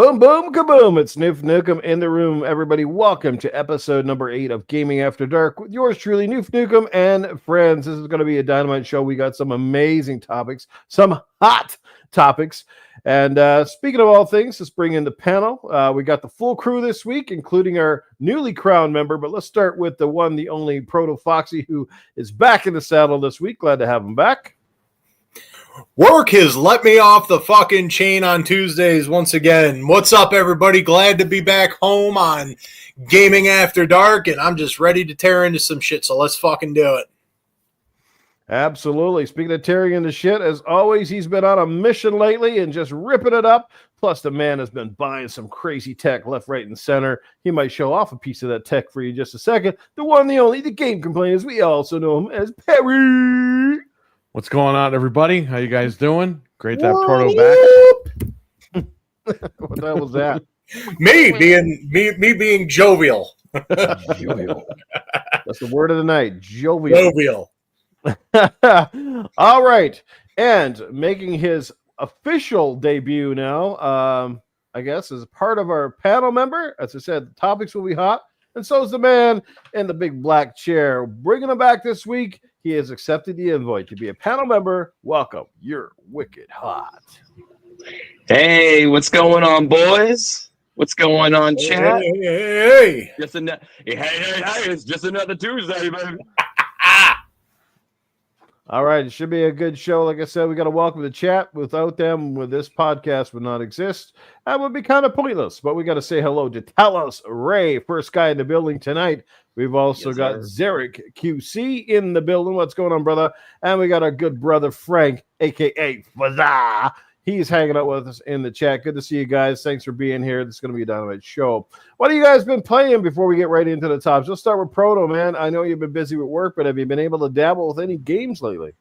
Boom, boom, kaboom. It's Noof Nukem in the room. Everybody, welcome to episode number 8 of Gaming After Dark with yours truly, Noof Nukem and friends. This is going to be a dynamite show. We got some amazing topics, some hot topics. And speaking of all things, let's bring in the panel. We got the full crew this week, including our newly crowned member. But let's start with the one, the only Proto Foxy, who is back in the saddle this week. Glad to have him back. Work has let me off the fucking chain on Tuesdays once again. What's up, everybody? Glad to be back home on Gaming After Dark, and I'm just ready to tear into some shit, so let's fucking do it. Absolutely. Speaking of tearing into shit, as always, he's been on a mission lately and just ripping it up. Plus, the man has been buying some crazy tech left, right, and center. He might show off a piece of that tech for you in just a second. The one, the only, the Game Complainerz. We also know him as Perry. What's going on, everybody? How you guys doing? Great to have Proto back. What the hell was that? Me being jovial. Jovial. That's the word of the night. Jovial. Jovial. All right. And making his official debut now, I guess, as part of our panel member. As I said, the topics will be hot. And so is the man in the big black chair. Bringing him back this week. He has accepted the invite to be a panel member. Welcome. You're wicked hot. Hey, what's going on, boys? What's going on, chat? Hey. Just another. Hey, it's just another Tuesday, baby. All right, it should be a good show. Like I said, we got to welcome the chat. Without them, this podcast would not exist. That would be kind of pointless. But we got to say hello to Talos Ray, first guy in the building tonight. We've also got Zarek QC in the building. What's going on, brother? And we got our good brother Frank, aka Fazza. He's hanging out with us in the chat. Good to see you guys. Thanks for being here. This is going to be a dynamite show. What have you guys been playing before we get right into the tops? Let's start with Proto, man. I know you've been busy with work, but have you been able to dabble with any games lately?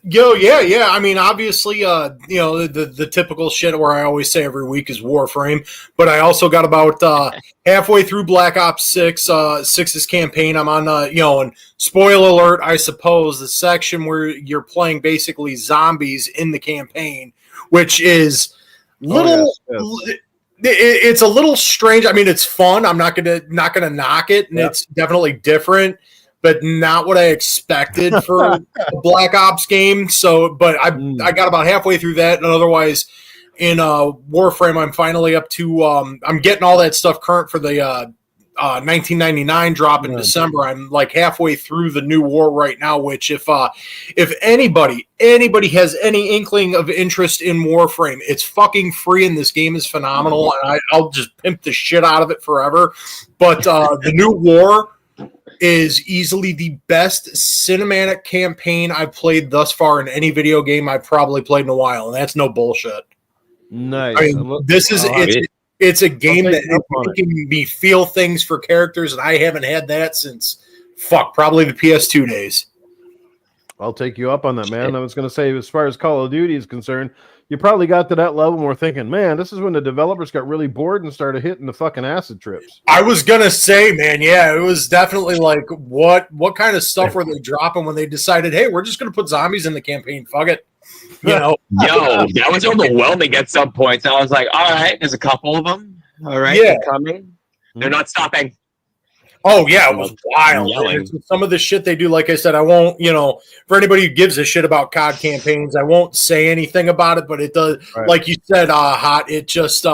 Yeah. I mean, obviously, the typical shit where I always say every week is Warframe, but I also got about halfway through Black Ops 6, 6's campaign. I'm on, and spoiler alert, I suppose, the section where you're playing basically zombies in the campaign, which is it's a little strange. I mean, it's fun. I'm not gonna knock it, and it's definitely different, but not what I expected for a Black Ops game. So, but I got about halfway through that, and otherwise, in Warframe, I'm finally up to. I'm getting all that stuff current for the 1999 drop in December. I'm like halfway through the new war right now. Which, if anybody has any inkling of interest in Warframe, it's fucking free, and this game is phenomenal. And I'll just pimp the shit out of it forever. But the new war is easily the best cinematic campaign I've played thus far in any video game I've probably played in a while, and that's no bullshit. Nice. I mean, this is it's a game that is making me feel things for characters, and I haven't had that since probably the PS2 days. I'll take you up on that, man. I was going to say, as far as Call of Duty is concerned, you probably got to that level and we're thinking, man, this is when the developers got really bored and started hitting the fucking acid trips. I was going to say, man, yeah, it was definitely like, what kind of stuff were they dropping when they decided, hey, we're just going to put zombies in the campaign, fuck it. Yo, that was overwhelming at some points. I was like, all right, there's a couple of them. All right, they're coming. They're not stopping. Oh, yeah, it was wild. Some of the shit they do, like I said, I won't, for anybody who gives a shit about COD campaigns, I won't say anything about it, but it does, like you said, Hot, it just,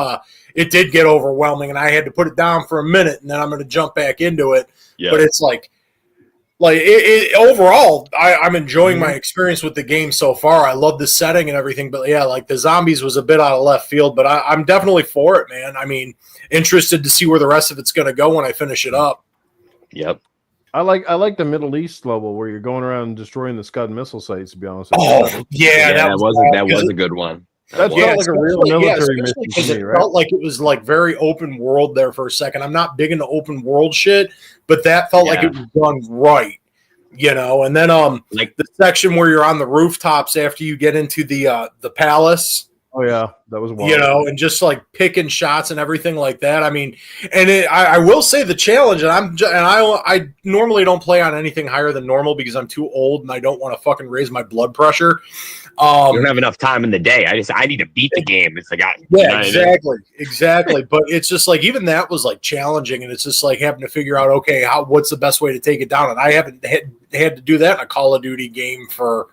it did get overwhelming, and I had to put it down for a minute, and then I'm going to jump back into it. Yeah. But it's like overall, I'm enjoying my experience with the game so far. I love the setting and everything, but yeah, like the zombies was a bit out of left field, but I'm definitely for it, man. I mean, interested to see where the rest of it's going to go when I finish it up. Yep. I like the Middle East level where you're going around and destroying the Scud missile sites, to be honest. That was a good one. That felt like a real military mission to me, right? Felt like it was like very open world there for a second. I'm not big into open world shit, but that felt like it was done right, And then like the section where you're on the rooftops after you get into the palace. Oh yeah, that was wild. You know, and just like picking shots and everything like that. I mean, and I will say the challenge, and I normally don't play on anything higher than normal because I'm too old and I don't want to fucking raise my blood pressure. You don't have enough time in the day. I need to beat the game. It's like, exactly. But it's just like even that was like challenging, and it's just like having to figure out, okay, what's the best way to take it down. And I haven't had to do that in a Call of Duty game for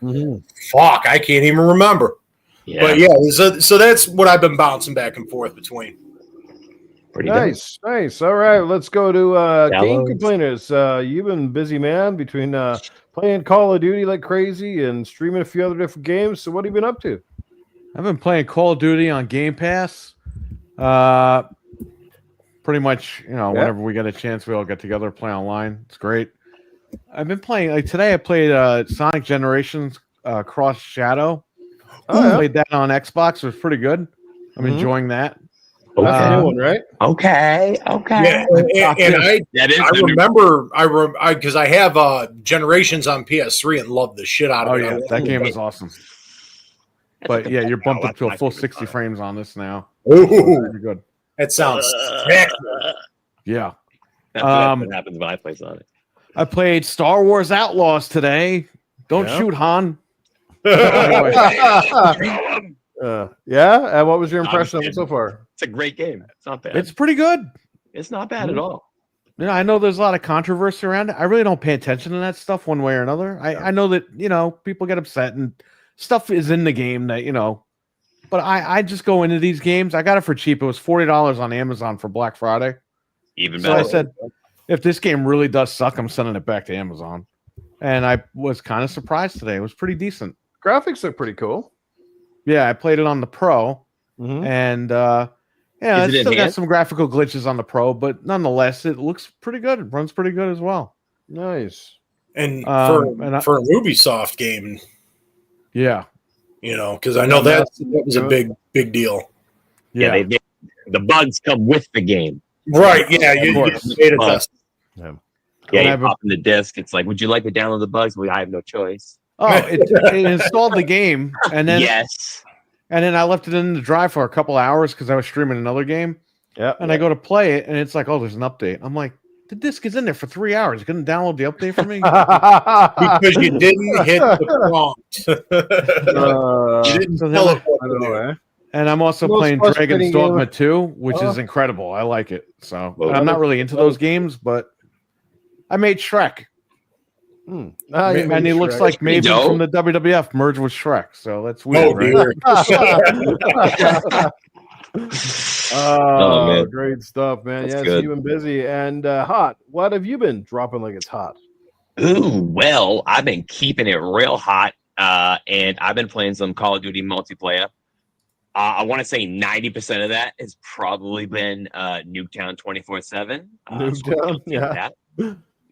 fuck, I can't even remember. Yeah. But yeah, so that's what I've been bouncing back and forth between. Pretty nice. All right, let's go to Game Complainerz. You've been busy, man, between playing Call of Duty like crazy and streaming a few other different games. So what have you been up to? I've been playing Call of Duty on Game Pass. Pretty much, whenever we get a chance, we all get together, play online. It's great. I've been playing, like today I played Sonic Generations Cross Shadow. I played that on Xbox. It was pretty good. I'm enjoying that. That's a new one, right? Okay. Yeah, and I remember because I have Generations on PS3 and love the shit out of it. Oh yeah, that game is awesome. But yeah, you're bumped up to a full 60 frames on this now. Ooh, pretty good. That sounds sick. Yeah. That's what happens when I play Sonic. I played Star Wars Outlaws today. Don't shoot, Han. Yeah. And what was your impression of it so far? It's a great game. It's not bad. It's pretty good. It's not bad at all. I know there's a lot of controversy around it. I really don't pay attention to that stuff one way or another. I know that, people get upset and stuff is in the game that, but I just go into these games. I got it for cheap. It was $40 on Amazon for Black Friday. Even better. So I said, if this game really does suck, I'm sending it back to Amazon. And I was kind of surprised today. It was pretty decent. Graphics are pretty cool. Yeah, I played it on the Pro. And it's still got some graphical glitches on the Pro, but nonetheless, it looks pretty good. It runs pretty good as well. Nice. And for an Ubisoft game, yeah, because I know that was a big deal. Yeah, the bugs come with the game, right? Yeah, you beta test. Yeah, you pop in the disc. It's like, would you like to download the bugs? Well, I have no choice. Oh, it installed the game, and then and then I left it in the drive for a couple hours because I was streaming another game. Yeah, and I go to play it, and it's like, oh, there's an update. I'm like, the disc is in there for 3 hours. You couldn't download the update for me because you didn't hit the prompt. You didn't tell it what to do. And I'm also playing Dragon's Dogma 2, which is incredible. I like it. So I'm not really into those games, but I made Shrek. And he looks like maybe from the WWF merged with Shrek. So that's weird, right? Man. Great stuff, man. That's yes, you've been busy. And Hot, what have you been dropping like it's hot? Ooh, well, I've been keeping it real hot. And I've been playing some Call of Duty multiplayer. I want to say 90% of that has probably been Nuketown 24/7. Nuketown, yeah.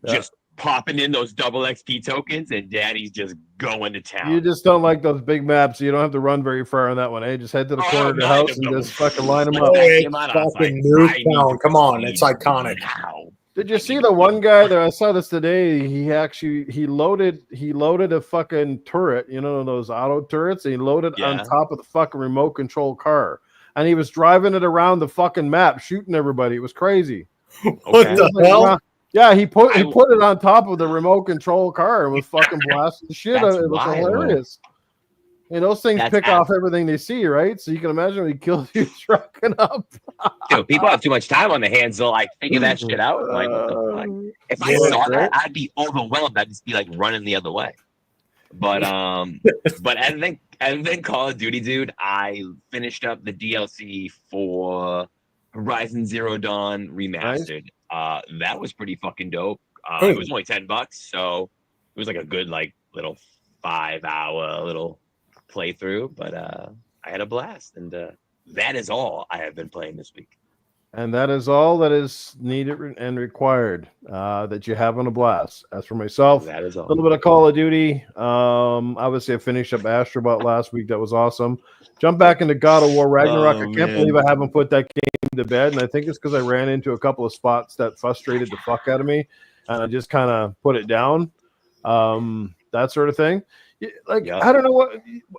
Just popping in those double XP tokens, and Daddy's just going to town. You just don't like those big maps, so you don't have to run very far on that one. Eh? Just head to the corner of the house and just fucking line them up. Fucking Nuketown, come on, it's iconic. Did you see the one guy that I saw this today? He loaded a fucking turret, those auto turrets, and he loaded on top of the fucking remote control car, and he was driving it around the fucking map, shooting everybody. It was crazy. What the hell? Yeah, he put it on top of the remote control car and was fucking blasting the shit out of it. It was hilarious. And those things pick off everything they see, right? So you can imagine when he kills you trucking up. Dude, people have too much time on their hands to figure that shit out. Like, what the fuck? If I saw that, I'd be overwhelmed. I'd just be running the other way. But and then Call of Duty, dude, I finished up the DLC for Horizon Zero Dawn Remastered. Nice. That was pretty fucking dope. It was only $10, so it was a good little 5-hour little playthrough. But I had a blast, and that is all I have been playing this week. And that is all that is needed and required that you have on a blast. As for myself, that is all. A little bit of Call of Duty. Obviously, I finished up Astrobot last week. That was awesome. Jump back into God of War Ragnarok. I can't believe I haven't put that game to bed, and I think it's because I ran into a couple of spots that frustrated the fuck out of me, and I just kind of put it down. That sort of thing. like I don't know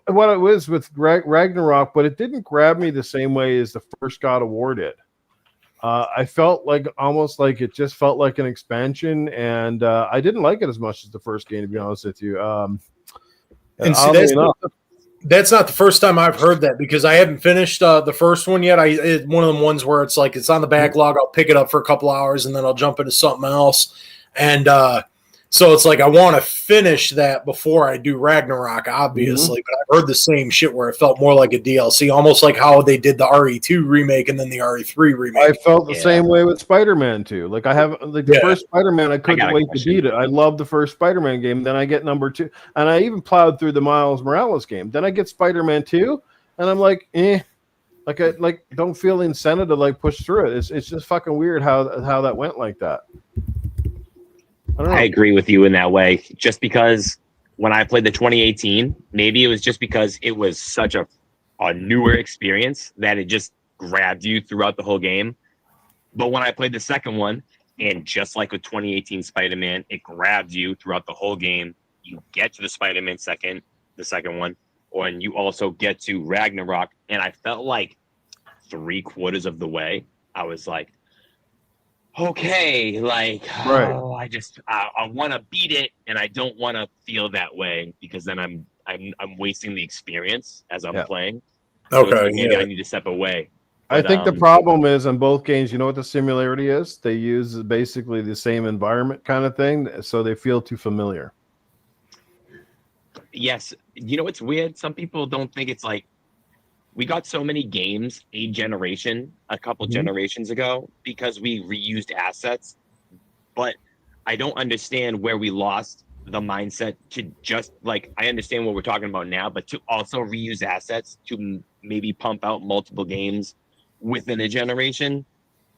what it was with Ragnarok, but it didn't grab me the same way as the first God of War did. I felt like almost like it just felt like an expansion, and I didn't like it as much as the first game, to be honest with you. And see, that's not the first time I've heard that, because I haven't finished the first one yet. It's one of them ones where it's like it's on the backlog. I'll pick it up for a couple hours and then I'll jump into something else. And so it's like I want to finish that before I do Ragnarok, obviously. But I've heard the same shit where it felt more like a DLC, almost like how they did the RE2 remake and then the RE3 remake. I felt the same way with Spider-Man 2. Like I have like the first Spider-Man, I couldn't wait to beat it. I loved the first Spider-Man game. Then I get number 2, and I even plowed through the Miles Morales game. Then I get Spider-Man 2, and I'm like, like I don't feel the incentive to like push through it. It's just fucking weird how that went like that. I agree with you in that way. Just because when I played the 2018, maybe it was just because it was such a newer experience that it just grabbed you throughout the whole game. But when I played the second one, and just like with 2018 Spider-Man, it grabbed you throughout the whole game. You get to the Spider-Man the second one, and you also get to Ragnarok. And I felt like 3/4 of the way, I was like, okay, like, I want to beat it, and I don't want to feel that way, because then I'm wasting the experience as I'm playing. So okay, maybe I need to step away. But, I think the problem is in both games, you know what the similarity is? They use basically the same environment kind of thing, so they feel too familiar. Yes. You know what's weird? Some people don't think it's like, we got so many games a couple generations ago, because we reused assets. But I don't understand where we lost the mindset to just like, I understand what we're talking about now, but to also reuse assets to maybe pump out multiple games within a generation.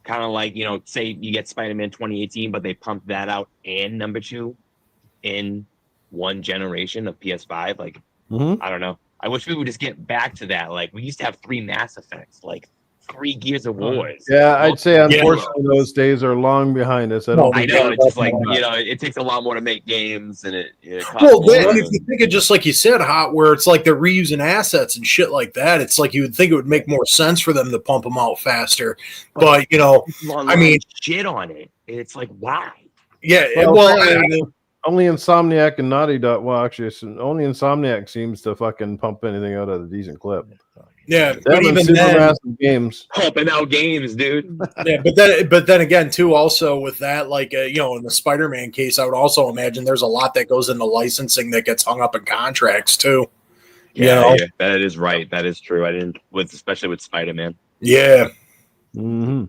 Kind of like, say you get Spider-Man 2018, but they pump that out and number 2 in one generation of PS5. Like, I don't know. I wish we would just get back to that. Like, we used to have 3 Mass Effects, like 3 Gears of Wars. Yeah, I'd say unfortunately those days are long behind us. I know. It's just like, it takes a lot more to make games, and it if you think of just like you said, Hot, where it's like they're reusing assets and shit like that, it's like you would think it would make more sense for them to pump them out faster. But I mean, shit on it. It's like, why? Yeah, only Insomniac and Naughty Dog. Well, actually, only Insomniac seems to fucking pump anything out of a decent clip. Yeah, but even then, games pumping out games, dude. Yeah, but then again, too, also with that, like in the Spider-Man case, I would also imagine there's a lot that goes into licensing that gets hung up in contracts too. Yeah, that is right. That is true. I didn't especially with Spider-Man. Yeah. Mm-hmm.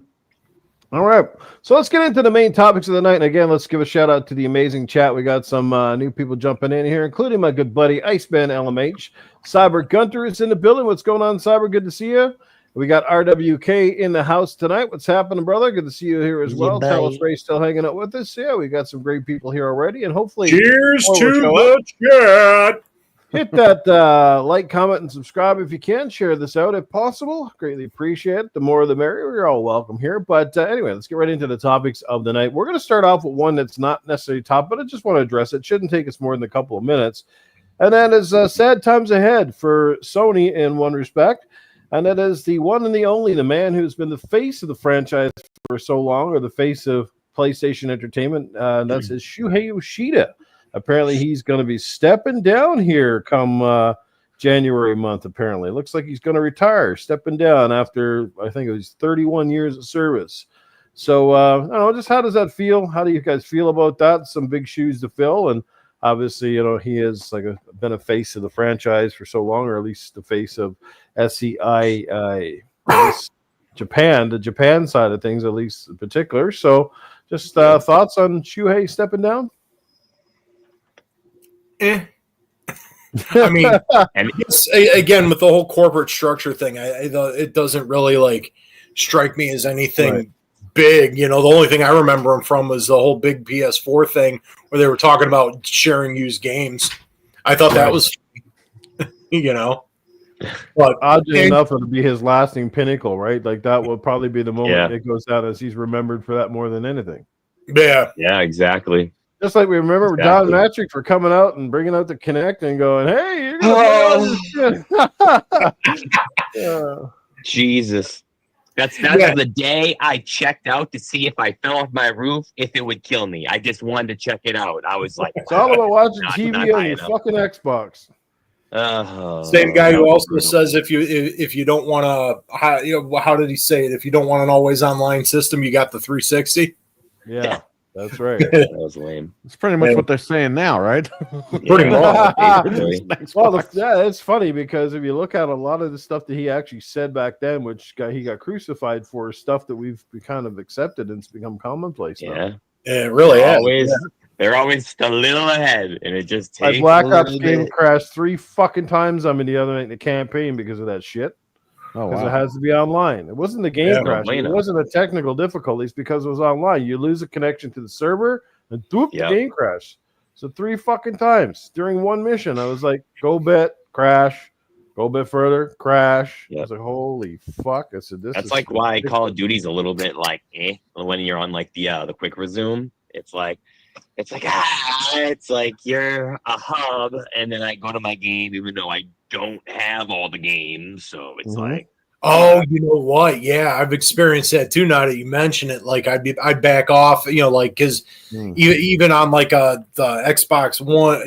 All right, so let's get into the main topics of the night. And again, let's give a shout out to the amazing chat. We got some new people jumping in here, including my good buddy Iceman LMH. Cyber Gunter is in the building. What's going on, Cyber? Good to see you. We got RWK in the house tonight. What's happening, brother? Good to see you here as well. Talos Ray still hanging out with us. Yeah, we got some great people here already, and hopefully, cheers to the chat. Hit that like, comment, and subscribe if you can. Share this out if possible. Greatly appreciate it. The more the merrier. You're all welcome here. But anyway, let's get right into the topics of the night. We're going to start off with one that's not necessarily top, but I just want to address it. Shouldn't take us more than a couple of minutes. And that is sad times ahead for Sony in one respect. And that is the one and the only, the man who's been the face of the franchise for so long, or the face of PlayStation Entertainment. That's his Shuhei Yoshida. Apparently, he's going to be stepping down here come January month, apparently. Looks like he's going to retire, stepping down after, I think it was 31 years of service. So, I don't know, just how does that feel? How do you guys feel about that? Some big shoes to fill. And obviously, he is been a face of the franchise for so long, or at least the face of SCI Japan, the Japan side of things, at least in particular. So, just thoughts on Shuhei stepping down? I mean, and again, with the whole corporate structure thing, it doesn't really strike me as anything big. The only thing I remember him from was the whole big PS4 thing where they were talking about sharing used games. I thought that was, but oddly enough, it'll be his lasting pinnacle, right? Like that will probably be the moment it goes out as he's remembered for that more than anything. Yeah, exactly. Just like we remember Don Matrick for coming out and bringing out the Kinect and going, "Hey, you're gonna play this." Jesus, that's the day I checked out to see if I fell off my roof, if it would kill me. I just wanted to check it out. I was like, it's all about watching TV on your fucking Xbox. Same guy who also says if you don't want to, how did he say it? If you don't want an always online system, you got the 360. Yeah. That's right. That was lame. It's pretty much what they're saying now, right? Pretty much. Well, it's funny because if you look at a lot of the stuff that he actually said back then, which he got crucified for, stuff that we've kind of accepted and it's become commonplace now. Yeah, it really is. They're always a little ahead, and it just takes. My Black Ops game crashed 3 fucking times on me the other night in the campaign because of that shit. Oh, because it has to be online. It wasn't the game crash. It wasn't a technical difficulties because it was online. You lose a connection to the server and the game crash. So 3 fucking times during one mission. I was like, go bit, crash, go a bit further, crash. I was like, holy fuck. I said, that's like why Call of Duty's a little bit like when you're on like the quick resume. It's like you're a hub, and then I go to my game even though I don't have all the games, so it's like, oh, you know what? Yeah, I've experienced that too. Now that you mention it, like I'd back off, like because even on like the Xbox One,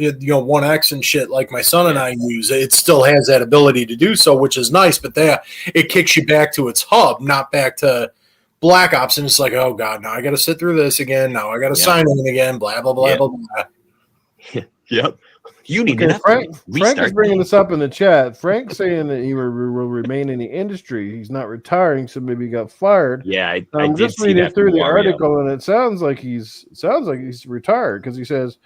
One X and shit, like my son and I use it still has that ability to do so, which is nice. But it kicks you back to its hub, not back to Black Ops, and it's like, oh god, now I got to sit through this again. Now I got to sign in again. Blah blah blah blah blah. Yep. You need Frank is bringing this up in the chat. Frank's saying that he will remain in the industry. He's not retiring, so maybe he got fired. Yeah, I'm just reading through the article, and it sounds like he's retired because he says,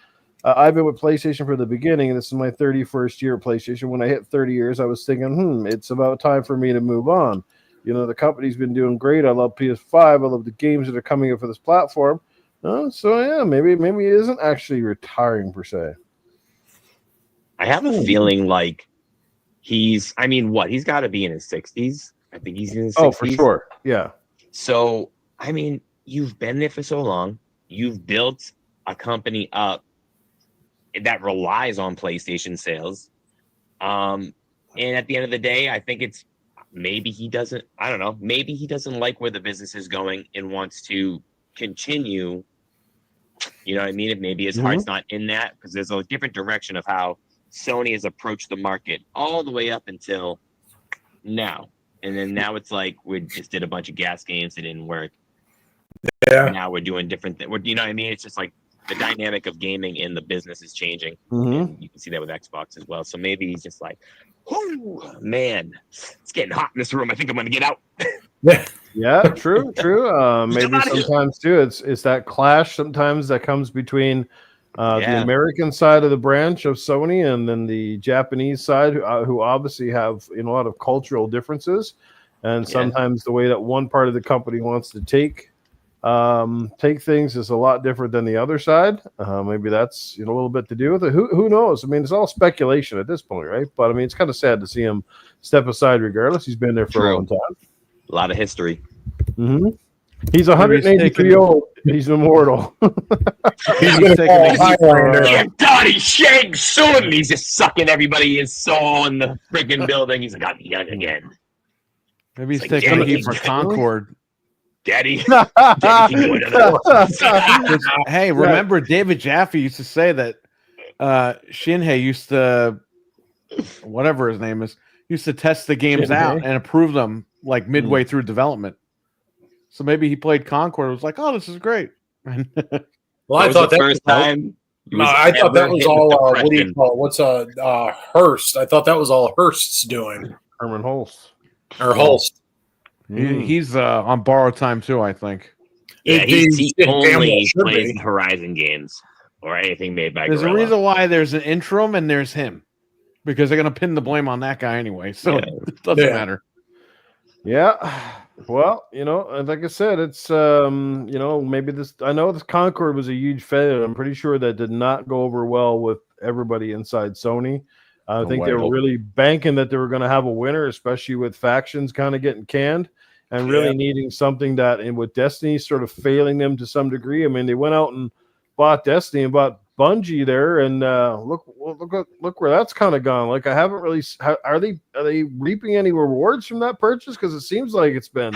"I've been with PlayStation from the beginning, and this is my 31st year at PlayStation. When I hit 30 years, I was thinking, it's about time for me to move on. The company's been doing great. I love PS5. I love the games that are coming up for this platform. So yeah, maybe he isn't actually retiring per se." I have a feeling like he's got to be in his 60s. I think he's in his 60s. Oh, for sure. Yeah. So, you've been there for so long. You've built a company up that relies on PlayStation sales. And at the end of the day, I think it's maybe he doesn't like where the business is going and wants to continue. You know what I mean? If maybe his heart's not in that, because there's a different direction of how Sony has approached the market all the way up until now. And then now it's like we just did a bunch of gas games that didn't work. Yeah. Now we're doing different things. You know what I mean? It's just like the dynamic of gaming in the business is changing. And you can see that with Xbox as well. So maybe he's just like, oh, man, it's getting hot in this room. I think I'm going to get out. Yeah, true. Maybe sometimes, too, it's that clash sometimes that comes between the American side of the branch of Sony and then the Japanese side, who obviously have a lot of cultural differences, and sometimes the way that one part of the company wants to take things is a lot different than the other side. Maybe that's a little bit to do with it. Who knows? It's all speculation at this point, right? But it's kind of sad to see him step aside. Regardless, he's been there for a long time. A lot of history. He's 183 old. He's immortal. He's going to Donnie Shank soon. He's just sucking everybody his soul in the freaking building. He's like, I'm young again. Maybe he's taking a heat for Concord. Daddy. Hey, remember David Jaffe used to say that Shuhei used to, whatever his name is, used to test the games out and approve them like midway through development. So maybe he played Concord and was like, "Oh, this is great." Well, I thought that was time. I thought that was all. What do you call it? What's Hearst? I thought that was all Hearst's doing. Herman Holst or Holst. He's on borrowed time too, I think. Yeah, he only plays Horizon games or anything made by. There's Guerrilla. a reason why there's an interim and there's him, because they're going to pin the blame on that guy anyway, so it doesn't matter. Yeah. Well, like I said, it's maybe this. I know this Concord was a huge failure. I'm pretty sure that did not go over well with everybody inside Sony. I think they were really banking that they were going to have a winner, especially with factions kind of getting canned and really needing something that, and with Destiny sort of failing them to some degree. They went out and bought Destiny and bought Bungie there, and look where that's kind of gone. Like I haven't really. Are they reaping any rewards from that purchase? Because it seems like it's been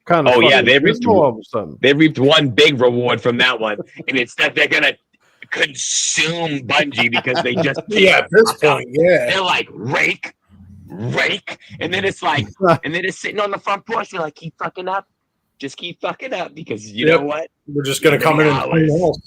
kind of. Oh yeah, they reaped all of a sudden. They reaped one big reward from that one, and it's that they're gonna consume Bungie because they just at this point, they're like rake, and then it's like, and then it's sitting on the front porch. They're like, keep fucking up. Just keep fucking up because you know what? We're just gonna come in and clean house.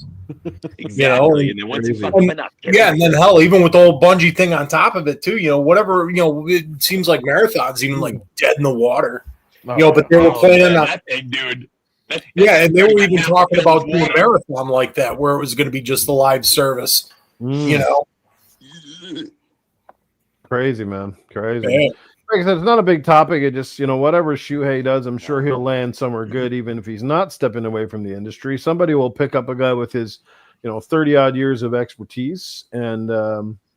Exactly. And then once you fucking up, and then hell, even with the old Bungie thing on top of it too, whatever, it seems like Marathon's even like dead in the water. But they were planning on that thing, dude. And they were even talking about doing a marathon like that where it was gonna be just the live service. Crazy, man. Crazy. Yeah. Like I said, it's not a big topic. It just, whatever Shuhei does, I'm sure he'll land somewhere good, even if he's not stepping away from the industry. Somebody will pick up a guy with his, 30-odd years of expertise and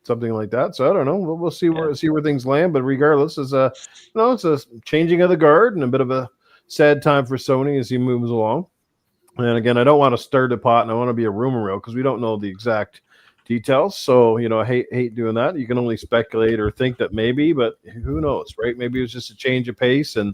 something like that. So I don't know. We'll see where things land. But regardless, it's a changing of the guard and a bit of a sad time for Sony as he moves along. And again, I don't want to stir the pot, and I want to be a rumor mill because we don't know the exact details. So, I hate doing that. You can only speculate or think that maybe, but who knows, right? Maybe it was just a change of pace, and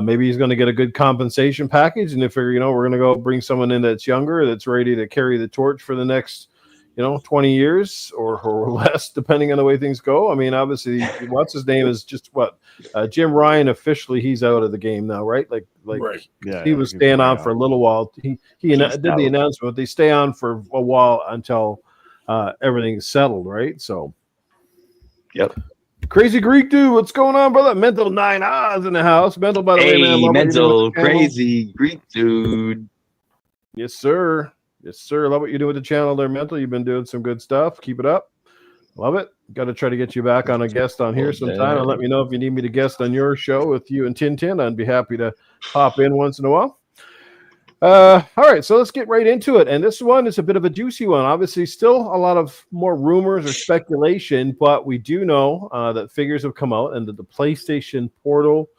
maybe he's going to get a good compensation package. And if we're going to go bring someone in that's younger, that's ready to carry the torch for the next, 20 years or less, depending on the way things go. I mean, obviously, what's his name is just Jim Ryan. Officially, he's out of the game now, right? Right. Yeah, he was staying on for a little while. He did the announcement. They stay on for a while until everything's settled, right? So, yep. Crazy Greek dude, what's going on, brother? Mental 9 Oz in the house. Mental, by the way, man. Mental crazy Greek dude. Yes, sir. Yes, sir. Love what you do with the channel there, Mental. You've been doing some good stuff. Keep it up. Love it. Got to try to get you back on a guest on here sometime. And let me know if you need me to guest on your show with you and Tintin. I'd be happy to hop in once in a while. All right, so let's get right into it. And this one is a bit of a juicy one. Obviously, still a lot of more rumors or speculation, but we do know that figures have come out and that the PlayStation Portal,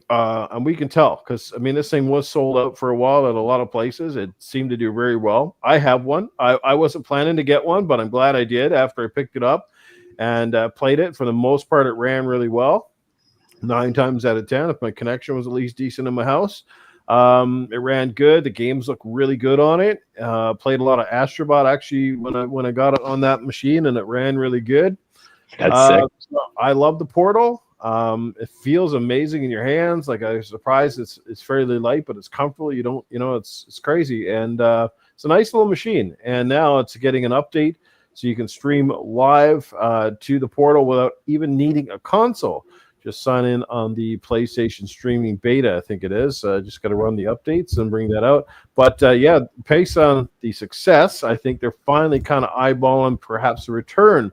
and we can tell because, this thing was sold out for a while at a lot of places. It seemed to do very well. I have one. I wasn't planning to get one, but I'm glad I did after I picked it up and played it. For the most part, it ran really well, 9 times out of 10, if my connection was at least decent in my house. It ran good. The games look really good on it. Played a lot of Astrobot actually when I got it on that machine, and it ran really good. That's sick. So I love the Portal. It feels amazing in your hands. Like I was surprised it's fairly light, but it's comfortable. You don't, it's crazy, and it's a nice little machine. And now it's getting an update, so you can stream live to the Portal without even needing a console. Just sign in on the PlayStation streaming beta, I think it is. Just got to run the updates and bring that out. But based on the success, I think they're finally kind of eyeballing perhaps a return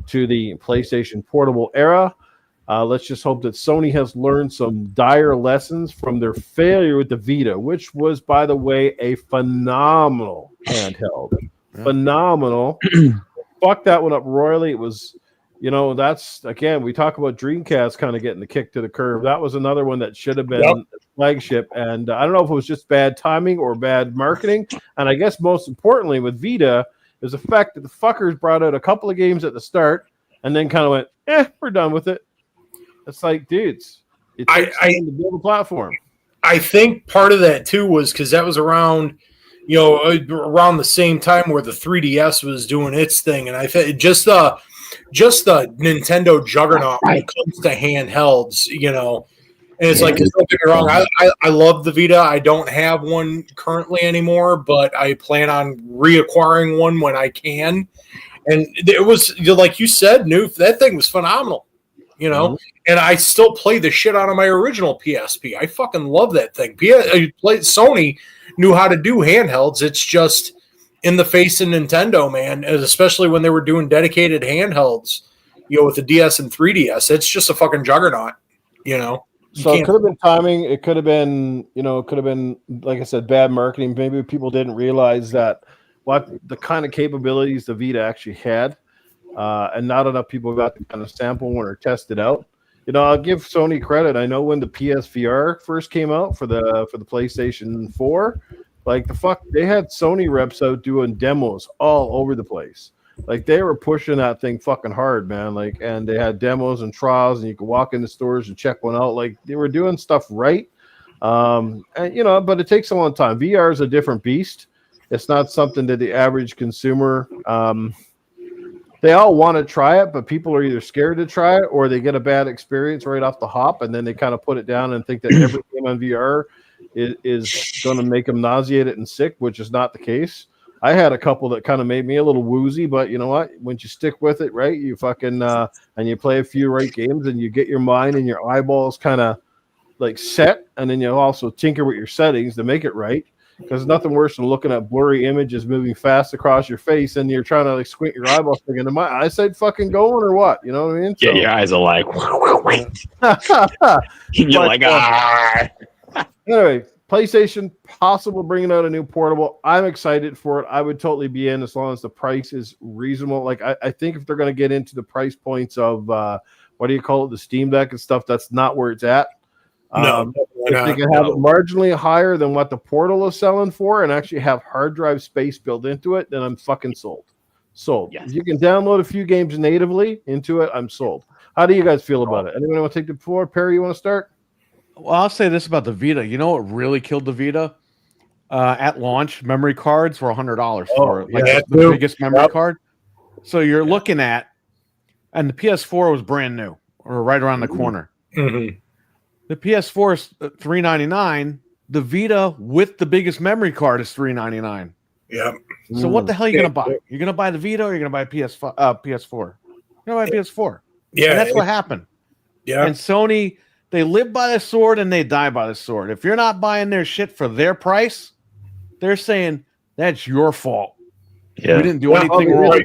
to the PlayStation Portable era. Let's just hope that Sony has learned some dire lessons from their failure with the Vita, which was, by the way, a phenomenal handheld. Phenomenal. Fucked that one up royally. It was... that's, again, we talk about Dreamcast kind of getting the kick to the curb. That was another one that should have been a flagship. And I don't know if it was just bad timing or bad marketing. And I guess most importantly with Vita is the fact that the fuckers brought out a couple of games at the start and then kind of went, we're done with it. It's like, dudes, it's time to build a platform. I think part of that, too, was because that was around the same time where the 3DS was doing its thing. And I think just the Nintendo juggernaut when it comes to handhelds, and it's like, don't get me wrong, I love the Vita. I don't have one currently anymore, but I plan on reacquiring one when I can. And it was, like you said, Noof, that thing was phenomenal, and I still play the shit out of my original PSP. I fucking love that thing. Sony knew how to do handhelds. It's just in the face of Nintendo, man, especially when they were doing dedicated handhelds, with the DS and 3DS. It's just a fucking juggernaut, So it could have been timing. It could have been, like I said, bad marketing. Maybe people didn't realize that what the kind of capabilities the Vita actually had, and not enough people got to kind of sample one or test it out. I'll give Sony credit. I know when the PSVR first came out for the PlayStation 4, Like they had Sony reps out doing demos all over the place. Like they were pushing that thing fucking hard, man. Like, and they had demos and trials, and you could walk into stores and check one out. Like they were doing stuff right. And but it takes a long time. VR is a different beast. It's not something that the average consumer. They all want to try it, but people are either scared to try it or they get a bad experience right off the hop, and then they kind of put it down and think that every game on VR is going to make them nauseated and sick, which is not the case. I had a couple that kind of made me a little woozy, but you know what? Once you stick with it, right, you fucking and you play a few right games, and you get your mind and your eyeballs kind of like set, and then you also tinker with your settings to make it right. Because nothing worse than looking at blurry images moving fast across your face, and you're trying to like squint your eyeballs, thinking, "Am my eyesight fucking going or what?" You know what I mean? Yeah, your eyes are like, you're like, ah. Anyway, PlayStation possible bringing out a new portable. I'm excited for it. I would totally be in as long as the price is reasonable. Like I think if they're going to get into the price points of what do you call it, the Steam Deck and stuff, that's not where it's at. No, if they can have it marginally higher than what the portal is selling for and actually have hard drive space built into it, then I'm fucking sold. Yes. If you can download a few games natively into it, I'm sold. How do you guys feel about it? Anyone want to take the floor? Perry, you want to start? Well, I'll say this about the Vita. You know what really killed the Vita? At launch, memory cards were $100 for it. Like the biggest memory card. So you're looking at, and the PS4 was brand new or right around the corner. Mm-hmm. The PS4 is $399. The Vita with the biggest memory card is $399. Yeah. So what the hell are you gonna buy? You're gonna buy the Vita or you're gonna buy PS4? You're gonna buy PS4. Yeah, and that's what happened. Yeah. And Sony, they live by the sword and they die by the sword. If you're not buying their shit for their price, they're saying that's your fault. Yeah. We didn't do anything wrong.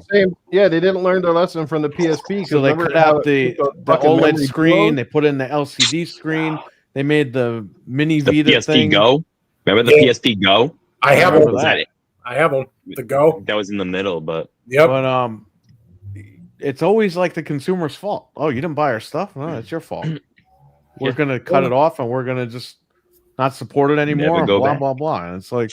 They didn't learn their lesson from the PSP. So they cut out the OLED screen. They put in the LCD screen. They made the mini Vita PSP thing. Go. Remember the PSP Go? I have one. I have one. The Go. That was in the middle, but But it's always like the consumer's fault. Oh, you didn't buy our stuff? No, it's your fault. We're gonna cut it off and we're gonna just not support it anymore. Blah blah blah. And it's like,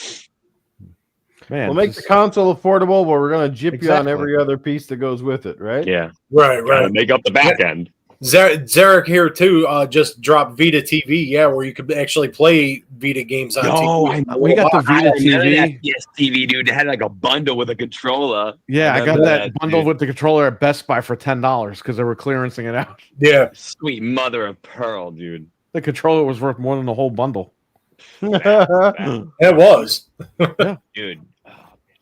man, we'll make the console affordable, but we're gonna jip you on every other piece that goes with it, right? Yeah, right. Make up the back end. Zarek here too just dropped Vita TV, where you could actually play Vita games on TV. We got the Vita TV. Yes, TV, dude. It had like a bundle with a controller. Yeah, I got that bundle with the controller at Best Buy for $10 because they were clearancing it out. Yeah, sweet mother of pearl, dude. The controller was worth more than the whole bundle. It was, dude.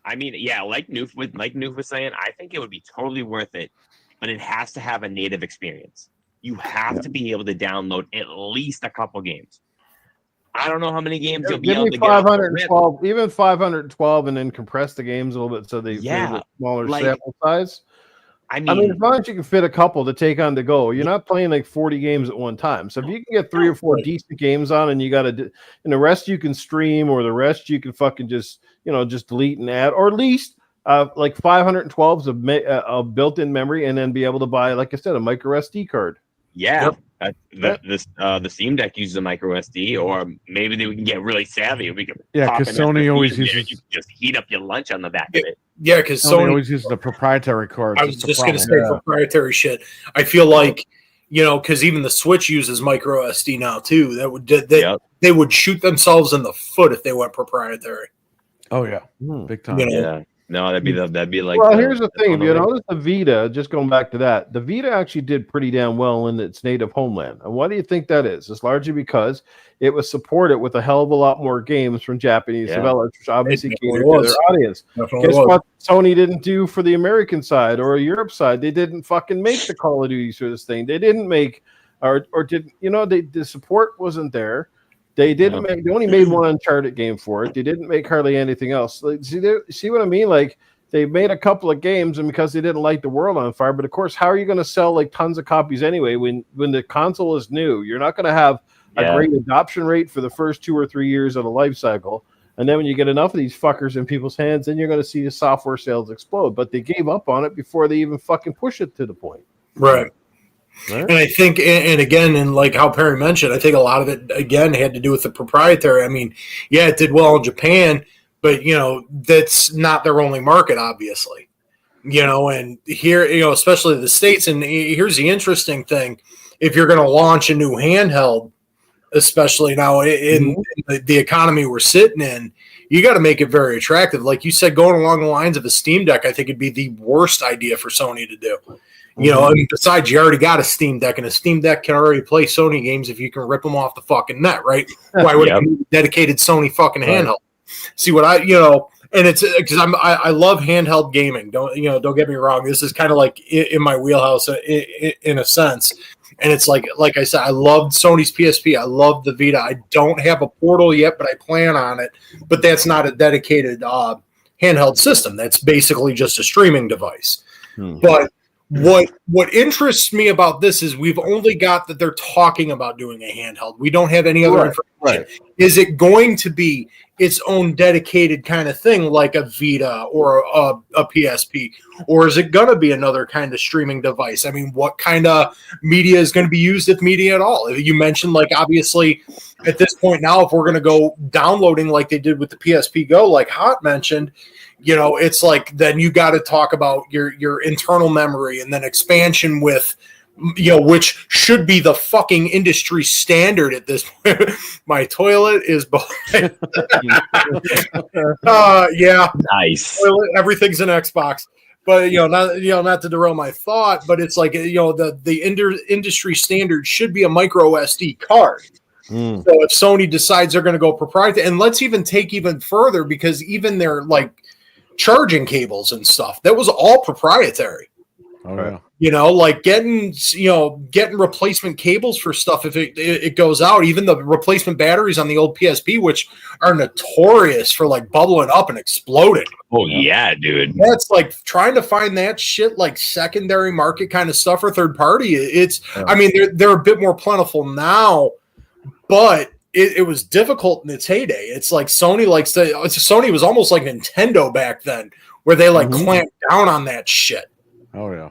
I mean, like Noof was saying, I think it would be totally worth it, but it has to have a native experience. You have to be able to download at least a couple games. I don't know how many games you'll be able to 512, get. Even 512, and then compress the games a little bit so they have a smaller sample size. I mean, as long as you can fit a couple to take on the go, you're not playing like 40 games at one time. So if you can get 3 or 4 decent games on, and you got to, and the rest you can stream, or the rest you can fucking just delete and add, or at least like 512s of built-in memory, and then be able to buy, like I said, a micro SD card. Yeah. The Steam Deck uses a micro SD, or maybe we can get really savvy. We can because Sony always uses. You can just heat up your lunch on the back of it. Yeah, because Sony always uses the proprietary cards. I was just going to say proprietary shit. I feel like because even the Switch uses micro SD now too. They would shoot themselves in the foot if they went proprietary. Oh yeah, big time. Yeah. No, that'd be like. Well, here's the thing. If you notice the Vita, just going back to that, the Vita actually did pretty damn well in its native homeland. And why do you think that is? It's largely because it was supported with a hell of a lot more games from Japanese developers, which obviously catered to their audience. Guess what Sony didn't do for the American side or Europe side? They didn't fucking make the Call of Duty for this thing. They didn't make, or didn't, the support wasn't there. They didn't make. They only made one Uncharted game for it. They didn't make hardly anything else. Like, see what I mean? Like, they made a couple of games, and because they didn't light the world on fire. But of course, how are you going to sell like tons of copies anyway when the console is new? You're not going to have a great adoption rate for the first 2 or 3 years of the life cycle, and then when you get enough of these fuckers in people's hands, then you're going to see the software sales explode. But they gave up on it before they even fucking push it to the point. Right. Right. And I think, and again, and like how Perry mentioned, I think a lot of it, again, had to do with the proprietary. I mean, yeah, it did well in Japan, but, you know, that's not their only market, obviously. You know, and here, you know, especially the States, and here's the interesting thing. If you're going to launch a new handheld, especially now in the economy we're sitting in, you got to make it very attractive. Like you said, going along the lines of a Steam Deck, I think it'd be the worst idea for Sony to do. You know, I mean, besides, you already got a Steam Deck, and a Steam Deck can already play Sony games if you can rip them off the fucking net, right? Why would it be a dedicated Sony fucking handheld? See what I, you know, and it's because I love handheld gaming. Don't get me wrong. This is kind of like in my wheelhouse in a sense. And it's like I said, I loved Sony's PSP. I love the Vita. I don't have a Portal yet, but I plan on it. But that's not a dedicated handheld system. That's basically just a streaming device. But what interests me about this is we've only got that they're talking about doing a handheld. We don't have any other information. Right. Is it going to be its own dedicated kind of thing like a Vita or a PSP? Or is it going to be another kind of streaming device? I mean, what kind of media is going to be used, if media at all? You mentioned, like, obviously, at this point now, if we're going to go downloading like they did with the PSP Go, like Hot mentioned, you know, it's like then you got to talk about your internal memory and then expansion with, you know, which should be the fucking industry standard at this point. My toilet is behind. Yeah. Nice. Toilet, everything's an Xbox. But not to derail my thought, but it's like, you know, the industry standard should be a micro SD card. So if Sony decides they're going to go proprietary, and let's even take even further, because even their like charging cables and stuff, that was all proprietary. Oh, yeah. You know, like getting replacement cables for stuff if it goes out, even the replacement batteries on the old PSP, which are notorious for like bubbling up and exploding. Oh yeah, dude. That's like trying to find that shit like secondary market kind of stuff or third party. I mean, they're a bit more plentiful now, but it was difficult in its heyday. It's like Sony Sony was almost like Nintendo back then, where they like clamped down on that shit. Oh yeah.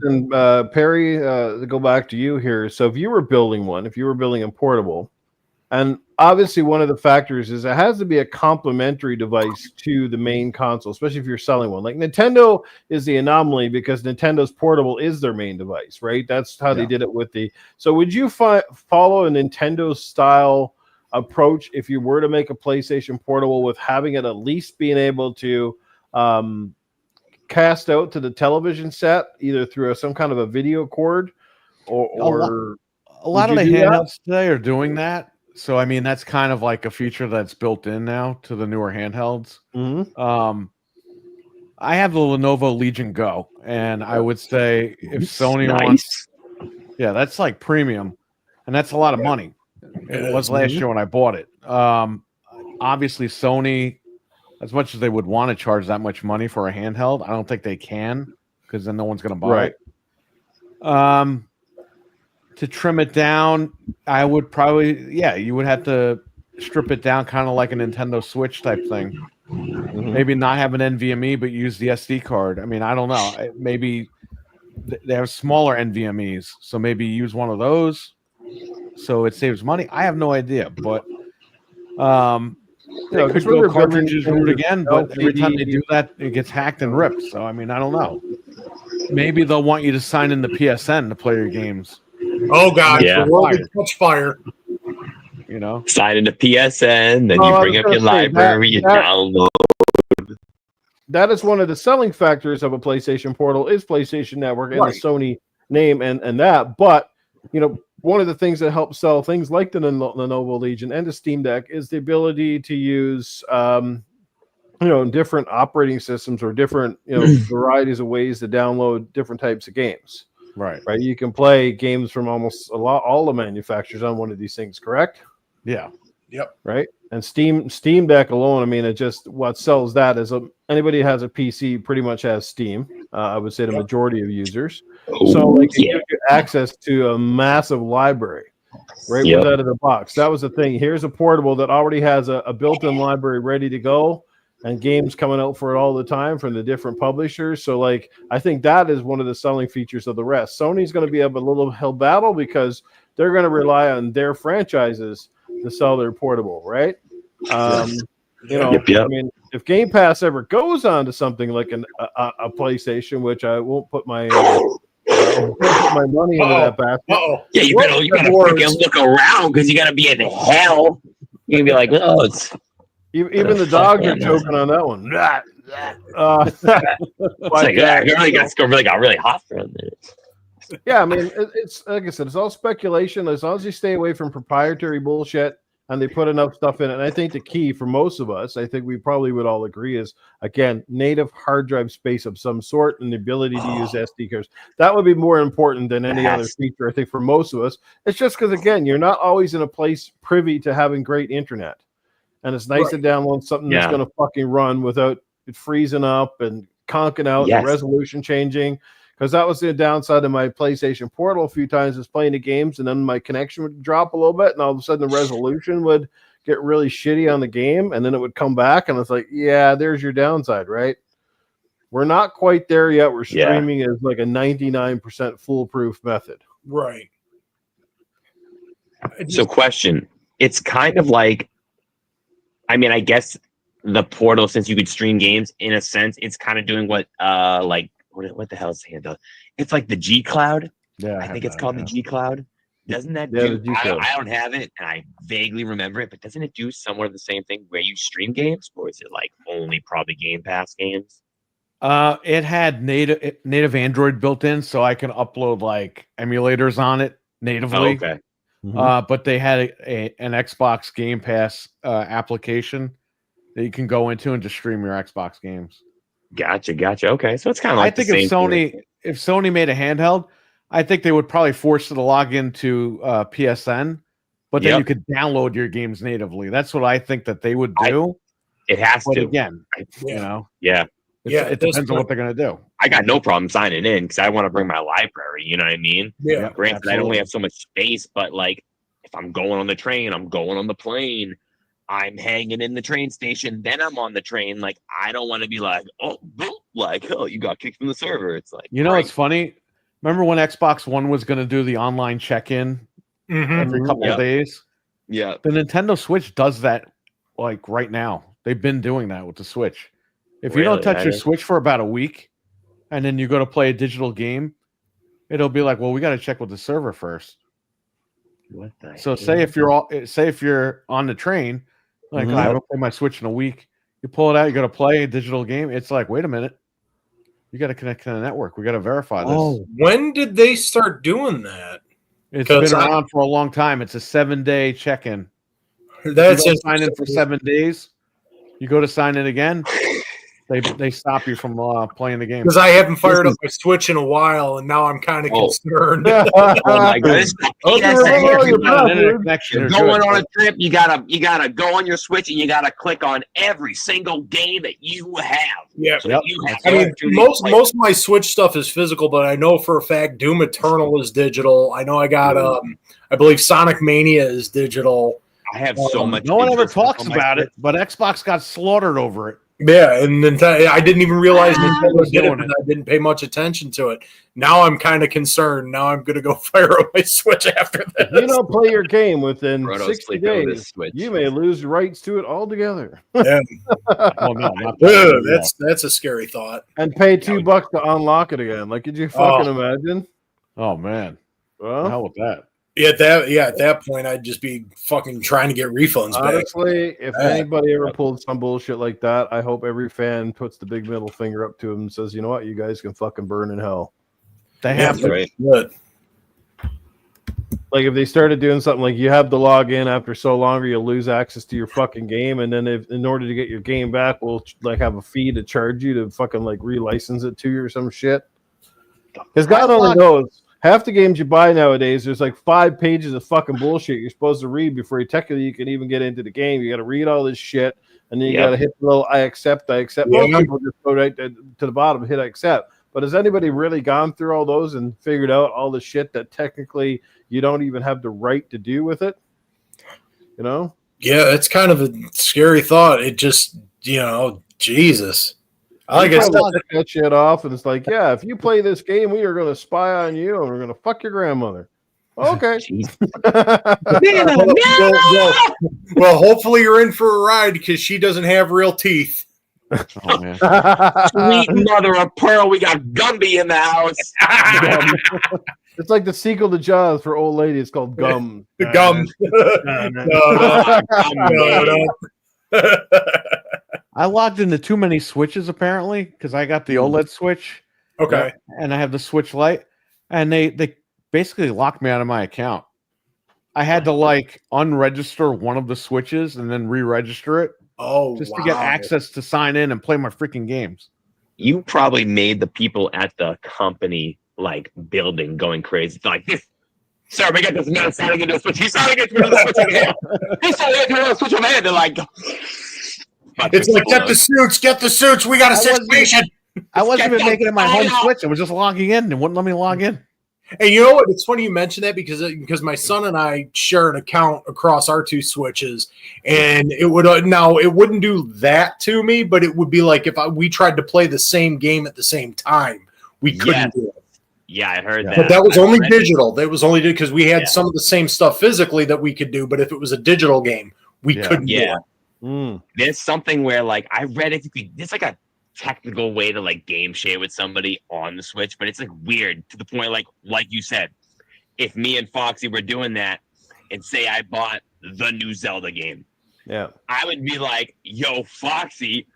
And Perry, to go back to you here. So if you were building a portable, and obviously one of the factors is it has to be a complementary device to the main console, especially if you're selling one. Like Nintendo is the anomaly because Nintendo's portable is their main device, right? That's how they did it with the. So would you follow a Nintendo style approach if you were to make a PlayStation portable, with having it at least being able to cast out to the television set either through some kind of a video cord or a lot of the handhelds today are doing that. So I mean, that's kind of like a feature that's built in now to the newer handhelds. I have the Lenovo Legion Go, and I would say if Sony wants, that's like premium, and that's a lot of money. It was last year when I bought it. Obviously Sony, as much as they would want to charge that much money for a handheld, I don't think they can, because then no one's going to buy it. To trim it down, I would probably, you would have to strip it down kind of like a Nintendo Switch type thing. Maybe not have an NVMe, but use the SD card. I mean, I don't know. Maybe they have smaller NVMEs, so maybe use one of those so it saves money. I have no idea, but they could go cartridges route again, but every time they do that, it gets hacked and ripped. So, I mean, I don't know. Maybe they'll want you to sign in the PSN to play your games. Oh, God. Yeah. Touch fire. You know? Sign in the PSN, then you bring up your library, you download. That is one of the selling factors of a PlayStation Portal is PlayStation Network and the Sony name and that. But, you know, one of the things that helps sell things like the Lenovo Legion and the Steam Deck is the ability to use, different operating systems or different, varieties of ways to download different types of games. Right. You can play games from almost all the manufacturers on one of these things, correct? Yeah. Yep. Right. And Steam Deck alone, I mean, it just what sells that is anybody who has a PC pretty much has Steam. I would say the majority of users. So it gives you access to a massive library right out of the box. That was the thing. Here's a portable that already has a built-in library ready to go. and games coming out for it all the time from the different publishers. So, like, I think that is one of the selling features of the rest. Sony's going to be a little hell battle because they're going to rely on their franchises to sell their portable, right? I mean, if Game Pass ever goes on to something like a PlayStation, which I won't put my money into that basket. Yeah, you better freaking look around because you got to be in hell. You're gonna be like, oh, it's. Even the dogs are choking on that one. It really got really hot for a minute. Yeah, I mean, it's like I said, it's all speculation. As long as you stay away from proprietary bullshit and they put enough stuff in it. And I think the key for most of us, I think we probably would all agree, is, again, native hard drive space of some sort and the ability to use SD cards. That would be more important than any other feature, I think, for most of us. It's just because, again, you're not always in a place privy to having great internet. And it's nice to download something that's going to fucking run without it freezing up and conking out and the resolution changing. Because that was the downside of my PlayStation Portal a few times, is playing the games and then my connection would drop a little bit and all of a sudden the resolution would get really shitty on the game and then it would come back and it's like, yeah, there's your downside, right? We're not quite there yet. We're streaming as like a 99% foolproof method. Right. So question, it's kind of like, I mean, I guess the Portal, since you could stream games, in a sense, it's kind of doing what, what the hell is the handle? It's like the G Cloud. Yeah, I think it's called the G Cloud. Doesn't that do? I don't have it, and I vaguely remember it, but doesn't it do somewhere the same thing where you stream games, or is it like only probably Game Pass games? It had native Android built in, so I can upload like emulators on it natively. Oh, okay. But they had an Xbox Game Pass application that you can go into and just stream your Xbox games. Gotcha. Okay, so it's kind of like I think if Sony made a handheld, I think they would probably force you to log into PSN, but then you could download your games natively. That's what I think that they would do. It has to. Again, it depends on what they're going to do. I got no problem signing in because I want to bring my library. You know what I mean? Yeah. Granted, I only have so much space, but like if I'm going on the train, I'm going on the plane, I'm hanging in the train station, then I'm on the train. Like I don't want to be like, oh, you got kicked from the server. It's like, it's funny. Remember when Xbox One was going to do the online check-in every couple of days? Yeah. The Nintendo Switch does that like right now. They've been doing that with the Switch. If you don't touch your Switch for about a week and then you go to play a digital game, it'll be like, well, we got to check with the server first. What the So say if you're on the train, like I haven't played my Switch in a week, you pull it out, you got to play a digital game. It's like, wait a minute, you got to connect to the network. We got to verify this. Oh, when did they start doing that? It's been around for a long time. It's a 7-day check-in. That's it. Sign in for 7 days. You go to sign in again. They stop you from playing the game because I haven't fired up my Switch in a while, and now I'm kind of concerned. Oh my god! You're going on a trip. You gotta go on your Switch, and you gotta click on every single game that you have. Yeah, most of my Switch stuff is physical, but I know for a fact Doom Eternal is digital. I know I got I believe Sonic Mania is digital. I have so much. No one ever talks about it, but Xbox got slaughtered over it. Yeah, and then I didn't even realize Nintendo did it, and I didn't pay much attention to it. Now I'm kind of concerned. Now I'm going to go fire up my Switch after this. If you don't play your game within 60 days, you may lose rights to it altogether. Yeah. Well, no, that's a scary thought. And pay $2 to unlock it again. Like, could you fucking imagine? Oh, man. Well, hell with that. At that point, I'd just be fucking trying to get refunds back. Honestly, if anybody ever pulled some bullshit like that, I hope every fan puts the big middle finger up to him and says, you know what, you guys can fucking burn in hell. They have to. Right. Like if they started doing something like you have to log in after so long or you'll lose access to your fucking game, and then if in order to get your game back, we'll like have a fee to charge you to fucking like relicense it to you or some shit. Because God only knows. Half the games you buy nowadays, there's like 5 pages of fucking bullshit you're supposed to read before you can even get into the game. You got to read all this shit, and then you got to hit the little I accept. Most people just go right to the bottom and hit I accept. But has anybody really gone through all those and figured out all the shit that technically you don't even have the right to do with it? You know? Yeah, it's kind of a scary thought. It just Jesus. Like I said, that shit off, and it's like, yeah, if you play this game, we are going to spy on you, and we're going to fuck your grandmother. Okay. well, hopefully you're in for a ride because she doesn't have real teeth. Oh, man. Sweet mother of pearl, we got Gumby in the house. It's like the sequel to Jaws for old lady. It's called Gum. The Gum. No. I logged into too many switches apparently because I got the OLED switch. Okay. And I have the Switch Lite, and they basically locked me out of my account. I had to unregister one of the switches and then re-register it. Just to get access to sign in and play my freaking games. You probably made the people at the company building going crazy. It's like this. Sir, we got this man signing into a switch. He's signing into a switch over here. He's signing into a switch over here. They're like, it's like, get the suits. We got a situation. I wasn't even making it my home switch. I was just logging in and wouldn't let me log in. And you know what? It's funny you mention that because my son and I share an account across our two switches, and it would it wouldn't do that to me, but it would be like if we tried to play the same game at the same time, we couldn't do it. Yeah, I heard that. But that was only digital. That was only because we had some of the same stuff physically that we could do, but if it was a digital game, we couldn't do it. There's something where I read it. There's a technical way to game share with somebody on the Switch, but it's weird to the point like you said, if me and Foxy were doing that and say I bought the new Zelda game, I would be like, yo, Foxy,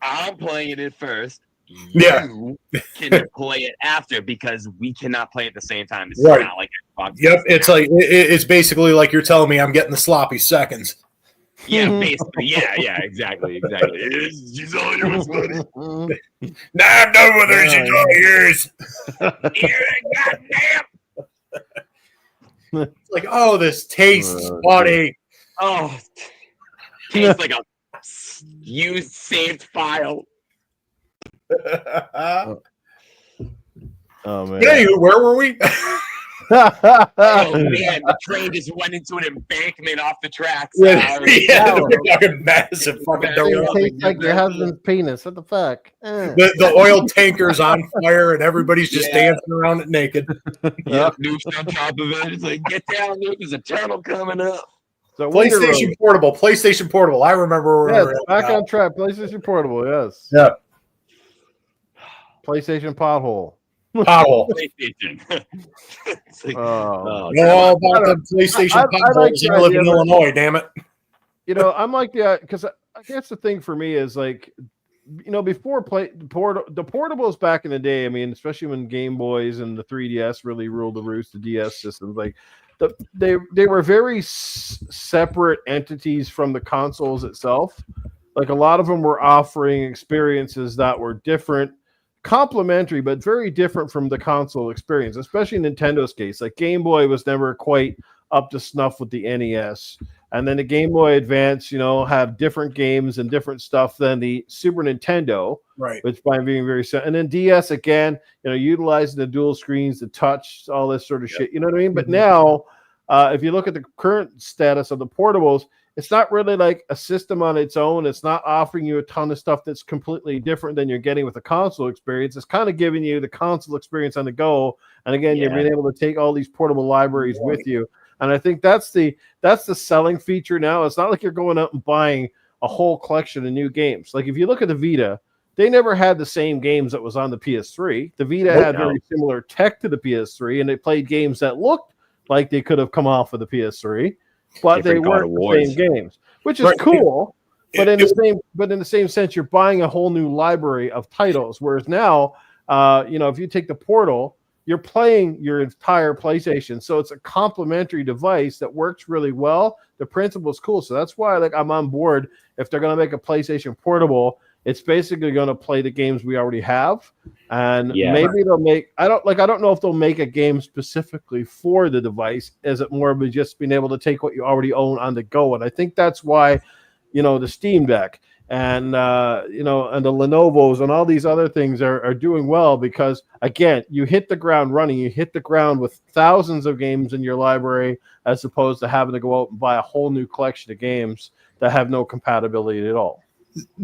I'm playing it first, you can play it after because we cannot play at the same time. It's not like Foxy. It's basically like you're telling me I'm getting the sloppy seconds. Yeah, basically. Yeah, exactly. She's all yours, buddy. Nah, I'm done with her. She's all yours. Goddamn. It's like, oh, this tastes funny. Oh, tastes like a used saved file. Oh man. Yeah, where were we? Oh man, the train just went into an embankment off the tracks. The fucking massive fucking donut. It tastes like your husband's penis. What the fuck? The oil tanker's on fire and everybody's just dancing around it naked. Noose on top of it. It's like, get down, Nuke. There's a turtle coming up. So PlayStation Portable. I remember. Back on track. PlayStation Portable. Yes. Yeah. PlayStation Pothole. PlayStation. All about the PlayStation potholes. I live in Illinois, damn it. I'm like because I guess the thing for me is before the portables back in the day. I mean, especially when Game Boys and the 3DS really ruled the roost, the DS systems they were very separate entities from the consoles itself. A lot of them were offering experiences that were different. Complementary, but very different from the console experience, especially Nintendo's case. Game Boy was never quite up to snuff with the NES, and then the Game Boy Advance, have different games and different stuff than the Super Nintendo, right? Which by being very simple, and then DS again, utilizing the dual screens, the touch, all this sort of shit. You know what I mean? But now, if you look at the current status of the portables, it's not really a system on its own. It's not offering you a ton of stuff that's completely different than you're getting with the console experience. It's kind of giving you the console experience on the go. And again, you're being able to take all these portable libraries with you. And I think that's the selling feature now. It's not like you're going out and buying a whole collection of new games. If you look at the Vita, they never had the same games that was on the PS3. The Vita had very similar tech to the PS3, and they played games that looked like they could have come off of the PS3. But they weren't the same games, which is cool. But in the same sense, you're buying a whole new library of titles. Whereas now, if you take the Portal, you're playing your entire PlayStation. So it's a complementary device that works really well. The principle is cool. So that's why I'm on board. If they're going to make a PlayStation Portable, it's basically going to play the games we already have. And maybe they'll make, I don't know if they'll make a game specifically for the device. Is it more of just being able to take what you already own on the go? And I think that's why, the Steam Deck and, and the Lenovo's and all these other things are doing well because, again, you hit the ground running. You hit the ground with thousands of games in your library as opposed to having to go out and buy a whole new collection of games that have no compatibility at all.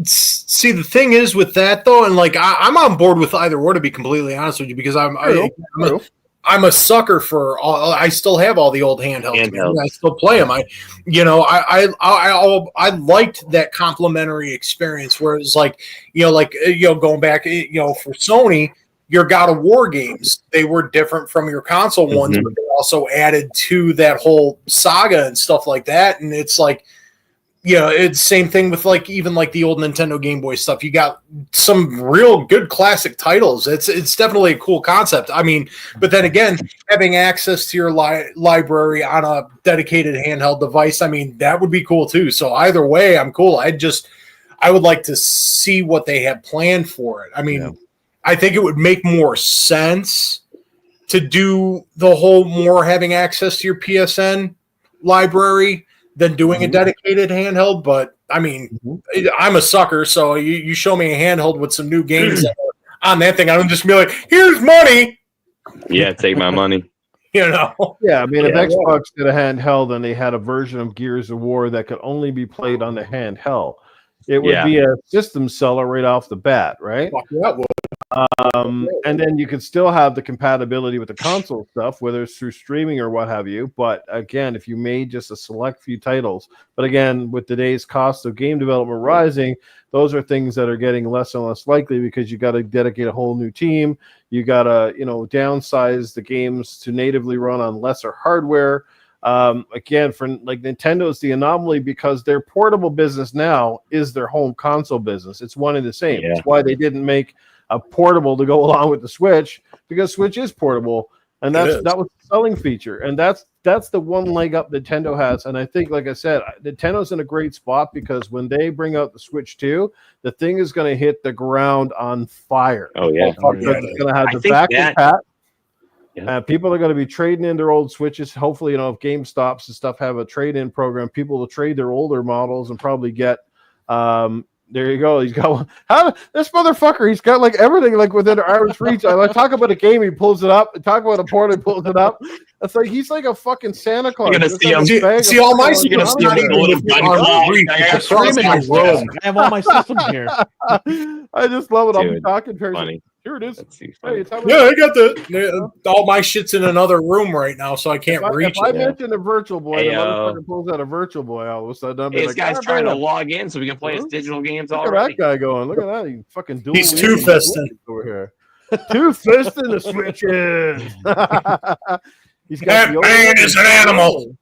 See, the thing is with that though, and like I'm on board with either or, to be completely honest with you, because I'm a sucker for all. I still have all the old handhelds. Man. I still play them. I liked that complimentary experience where it's like, going back, for Sony, your God of War games, they were different from your console ones, but they also added to that whole saga and stuff like that. And it's like, it's same thing with even the old Nintendo Game Boy stuff. You got some real good classic titles. It's definitely a cool concept. I mean, but then again, having access to your library on a dedicated handheld device, I mean, that would be cool too. So either way, I'm cool. I would like to see what they have planned for it. I mean, I think it would make more sense to do the whole more having access to your PSN library than doing a dedicated handheld. But I mean, I'm a sucker, so you show me a handheld with some new games on that thing, I'm just be like, here's money. Yeah, take my money. Yeah, I mean, if Xbox did a handheld and they had a version of Gears of War that could only be played on the handheld, it would be a system seller right off the bat, right? That would. And then you could still have the compatibility with the console stuff, whether it's through streaming or what have you. But again, if you made just a select few titles, but again, with today's cost of game development rising, those are things that are getting less and less likely because you got to dedicate a whole new team. You got to, downsize the games to natively run on lesser hardware. Again, for like Nintendo's the anomaly because their portable business now is their home console business. It's one and the same. That's why they didn't make a portable to go along with the Switch, because Switch is portable, and that was the selling feature, and that's the one leg up Nintendo has. And I think, like I said, Nintendo's in a great spot because when they bring out the Switch 2, the thing is going to hit the ground on fire. Oh yeah, it's going to have the back and pat. People are going to be trading in their old Switches. Hopefully, if GameStops and stuff have a trade-in program, people will trade their older models and probably get. There you go. He's got one. This motherfucker, he's got like everything like within arm's reach. I talk about a game, he pulls it up. I talk about a port, he pulls it up. It's like he's like a fucking Santa Claus. You're gonna see all my stuff. I have all my systems here. I just love it. I'll be talking very funny. Here it is. Hey, I got all my shit's in another room right now, so I can't reach it. If I mentioned a Virtual Boy, the motherfucker pulls out a Virtual Boy all of a sudden. This guy's trying to log in so we can play his digital games already. Look at that guy going. Look at that. He fucking dual. He's two-fisting over here. Two-fisting the Switches. He's got that man is an animal.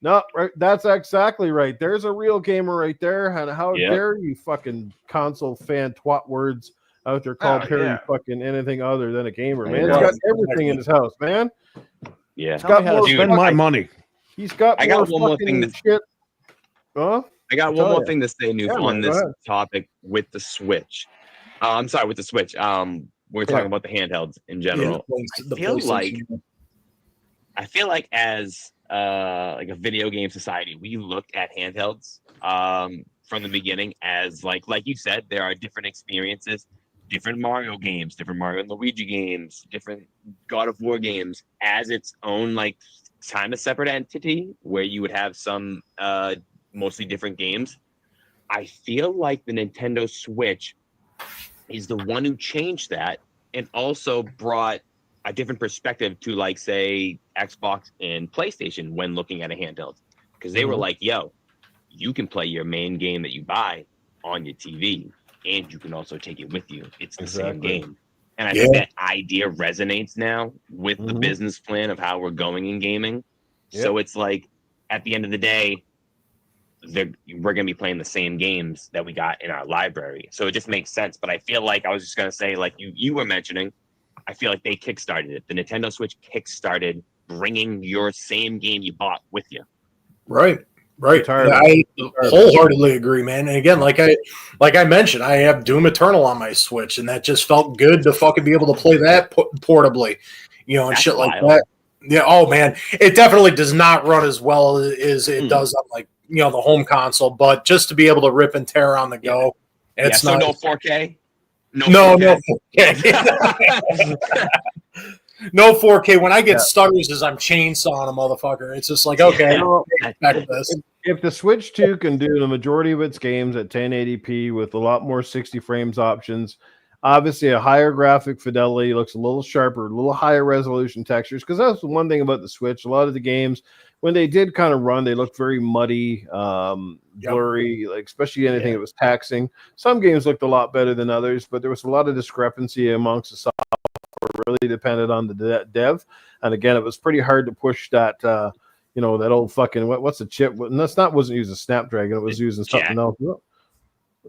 No, right. That's exactly right. There's a real gamer right there. And how dare you fucking console fan twat words out there called fucking anything other than a gamer, man. He's got everything in his house, man. Yeah. He's got more spend my money. He's got I got one more thing to shit. Huh? I got one more thing to say, on this topic with the Switch. I'm sorry, with the Switch. We're talking about the handhelds in general. I feel like as like a video game society, we looked at handhelds from the beginning as like you said, there are different experiences, different Mario games, different Mario and Luigi games, different God of War games as its own like kind of separate entity where you would have some mostly different games. I feel like the Nintendo Switch is the one who changed that and also brought a different perspective to like say Xbox and PlayStation when looking at a handheld, because they were like, yo, you can play your main game that you buy on your TV and you can also take it with you. It's the same game. And I think that idea resonates now with the business plan of how we're going in gaming. So it's like at the end of the day, we're going to be playing the same games that we got in our library. So it just makes sense. But I feel like I was just going to say, like you were mentioning, I feel like they kickstarted it. The Nintendo Switch kickstarted bringing your same game you bought with you. Right. I wholeheartedly agree, man. And again, like I mentioned, I have Doom Eternal on my Switch, and that just felt good to fucking be able to play that portably, and that's shit like that. Yeah. Oh man, it definitely does not run as well as it does on like the home console, but just to be able to rip and tear on the go, it's not no 4K. No 4K. No 4K. When I get stutters, as I'm chainsawing a motherfucker, it's just like, okay, back to this. If the Switch 2 can do the majority of its games at 1080p with a lot more 60 frames options, obviously a higher graphic fidelity, looks a little sharper, a little higher resolution textures, because that's the one thing about the Switch. A lot of the games, when they did kind of run, they looked very muddy, blurry, like especially anything that was taxing. Some games looked a lot better than others, but there was a lot of discrepancy amongst the software. Really depended on the dev, and again, it was pretty hard to push that. That old fucking what's the chip? Wasn't using Snapdragon. It was using something else. What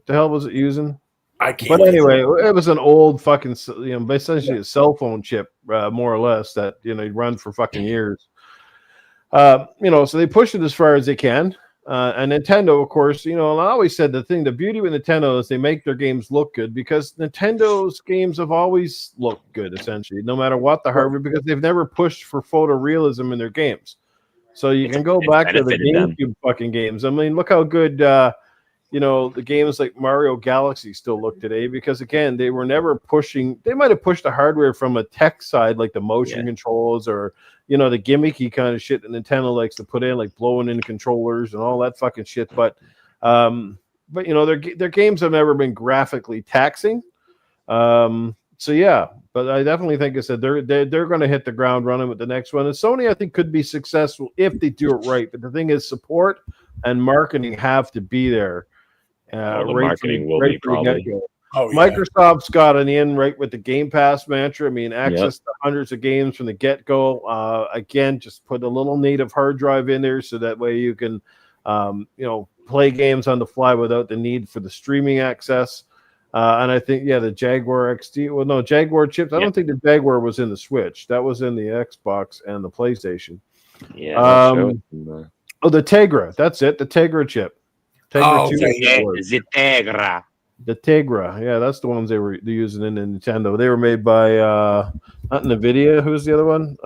the hell was it using? I can't. But anyway, it was an old fucking, essentially a cell phone chip, more or less, that run for fucking years. So they push it as far as they can. And Nintendo, of course, and I always said the beauty with Nintendo is they make their games look good, because Nintendo's games have always looked good, essentially, no matter what the hardware, because they've never pushed for photorealism in their games. So you can go back to the GameCube fucking games. I mean, look how good, the games like Mario Galaxy still look today, because again, they were never pushing. They might have pushed the hardware from a tech side, like the motion controls or the gimmicky kind of shit that Nintendo likes to put in, like blowing in controllers and all that fucking shit. But their games have never been graphically taxing. But I definitely think they're going to hit the ground running with the next one. And Sony, I think, could be successful if they do it right. But the thing is, support and marketing have to be there. The marketing will be probably. Microsoft's got an in right with the Game Pass mantra. I mean, access to hundreds of games from the get-go. Again, just put a little native hard drive in there so that way you can, play games on the fly without the need for the streaming access. And I think, the Jaguar XD. Well, no, Jaguar chips. I don't think the Jaguar was in the Switch. That was in the Xbox and the PlayStation. Yeah. The Tegra. That's it. The Tegra chip. Tegra 2. The Tegra. The Tegra. Yeah, that's the ones they're using in the Nintendo. They were made by not NVIDIA. Who's the other one?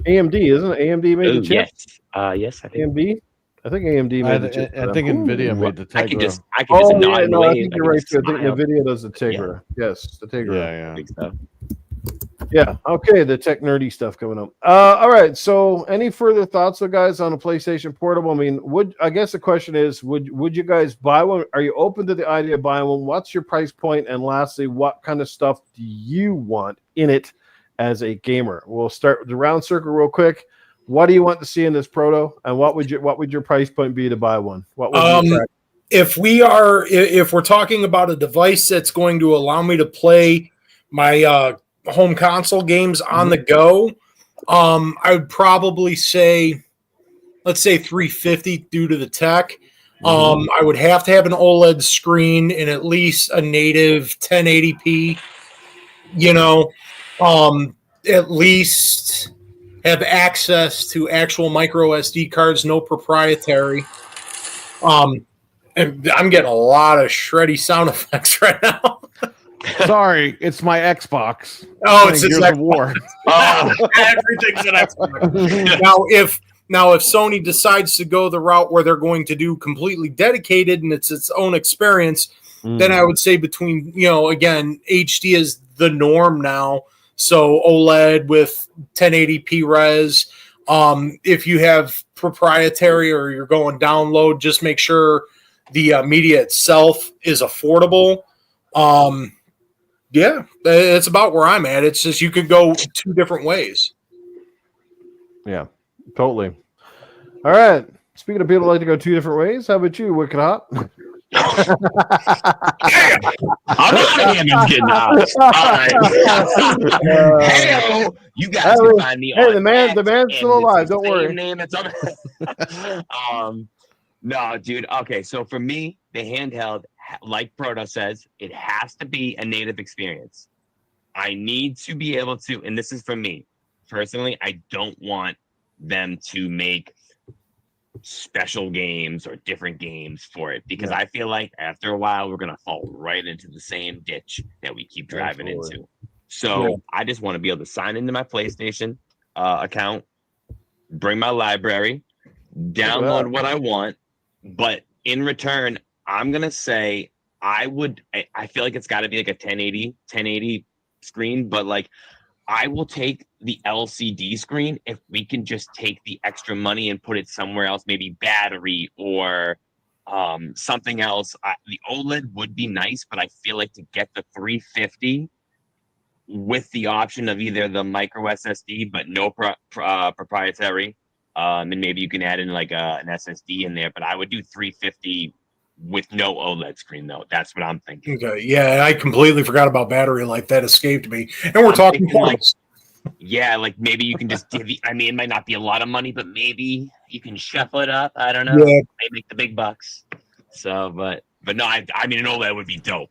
AMD, isn't it? AMD made the chip? Yes, I think. AMD? I think AMD made the chip. I think NVIDIA made the Tegra. I can just nod and wave. I think you're right. I think NVIDIA does the Tegra. Yeah. Yes, the Tegra. Yeah. I think so. Yeah. Okay. The tech nerdy stuff coming up. All right. So, any further thoughts, guys, on a PlayStation Portable? I mean, I guess the question is, would you guys buy one? Are you open to the idea of buying one? What's your price point? And lastly, what kind of stuff do you want in it as a gamer? We'll start with the round circle real quick. What do you want to see in this Proto? And what would your price point be to buy one? What would if we're talking about a device that's going to allow me to play my home console games on the go, I would probably say, let's say $350 due to the tech. I would have to have an OLED screen and at least a native 1080p, at least have access to actual micro SD cards, no proprietary. And I'm getting a lot of shreddy sound effects right now. Sorry, it's my Xbox. Oh, it's Gears of War. Everything's an Xbox. Now, if Sony decides to go the route where they're going to do completely dedicated and it's its own experience, then I would say between, again, HD is the norm now. So OLED with 1080p res. If you have proprietary or you're going download, just make sure the media itself is affordable. It's about where I'm at. It's just you could go two different ways. Yeah, totally. All right. Speaking of people like to go two different ways, how about you, W1cK3D Hawt? I'm not even kidding. You guys can find me on. Hey, the man's still alive. Don't worry. Name no, dude. Okay, so for me, the handheld, like Proto says, it has to be a native experience. I need to be able to, and this is for me personally, I don't want them to make special games or different games for it, because I feel like after a while we're gonna fall right into the same ditch that we keep driving into. So I just want to be able to sign into my PlayStation account, bring my library, download what I want, but in return, I'm gonna say I feel like it's got to be like a 1080 screen, but like I will take the LCD screen if we can just take the extra money and put it somewhere else, maybe battery or something else. The OLED would be nice, but I feel like to get the 350 with the option of either the micro SSD but no proprietary, and maybe you can add in like an SSD in there. But I would do 350 with no OLED screen, though. That's what I'm thinking. Okay, yeah, I completely forgot about battery life. That escaped me. And we're talking like, yeah, like maybe you can just I mean, it might not be a lot of money, but maybe you can shuffle it up. I don't know. Yeah. They make the big bucks. So, but no, I mean, an OLED would be dope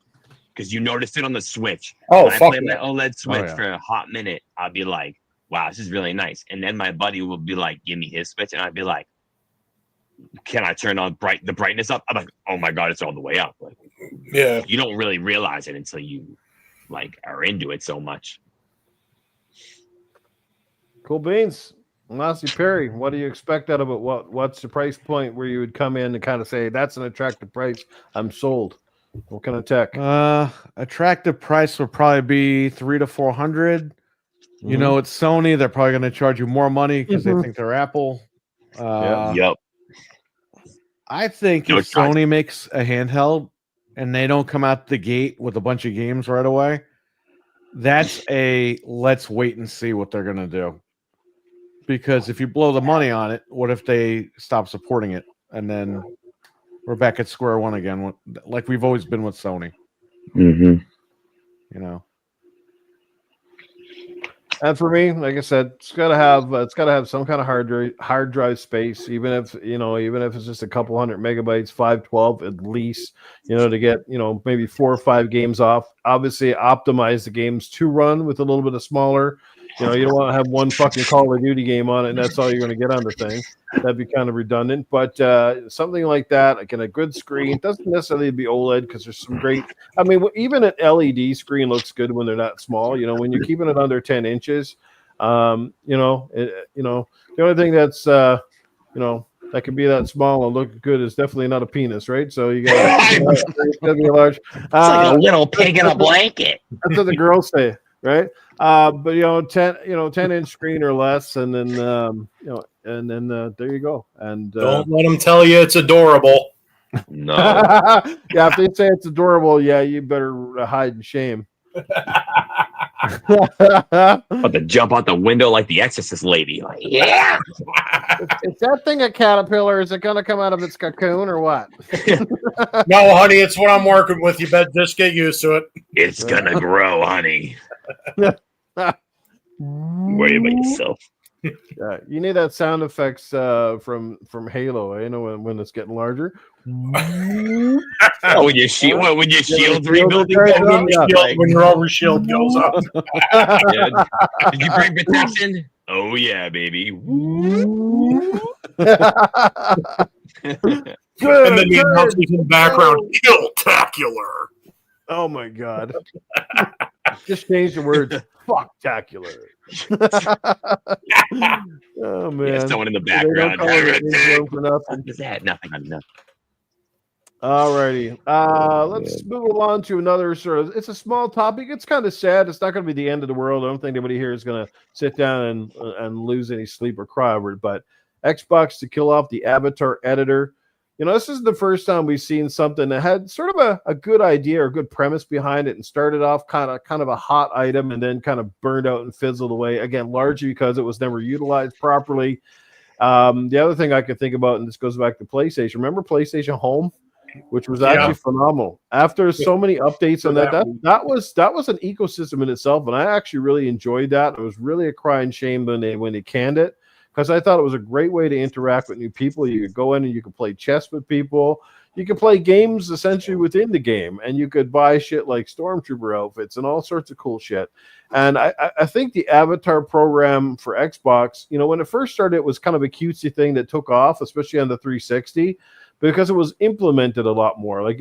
because you notice it on the Switch. Oh, when I play my OLED Switch for a hot minute, I'll be like, wow, this is really nice. And then my buddy will be like, give me his Switch, and I'd be like, can I turn on the brightness up? I'm like, oh my god, it's all the way up. Like, yeah, you don't really realize it until you like are into it so much. Cool beans. Lassie Perry, what do you expect out of it? What's the price point where you would come in and kind of say that's an attractive price? I'm sold. What kind of tech? Attractive price would probably be $300 to $400. You know, it's Sony. They're probably going to charge you more money because they think they're Apple. Yep. I think if Sony makes a handheld and they don't come out the gate with a bunch of games right away, that's let's wait and see what they're going to do. Because if you blow the money on it, what if they stop supporting it? And then we're back at square one again, like we've always been with Sony. Mm-hmm. You know. And for me, like I said, it's got to have some kind of hard drive space, even if it's just a couple hundred megabytes, 512 at least, to get maybe 4 or 5 games off. Obviously, optimize the games to run with a little bit of smaller. You don't want to have one fucking Call of Duty game on it, and that's all you're going to get on the thing. That'd be kind of redundant. But something like that, again, a good screen, doesn't necessarily be OLED because there's some great. I mean, even an LED screen looks good when they're not small. When you're keeping it under 10 inches, the only thing that's that can be that small and look good is definitely not a penis, right? So you got it's gonna be large. It's like a little pig in a blanket. That's what the girls say. Right. But 10-inch screen or less, and then there you go. And don't let them tell you it's adorable. No. Yeah, if they say it's adorable, yeah, you better hide in shame. About to jump out the window like the Exorcist lady. Like, yeah. Is that thing a caterpillar? Is it going to come out of its cocoon or what? No, honey, it's what I'm working with. You better just get used to it. It's gonna grow, honey. Worry about yourself. Yeah, you need that sound effects from Halo. When it's getting larger. Oh, when your shield's rebuilding, when your over shield goes up. Yeah. Did you bring protection? Oh yeah, baby. Good, and then the announcements in the background, Killtacular. Oh my god. Just change the words. Fucktacular. Oh man. Yeah, someone in the background. Nothing. Alrighty. Let's move on to another it's a small topic. It's kind of sad. It's not going to be the end of the world. I don't think anybody here is going to sit down and lose any sleep or cry over it. But Xbox to kill off the avatar editor. This is the first time we've seen something that had sort of a good idea or good premise behind it and started off kind of a hot item and then kind of burned out and fizzled away, again, largely because it was never utilized properly. The other thing I could think about, and this goes back to PlayStation, remember PlayStation Home, which was actually phenomenal. After so many updates on that was an ecosystem in itself, and I actually really enjoyed that. It was really a crying shame when they canned it, because I thought it was a great way to interact with new people. You could go in and you could play chess with people. You could play games essentially within the game, and you could buy shit like Stormtrooper outfits and all sorts of cool shit. And I think the Avatar program for Xbox, when it first started, it was kind of a cutesy thing that took off, especially on the 360, because it was implemented a lot more. Like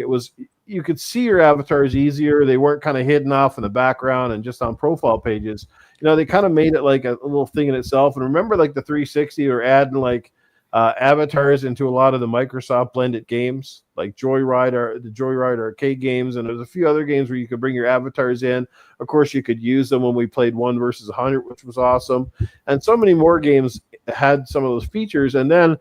you could see your avatars easier. They weren't kind of hidden off in the background and just on profile pages. They kind of made it like a little thing in itself. And remember, like the 360, or adding like avatars into a lot of the Microsoft blended games, like the Joyride arcade games, and there's a few other games where you could bring your avatars in. Of course, you could use them when we played 1 versus 100, which was awesome, and so many more games had some of those features. And then,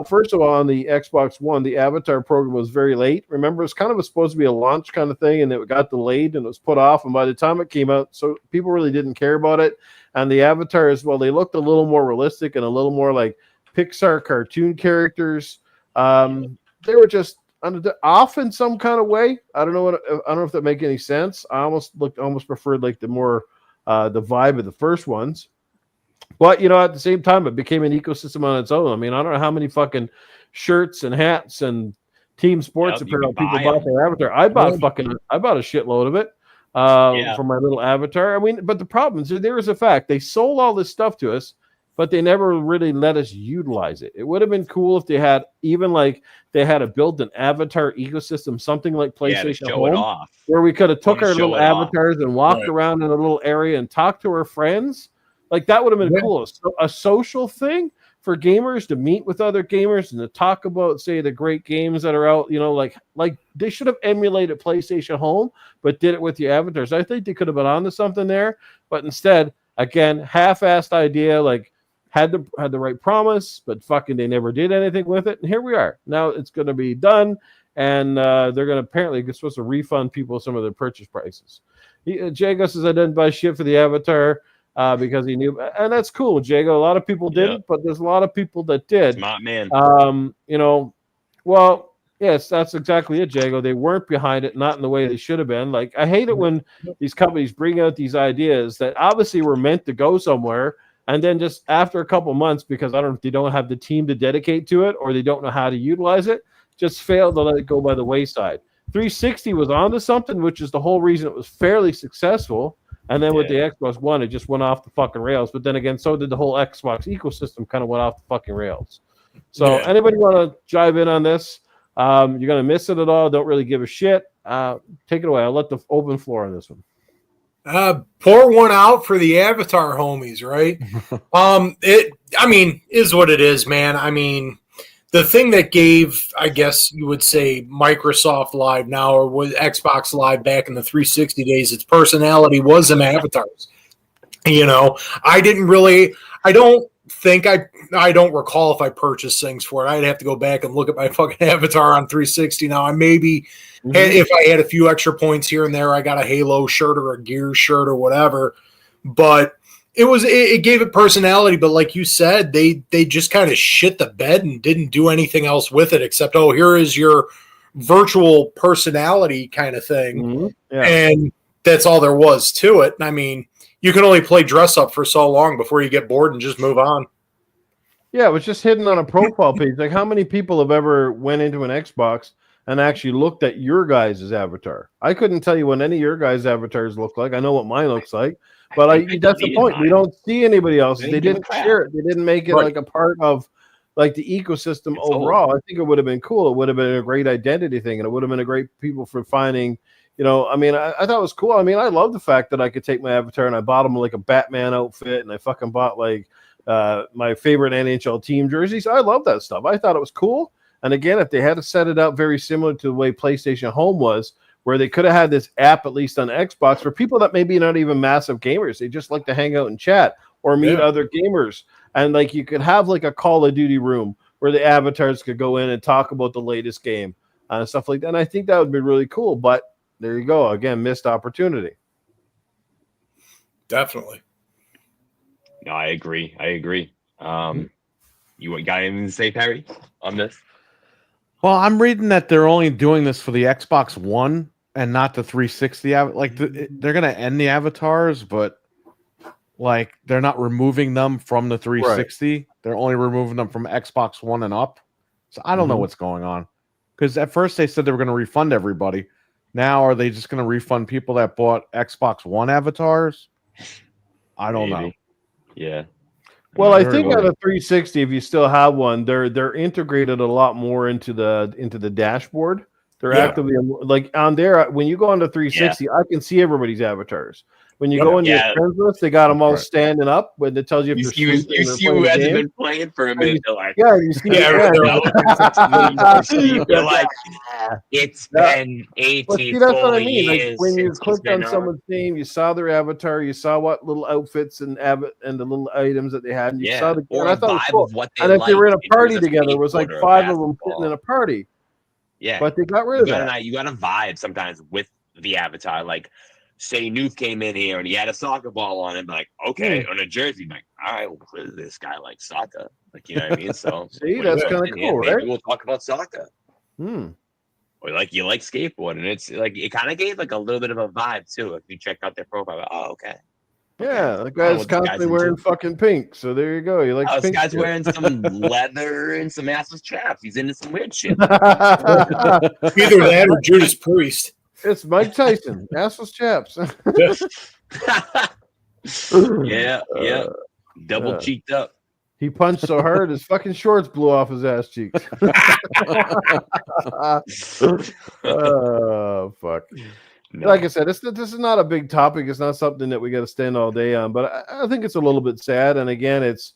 first of all, on the Xbox One, the avatar program was very late. Remember, it's kind of supposed to be a launch kind of thing, and it got delayed and it was put off. And by the time it came out, so people really didn't care about it. And the avatars, well, they looked a little more realistic and a little more like Pixar cartoon characters. They were just off in some kind of way. I don't know if that make any sense. I almost preferred like the more the vibe of the first ones. But at the same time, it became an ecosystem on its own. I mean, I don't know how many fucking shirts and hats and team sports apparel people bought their avatar. I bought a shitload of it for my little avatar. I mean, but the problem is there is a fact they sold all this stuff to us, but they never really let us utilize it. It would have been cool if they had a built-in avatar ecosystem, something like PlayStation Home, where we could have took our little avatars and walked around in a little area and talked to our friends. Like that would have been cool. So a social thing for gamers to meet with other gamers and to talk about, say, the great games that are out. Like they should have emulated PlayStation Home, but did it with the avatars. I think they could have been onto something there, but instead, again, half-assed idea. Like had the right promise, but fucking they never did anything with it. And here we are. Now it's going to be done, and they're going to apparently supposed to refund people some of their purchase prices. Jago says I didn't buy shit for the avatar. Because he knew, and that's cool, Jago. A lot of people didn't, but there's a lot of people that did. Smart man. Well, yes, that's exactly it, Jago. They weren't behind it, not in the way they should have been. Like, I hate it when these companies bring out these ideas that obviously were meant to go somewhere, and then just after a couple months, because they don't have the team to dedicate to it, or they don't know how to utilize it, just fail to let it go by the wayside. 360 was onto something, which is the whole reason it was fairly successful. And then with the Xbox One, it just went off the fucking rails. But then again, so did the whole Xbox ecosystem kind of went off the fucking rails. So anybody want to jive in on this? You're going to miss it at all. Don't really give a shit. Take it away. I'll let the open floor on this one. Pour one out for the Avatar homies, right? Is what it is, man. I mean, the thing that gave, I guess you would say, Microsoft Live now, or was Xbox Live back in the 360 days, its personality was them avatars. I don't recall if I purchased things for it. I'd have to go back and look at my fucking avatar on 360 now. I maybe, if I had a few extra points here and there, I got a Halo shirt or a Gears shirt or whatever. But it gave it personality, but like you said, they just kind of shit the bed and didn't do anything else with it except, here is your virtual personality kind of thing. And that's all there was to it. I mean, you can only play dress up for so long before you get bored and just move on. Yeah, it was just hidden on a profile page. Like, how many people have ever went into an Xbox and actually looked at your guys' avatar? I couldn't tell you what any of your guys' avatars look like. I know what mine looks like. But that's the point. We don't see anybody else's. They didn't share it. They didn't make it like a part of like the ecosystem overall. I think it would have been cool. It would have been a great identity thing, and it would have been a great people for finding. I thought it was cool. I mean, I love the fact that I could take my avatar and I bought him like a Batman outfit, and I fucking bought like my favorite NHL team jerseys. I love that stuff. I thought it was cool. And again, if they had to set it up very similar to the way PlayStation Home was, where they could have had this app, at least on Xbox, for people that maybe not even massive gamers. They just like to hang out and chat or meet other gamers. And like you could have like a Call of Duty room where the avatars could go in and talk about the latest game and stuff like that. And I think that would be really cool. But there you go. Again, missed opportunity. Definitely. No, I agree. You got anything to say, Perry, on this? Well, I'm reading that they're only doing this for the Xbox One and not the 360. Like they're going to end the avatars, but like they're not removing them from the 360. Right. They're only removing them from Xbox One and up. So I don't know what's going on. Because at first they said they were going to refund everybody. Now are they just going to refund people that bought Xbox One avatars? I don't know. Yeah. Well, I think on a 360, if you still have one, they're integrated a lot more into the dashboard. They're actively like on there. When you go on the 360, I can see everybody's avatars. When you go into your friends list, they got them all standing up when it tells you if you see who hasn't been playing for a minute. They're like, you see, you're like, it's been 18 well, see, that's what I mean. years. Like when you clicked on someone's name, you saw their avatar, you saw what little outfits and the little items that they had, and you saw the or and I thought it was cool. of what they and if they were in a party a together, it was like 5 of them sitting in a party. Yeah, but they got rid of that. You got to vibe sometimes with the avatar. Like, say Nuke came in here and he had a soccer ball on him, like, okay, on a jersey, like, all right, well, clearly this guy likes soccer. Like, you know what I mean? So see, that's kind of cool, right? Maybe we'll talk about soccer. Or like you like skateboarding. It's like it kind of gave like a little bit of a vibe too. If you check out their profile, like, oh, okay. Yeah, the guy's constantly wearing fucking pink. So there you go. He likes pink. This guy's wearing some leather and some assless chaps. He's into some weird shit. Either that or Judas Priest. It's Mike Tyson, assless chaps. yeah. Double cheeked up. He punched so hard his fucking shorts blew off his ass cheeks. Oh, fuck. No. Like I said, this is not a big topic. It's not something that we got to stand all day on, but I think it's a little bit sad. And again, it's,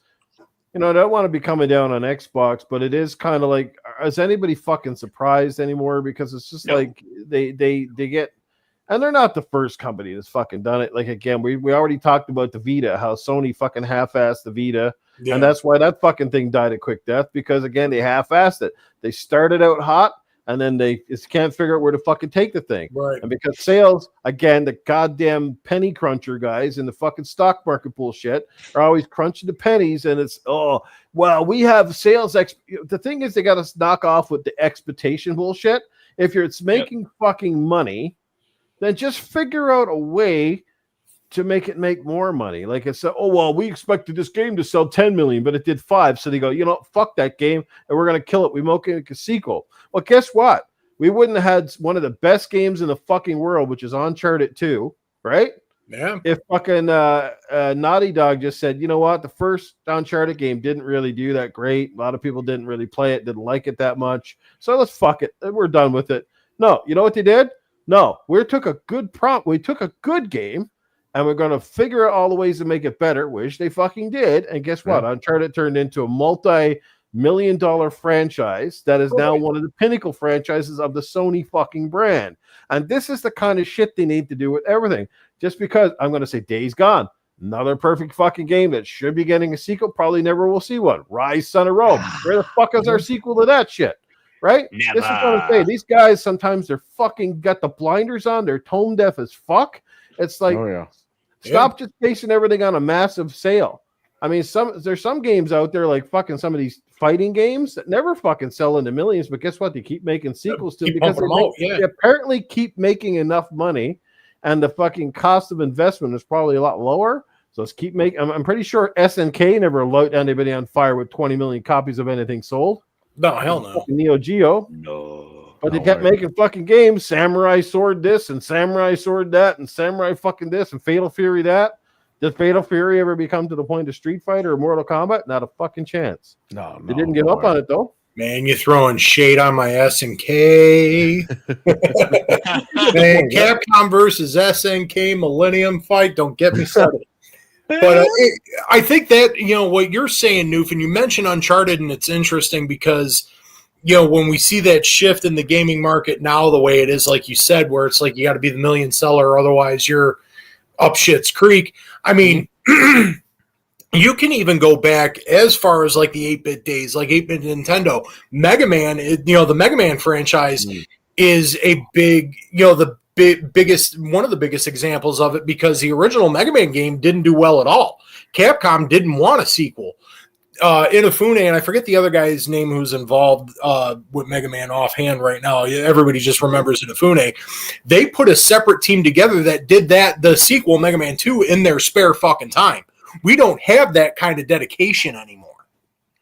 I don't want to be coming down on Xbox, but it is kind of like, is anybody fucking surprised anymore? Because it's just like they get, and they're not the first company that's fucking done it. Like, again, we already talked about the Vita, how Sony fucking half-assed the Vita. Yeah. And that's why that fucking thing died a quick death, because again, they half-assed it. They started out hot, and then they just can't figure out where to fucking take the thing. Right. And because sales, again, the goddamn penny cruncher guys in the fucking stock market bullshit are always crunching the pennies, and it's, we have sales. The thing is, they got to knock off with the expectation bullshit. If it's making fucking money, then just figure out a way to make it make more money. Like it's, we expected this game to sell 10 million, but it did 5. So they go, fuck that game, and we're going to kill it. We make it a sequel. Well, guess what? We wouldn't have had one of the best games in the fucking world, which is Uncharted 2, right? Yeah. If fucking Naughty Dog just said, you know what? The first Uncharted game didn't really do that great. A lot of people didn't really play it, didn't like it that much. So let's fuck it. We're done with it. No, you know what they did? No, we took a good prompt. We took a good game, and we're going to figure out all the ways to make it better, which they fucking did. And guess what? Uncharted turned into a multi-million-dollar franchise that is now one of the pinnacle franchises of the Sony fucking brand. And this is the kind of shit they need to do with everything. Just because I'm going to say Days Gone, another perfect fucking game that should be getting a sequel, probably never will see one. Rise, Son of Rome. Where the fuck is our sequel to that shit? Right? Never. This is what I'm saying. These guys, sometimes they're fucking got the blinders on. They're tone deaf as fuck. It's like, stop just basing everything on a massive sale. I mean, there's some games out there like fucking some of these fighting games that never fucking sell into millions, but guess what? They keep making sequels to because they apparently keep making enough money, and the fucking cost of investment is probably a lot lower. So let's keep making. I'm pretty sure SNK never lit anybody on fire with 20 million copies of anything sold. No, hell no. Neo Geo. No. But they kept making fucking games. Samurai Sword this and Samurai Sword that and Samurai fucking this and Fatal Fury that. Did Fatal Fury ever become to the point of Street Fighter or Mortal Kombat? Not a fucking chance. No. They didn't give up on it, though. Man, you're throwing shade on my SNK. Man, Capcom versus SNK Millennium Fight. Don't get me started. But I think that, what you're saying, Noof, and you mentioned Uncharted, and it's interesting because, when we see that shift in the gaming market now, the way it is, like you said, where it's like you got to be the million seller, or otherwise you're up shit's creek. I mean, you can even go back as far as like the 8-bit days, like 8-bit Nintendo. Mega Man, the Mega Man franchise is a big, biggest one of the biggest examples of it, because the original Mega Man game didn't do well at all. Capcom didn't want a sequel. Inafune, and I forget the other guy's name who's involved with Mega Man offhand right now. Everybody just remembers Inafune. They put a separate team together that did the sequel, Mega Man 2, in their spare fucking time. We don't have that kind of dedication anymore.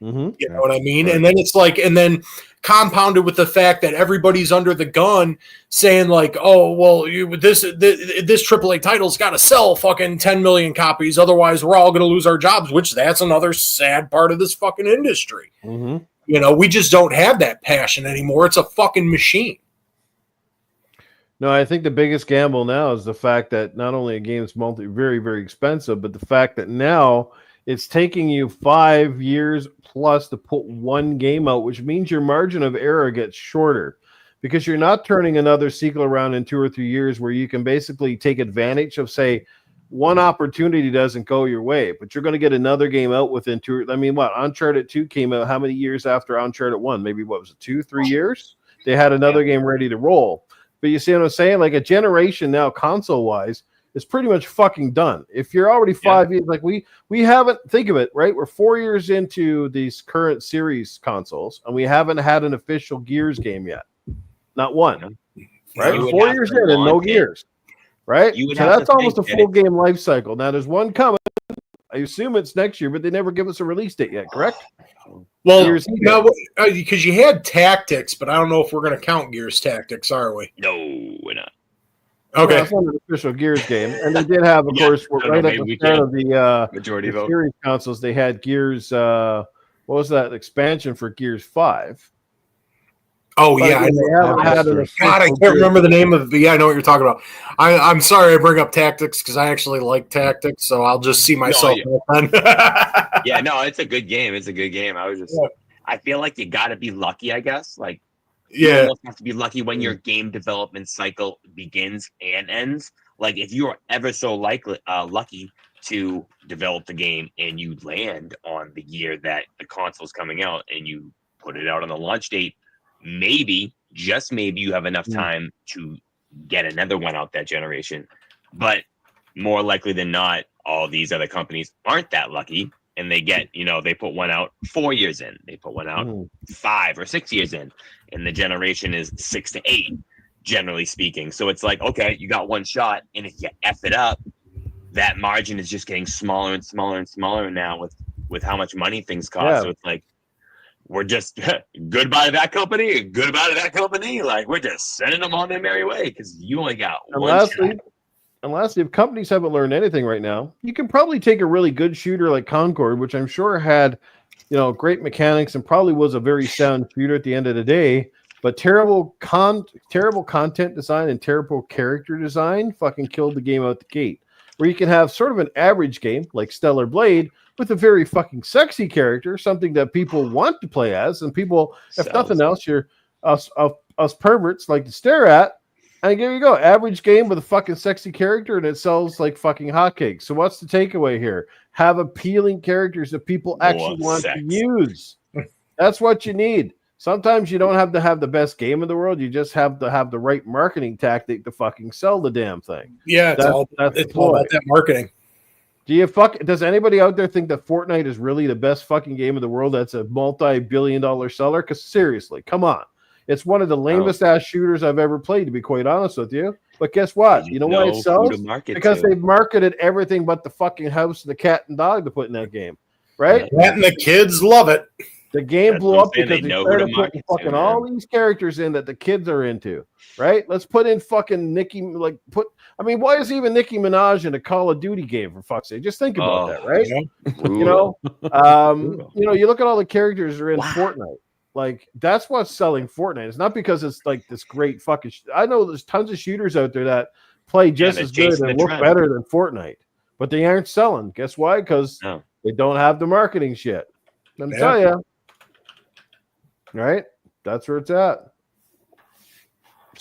Mm-hmm. You know what I mean? Right. And then it's like, and then compounded with the fact that everybody's under the gun saying like, oh, well, this AAA title's got to sell fucking 10 million copies. Otherwise, we're all going to lose our jobs, which that's another sad part of this fucking industry. Mm-hmm. We just don't have that passion anymore. It's a fucking machine. No, I think the biggest gamble now is the fact that not only a game is very, very expensive, but the fact that now it's taking you 5 years plus to put one game out, which means your margin of error gets shorter because you're not turning another sequel around in 2 or 3 years where you can basically take advantage of, say, one opportunity doesn't go your way, but you're going to get another game out within 2. I mean, what? Uncharted 2 came out how many years after Uncharted 1? Maybe, what was it, 2, 3 years? They had another game ready to roll. But you see what I'm saying? Like a generation now, console-wise, is pretty much fucking done. If you're already 5 years, like we haven't, think of it, right? We're 4 years into these current series consoles, and we haven't had an official Gears game yet. Not one. Right? 4 years in and no Gears. Right? So that's almost a full game life cycle. Now there's one coming. I assume it's next year, but they never give us a release date yet, correct? Well, no, because you had Tactics, but I don't know if we're going to count Gears Tactics, are we? No, we're not. Okay. Well, it's not an official Gears game. And they did have, of course, right at the start of the majority the series consoles, they had Gears, what was that expansion for Gears 5? Oh, yeah. God, I can't remember the name of the. Yeah, I know what you're talking about. I'm sorry I bring up Tactics because I actually like Tactics, so I'll just see myself. Yeah, no, it's a good game. It's a good game. I feel like you got to be lucky, I guess. Like, you almost have to be lucky when your game development cycle begins and ends. Like, if you are ever so lucky to develop the game and you land on the year that the console's coming out and you put it out on the launch date, maybe, just maybe, you have enough time to get another one out that generation. But more likely than not, all these other companies aren't that lucky, and they get, they put one out 4 years in, they put one out 5 or 6 years in, and the generation is 6 to 8, generally speaking. So it's like, okay, you got one shot, and if you F it up, that margin is just getting smaller and smaller and smaller now with how much money things cost. Yeah. So it's like, we're just goodbye to that company, goodbye to that company. Like, we're just sending them on their merry way because you only got one shot. And lastly, if companies haven't learned anything right now, you can probably take a really good shooter like Concord, which I'm sure had, great mechanics and probably was a very sound shooter at the end of the day, but terrible content design and terrible character design fucking killed the game out the gate. Where you can have sort of an average game like Stellar Blade with a very fucking sexy character, something that people want to play as, and people, if nothing else, us perverts like to stare at. And here you go, average game with a fucking sexy character, and it sells like fucking hotcakes. So what's the takeaway here? Have appealing characters that people actually want to use. That's what you need. Sometimes you don't have to have the best game in the world. You just have to have the right marketing tactic to fucking sell the damn thing. Yeah, it's all about that marketing. Does anybody out there think that Fortnite is really the best fucking game in the world that's a multi-billion-dollar seller? Because seriously, come on. It's one of the lamest ass shooters I've ever played, to be quite honest with you. But guess what? You know why it sells? Because they've marketed everything but the fucking house, the cat and dog to put in that game. Right? And the kids love it. The game blew up because they started putting fucking all these characters in that the kids are into, right? Let's put in fucking why is even Nicki Minaj in a Call of Duty game, for fuck's sake? Just think about that, right? Yeah. You look at all the characters that are in Fortnite. Like, that's what's selling Fortnite. It's not because it's like this great fucking. I know there's tons of shooters out there that play just as good and look better than Fortnite, but they aren't selling. Guess why? Because they don't have the marketing shit. Let me tell you. Right? That's where it's at.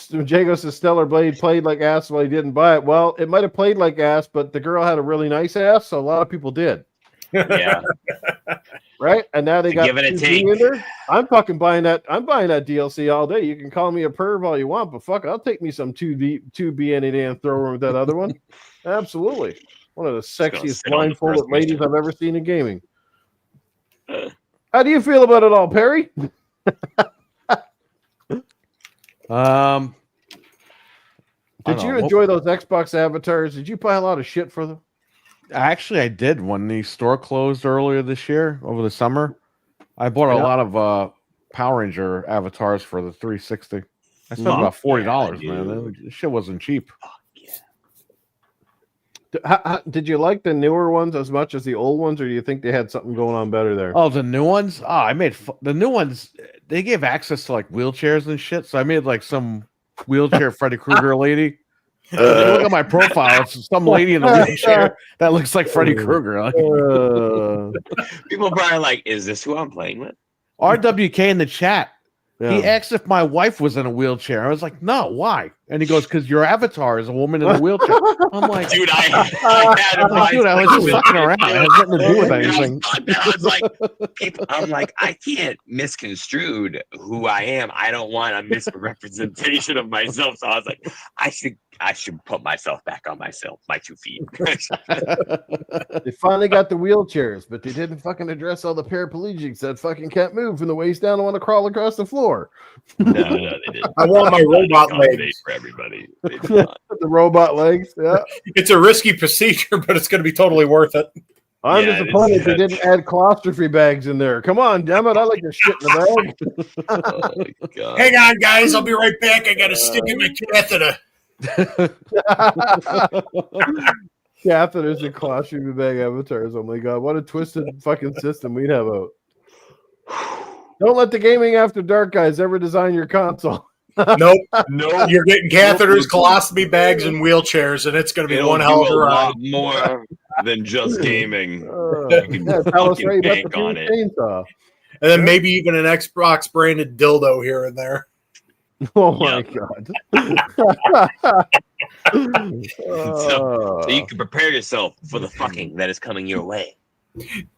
Jago says Stellar Blade played like ass while he didn't buy it. Well, it might have played like ass, but the girl had a really nice ass, so a lot of people did. Yeah. Right? And now they got give it a take. In there. I'm fucking buying that. I'm buying that DLC all day. You can call me a perv all you want, but fuck, I'll take me some 2B any day and throw her with that other one. Absolutely. One of the sexiest blindfolded ladies I've ever seen in gaming. How do you feel about it all, Perry? Did you enjoy those Xbox avatars? Did you buy a lot of shit for them? Actually, I did. When the store closed earlier this year, over the summer, I bought a lot of Power Ranger avatars for the 360. I spent about $40, man. This shit wasn't cheap. Did you like the newer ones as much as the old ones, or do you think they had something going on better there? Oh, the new ones? Oh, I made the new ones. They gave access to like wheelchairs and shit. So I made like some wheelchair Freddy Krueger lady. Look at my profile. It's some lady in a wheelchair that looks like Freddy Krueger. Like, people are probably like, "Is this who I'm playing with?" RWK in the chat. Yeah. He asked if my wife was in a wheelchair. I was like, "No, why?" And he goes, "Because your avatar is a woman in a wheelchair." I'm like, "Dude, I was just fucking around. It has nothing to do with anything." I'm like, I can't misconstrue who I am. I don't want a misrepresentation of myself. So I was like, I should put myself back on my 2 feet. They finally got the wheelchairs, but they didn't fucking address all the paraplegics that fucking can't move from the waist down and want to crawl across the floor. No, they didn't. I want my robot legs for everybody. The robot legs, yeah. It's a risky procedure, but it's going to be totally worth it. I'm disappointed they didn't add claustrophy bags in there. Come on, damn it! I like to shit in the bag. Oh, God. Hang on, guys. I'll be right back. I got to stick in my catheter. Catheters and claustrophy bag avatars. Oh my God, what a twisted fucking system we'd have out. Don't let the gaming After Dark guys ever design your console. Nope. You're getting catheters, colostomy bags, and wheelchairs, and it's going to be one hell of a ride. More than just gaming. You can fucking bank on it. Chainsaw. And then maybe even an Xbox branded dildo here and there. Oh my God. So you can prepare yourself for the fucking that is coming your way.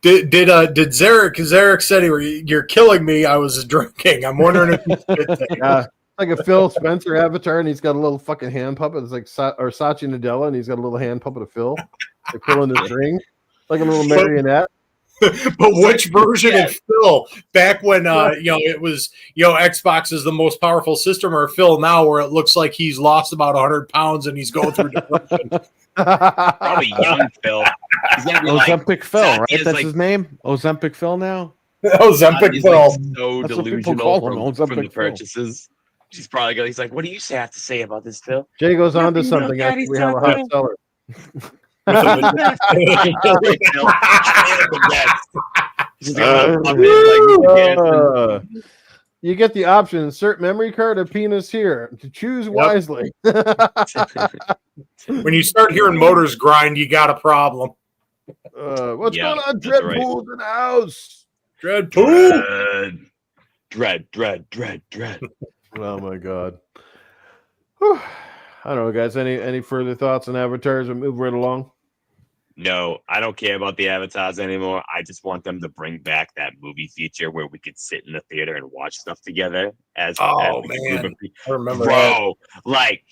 Did Zarek? Because Zarek said you're killing me. I was drinking. I'm wondering if he's like a Phil Spencer avatar, and he's got a little fucking hand puppet. It's like Satya Nadella, and he's got a little hand puppet of Phil. They're pulling the string like a little marionette. But which version of Phil? Back when it was Xbox is the most powerful system, or Phil now, where it looks like he's lost about 100 pounds and he's going through depression. Probably young Phil. Ozempic Phil, right? That's his name. Ozempic Phil now. Ozempic Phil. So That's delusional from the purchases. She's probably going. He's like, "What do you have to say about this, Phil?" Jay goes on to something after we have a hot seller. You get the option: insert memory card or penis here. To choose wisely. When you start hearing motors grind, you got a problem. What's going on? Dreadpool's in the house. Dreadpool. Dread. Oh my God. Whew. I don't know, guys. Any further thoughts on avatars or move right along? No, I don't care about the avatars anymore. I just want them to bring back that movie feature where we could sit in the theater and watch stuff together. Man, I remember bro. That. Like,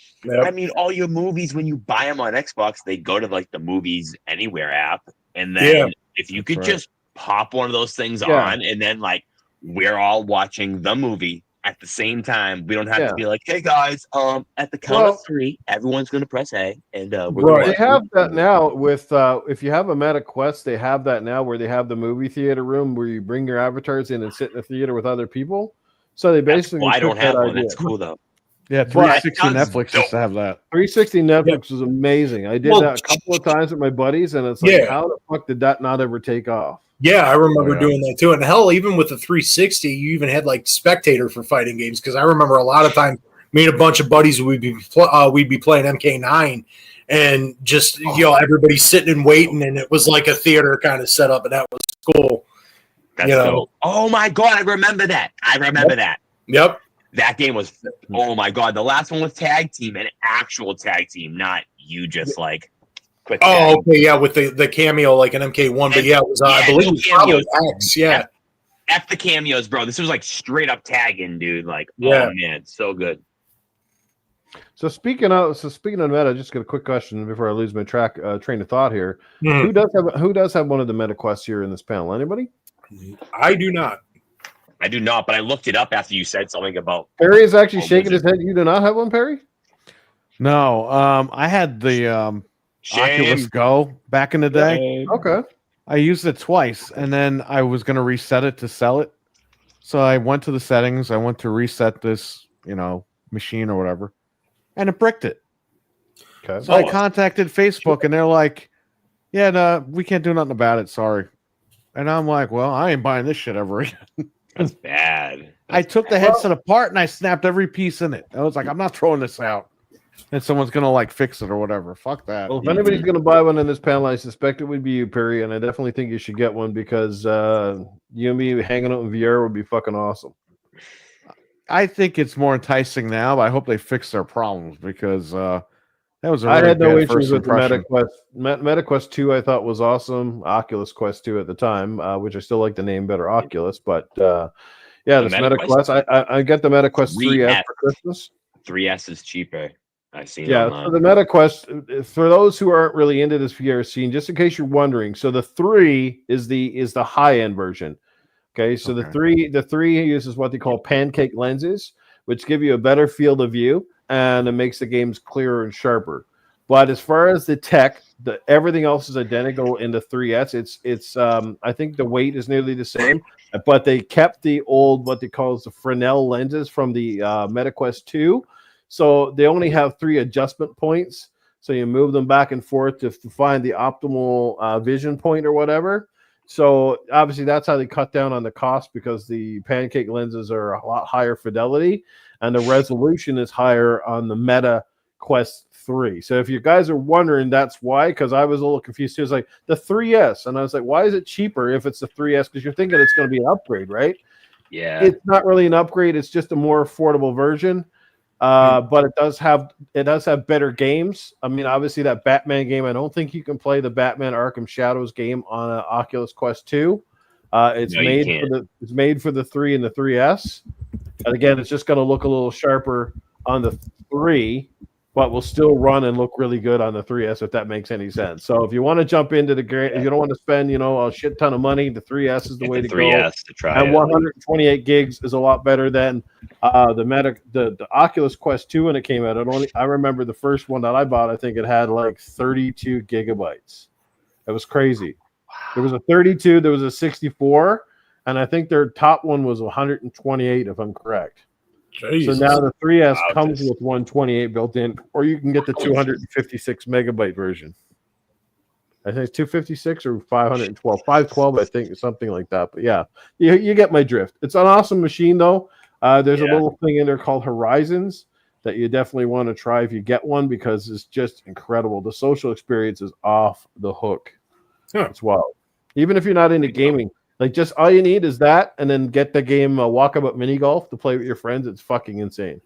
I mean, all your movies when you buy them on Xbox, they go to like the Movies Anywhere app, and then if you could just pop one of those things on, and then like we're all watching the movie at the same time. We don't have to be like, "Hey guys, at the count of 3, everyone's going to press A," and they have that now with if you have a Meta Quest, they have that now where they have the movie theater room where you bring your avatars in and sit in the theater with other people. So they basically I don't have one. That's cool though. Yeah, 360 Netflix used to have that. 360 Netflix was amazing. I did that a couple of times with my buddies, and it's like, how the fuck did that not ever take off? Yeah, I remember doing that too. And hell, even with the 360, you even had like spectator for fighting games. Because I remember a lot of time, me and a bunch of buddies we'd be playing MK9, and just everybody sitting and waiting, and it was like a theater kind of setup, and that was cool. That's cool. Oh my God, I remember that. Yep. That game was. Oh my God, the last one was tag team, an actual tag team, not you just like. Oh, okay, yeah, with the cameo like an MK1, but it was I believe it was probably X, F the cameos, bro. This was like straight up tagging, dude. Like, oh man, so good. So speaking of meta, just got a quick question before I lose my train of thought here. Who does have one of the meta quests here in this panel? Anybody? I do not, but I looked it up after you said something about. Perry is actually shaking his head. You do not have one, Perry? No, I had the Oculus Go back in the day. Okay. I used it twice, and then I was going to reset it to sell it. So I went to the settings. I went to reset this, machine or whatever, and it bricked it. Okay. So I contacted Facebook, and they're like, "Yeah, no, we can't do nothing about it. Sorry." And I'm like, "Well, I ain't buying this shit ever again." That's bad. I took the headset apart and I snapped every piece in it. I was like, I'm not throwing this out. And someone's going to like fix it or whatever. Fuck that. Well, if anybody's going to buy one in this panel, I suspect it would be you, Perry. And I definitely think you should get one because you and me hanging out in VR would be fucking awesome. I think it's more enticing now, but I hope they fix their problems because that was a really I had no issues with impression. the MetaQuest 2 I thought was awesome. Oculus Quest 2 at the time, which I still like the name better, Oculus. But yeah, this MetaQuest, I get the MetaQuest 3S for Christmas. 3S is cheaper. I see. Yeah, so the MetaQuest, for those who aren't really into this VR scene, just in case you're wondering, so the 3 is the high-end version. Okay, so the three uses what they call pancake lenses, which give you a better field of view and it makes the games clearer and sharper. But as far as the tech, everything else is identical in the 3S. It's I think the weight is nearly the same, but they kept the old what they call the Fresnel lenses from the MetaQuest 2. So they only have 3 adjustment points. So you move them back and forth to find the optimal vision point or whatever. So obviously that's how they cut down on the cost because the pancake lenses are a lot higher fidelity and the resolution is higher on the MetaQuest 3. So if you guys are wondering, that's why, because I was a little confused. It was like the 3S, and I was like, why is it cheaper if it's the 3S? Because you're thinking it's going to be an upgrade, right? Yeah. It's not really an upgrade. It's just a more affordable version. But it does have better games. I mean, obviously that Batman game, I don't think you can play the Batman Arkham Shadows game on an Oculus Quest 2. It's made for the 3 and the 3S. And again, it's just going to look a little sharper on the 3, but will still run and look really good on the 3S if that makes any sense. So if you want to jump into the game, if you don't want to spend, a shit ton of money, the 3S is the way to go. 3S to try. And 128 gigs is a lot better than the Oculus Quest 2 when it came out. I remember the first one that I bought, I think it had like 32 gigabytes. It was crazy. There was a 32, there was a 64, and I think their top one was 128 if I'm correct. Jesus. So now the 3S comes with 128 built in, or you can get the 256 megabyte version. I think it's 256 or 512. 512, I think, something like that. But yeah, you get my drift. It's an awesome machine, though. There's a little thing in there called Horizons that you definitely want to try if you get one because it's just incredible. The social experience is off the hook. Huh. It's wild. Even if you're not into gaming. Like, just all you need is that, and then get the game Walkabout Mini Golf to play with your friends. It's fucking insane.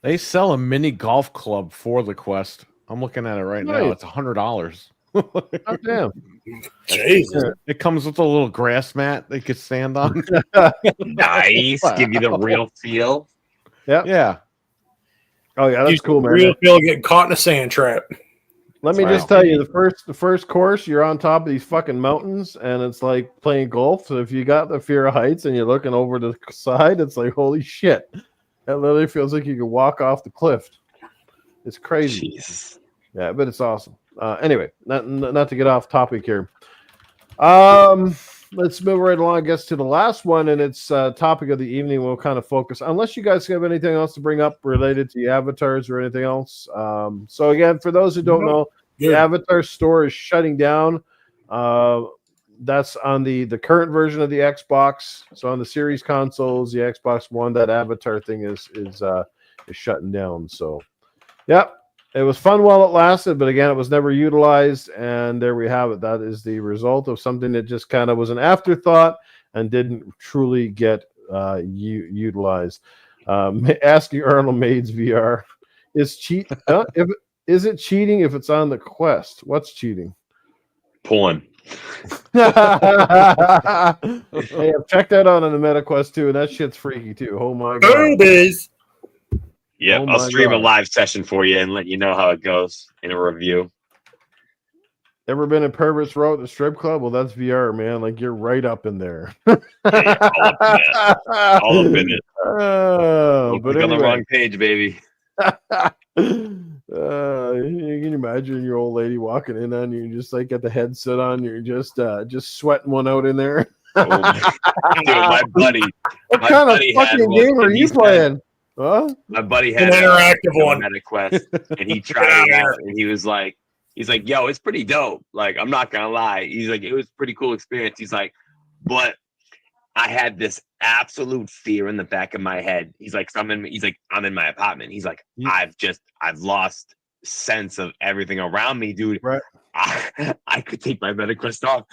They sell a mini golf club for the Quest. I'm looking at it right now. It's $100. Oh, damn. Jesus. It comes with a little grass mat they could stand on. Nice. Give you the real feel. Yeah. Oh, yeah, that's cool, man. Real feel getting caught in a sand trap. Let me just tell you, the first course, you're on top of these fucking mountains, and it's like playing golf. So if you got the fear of heights and you're looking over the side, it's like, holy shit. That literally feels like you could walk off the cliff. It's crazy. Jesus. Yeah, but it's awesome. Anyway, not to get off topic here. Let's move right along, I guess, to the last one, and it's topic of the evening. We'll kind of focus, unless you guys have anything else to bring up related to the avatars or anything else. So again, for those who don't know, the Avatar store is shutting down. That's on the current version of the Xbox. So on the Series consoles, the Xbox One, that Avatar thing is shutting down. So, yeah. It was fun while it lasted, but again, it was never utilized, and there we have it. That is the result of something that just kind of was an afterthought and didn't truly get utilized. Asking Arnold Maids VR is is it cheating if it's on the Quest? What's cheating? Porn. Hey, I've checked that out on the MetaQuest 2, and that shit's freaky too. Oh my god. Boobies. Yeah, I'll stream a live session for you and let you know how it goes in a review. Ever been in Pervert's Row at the strip club? Well, that's VR, man. Like, you're right up in there. Yeah, all up in it. Oh, but anyway. On the wrong page, baby. You can imagine your old lady walking in on you, just like got the headset on, you're just sweating one out in there. Dude, my buddy. What kind of fucking game are you playing? Huh? My buddy had an interactive one at a Quest, and he tried it out, and he's like, yo, it's pretty dope. Like, I'm not gonna lie. He's like, it was a pretty cool experience. He's like, but I had this absolute fear in the back of my head. He's like, I'm in my apartment. He's like, I've lost sense of everything around me, dude. Right. I could take my MetaQuest off.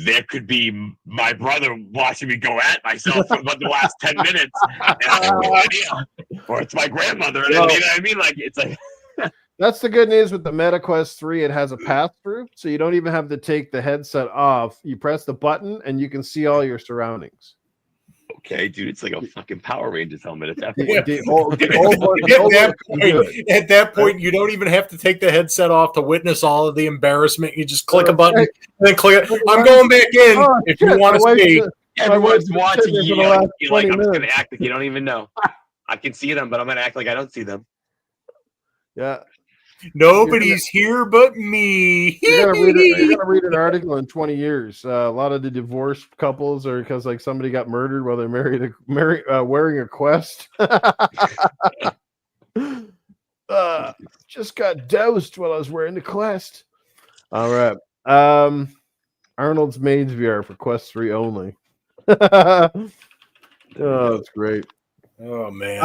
There could be my brother watching me go at myself for about the last 10 minutes. And I have no idea. Or it's my grandmother. And you know what I mean? Like, it's like. That's the good news with the MetaQuest 3. It has a pass-through, so you don't even have to take the headset off. You press the button, and you can see all your surroundings. Okay, dude, it's like a fucking Power Rangers helmet at that point. At that point, you don't even have to take the headset off to witness all of the embarrassment. You just click a button, and then click it. I'm going back in if you want to see. Everyone's watching you. You're like, I'm just going to act like you don't even know. I can see them, but I'm going to act like I don't see them. Yeah. Nobody's here but me. You're gonna read an article in 20 years. A lot of the divorced couples are because like somebody got murdered while they're wearing a Quest. Just got doused while I was wearing the Quest. All right. Arnold's Maids VR for Quest 3 only. Oh, that's great. Oh man!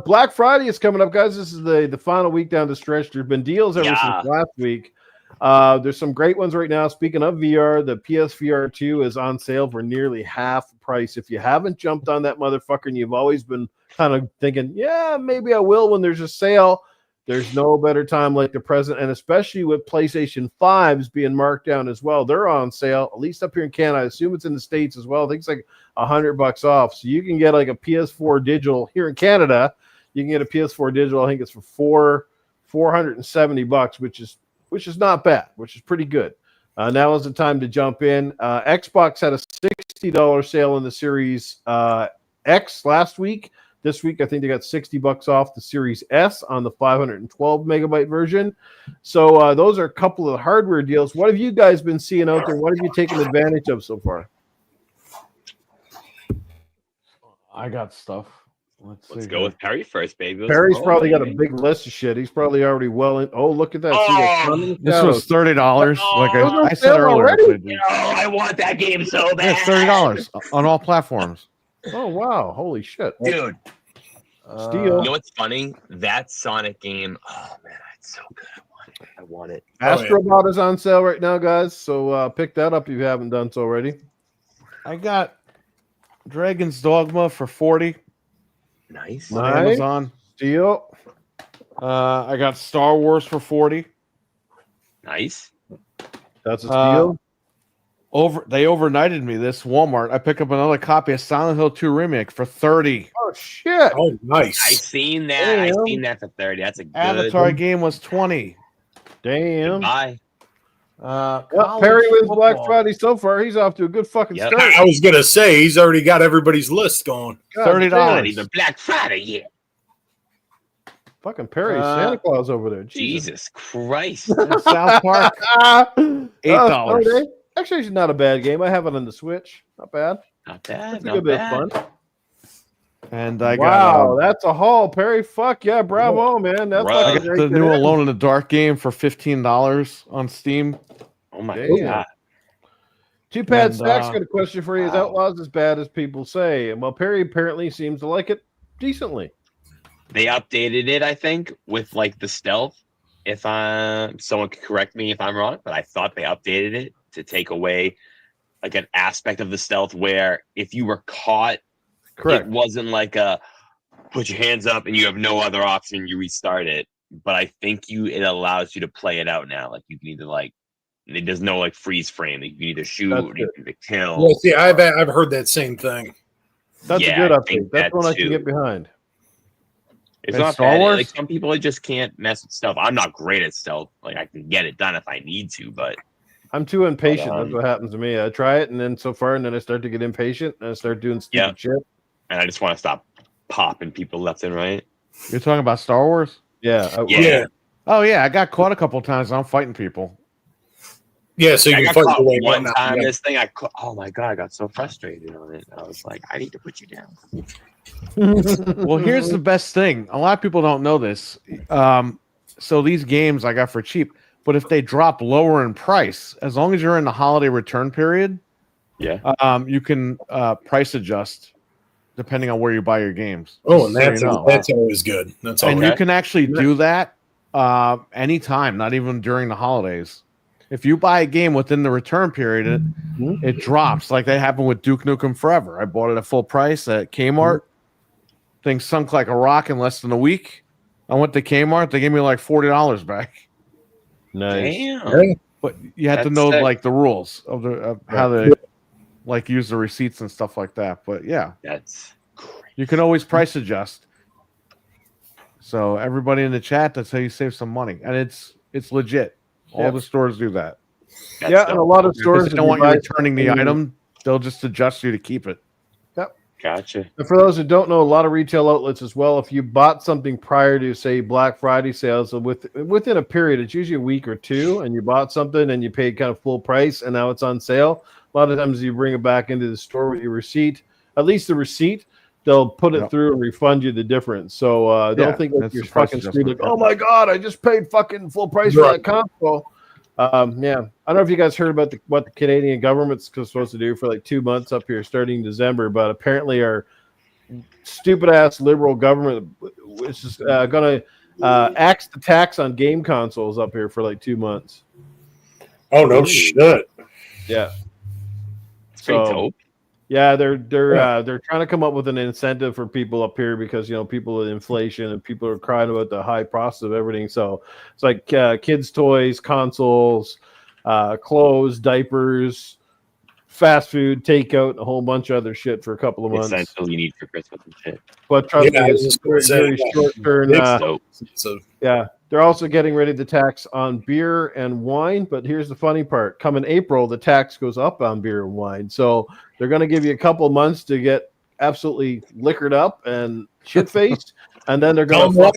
Black Friday is coming up, guys. This is the final week down the stretch. There's been deals ever since last week. There's some great ones right now. Speaking of VR, the PSVR 2 is on sale for nearly half price. If you haven't jumped on that motherfucker and you've always been kind of thinking, yeah, maybe I will when there's a sale, there's no better time like the present, and especially with PlayStation 5s being marked down as well. They're on sale, at least up here in Canada. I assume it's in the States as well. I think it's like $100 off. So you can get like a PS4 digital here in Canada. You can get a PS4 digital. I think it's for $470, which is not bad, which is pretty good. Now is the time to jump in. Xbox had a $60 sale in the Series X last week. This week, I think they got $60 off the Series S on the 512 megabyte version. So those are a couple of hardware deals. What have you guys been seeing out there? What have you taken advantage of so far? I got stuff. Let's go with Perry first, baby. Perry's probably got a big list of shit. He's probably already well in. Oh, look at that. This was $30. Like I said earlier. I want that game so bad. It's $30 on all platforms. Oh, wow. Holy shit. Dude. Steel. You know what's funny? That Sonic game, oh, man, it's so good. I want it. Astrobot is on sale right now, guys. So pick that up if you haven't done so already. I got Dragon's Dogma for $40. Nice. On Amazon. Steel. I got Star Wars for $40. Nice. That's a steal. They overnighted me this Walmart. I picked up another copy of Silent Hill 2 Remake for $30. Oh shit! Oh nice. I seen that. Damn. I seen that for $30. That's a good Avatar game was $20. Damn. Bye. Perry wins Black Friday so far. He's off to a good fucking start. I was gonna say he's already got everybody's list going. $30. Not even Black Friday yet. Fucking Perry, Santa Claus over there. Jesus Christ. South Park. $8. Actually, it's not a bad game. I have it on the Switch. Not bad. Not bad. It's a good bit of fun. And I got that's a haul, Perry. Fuck yeah, bravo, man. That's I got the new Alone in the Dark game for $15 on Steam. Oh my god. Two Pad Stacks got a question for you. Is Outlaws as bad as people say? And well, Perry apparently seems to like it decently. They updated it, I think, with like the stealth. If someone could correct me if I'm wrong, but I thought they updated it to take away like an aspect of the stealth where if you were caught, it wasn't like a put your hands up and you have no other option, you restart it. But I think it allows you to play it out now. Like you can either there's no like freeze frame. Like you can either shoot or you can kill. Well, see, I've heard that same thing. That's a good update. That's one I can get behind. It's not Star Wars. Like some people just can't mess with stealth. I'm not great at stealth. Like I can get it done if I need to, but I'm too impatient. That's what happens to me. I try it, and then I start to get impatient, and I start doing stupid shit. And I just want to stop popping people left and right. You're talking about Star Wars? Yeah. Yeah. Oh yeah, I got caught a couple of times. I'm fighting people. Yeah, so you can fight the way one time. This thing, oh my god, I got so frustrated on it. I was like, I need to put you down. Well, here's the best thing. A lot of people don't know this. So these games I got for cheap, but if they drop lower in price, as long as you're in the holiday return period, Yeah. You can price adjust depending on where you buy your games. Oh, and that's always good. That's and you can actually do that anytime, not even during the holidays. If you buy a game within the return period, it drops. Like that happened with Duke Nukem Forever. I bought it at full price at Kmart. Thing sunk like a rock in less than a week. I went to Kmart. They gave me like $40 back. Nice. Damn. But you had to know like the rules of how to like use the receipts and stuff like that. But yeah, that's crazy. You can always price adjust. So everybody in the chat, that's how you save some money, and it's legit. All the stores do that. That's and a lot of stores don't want you returning the item. They'll just adjust you to keep it. Yep. Gotcha. And for those who don't know, a lot of retail outlets as well, if you bought something prior to, say, Black Friday sales, within a period, it's usually a week or two, and you bought something and you paid kind of full price, and now it's on sale, a lot of times you bring it back into the store with your receipt, at least the receipt, they'll put it through and refund you the difference. So don't think that you're fucking screwed like, oh my God, I just paid fucking full price for that console. I don't know if you guys heard about what the Canadian government's supposed to do for like 2 months up here starting December, but apparently our stupid ass liberal government is just going to axe the tax on game consoles up here for like 2 months. Oh no shit! Yeah, it's pretty dope. Yeah, they're trying to come up with an incentive for people up here because people with inflation and people are crying about the high price of everything. So it's like kids' toys, consoles, clothes, diapers, fast food, takeout, and a whole bunch of other shit for a couple of months. Essential you need for Christmas and shit. But trust me, it's very short term. Yeah, they're also getting ready to tax on beer and wine. But here's the funny part: come in April, the tax goes up on beer and wine. So they're going to give you a couple of months to get absolutely liquored up and shit faced, and then they're going to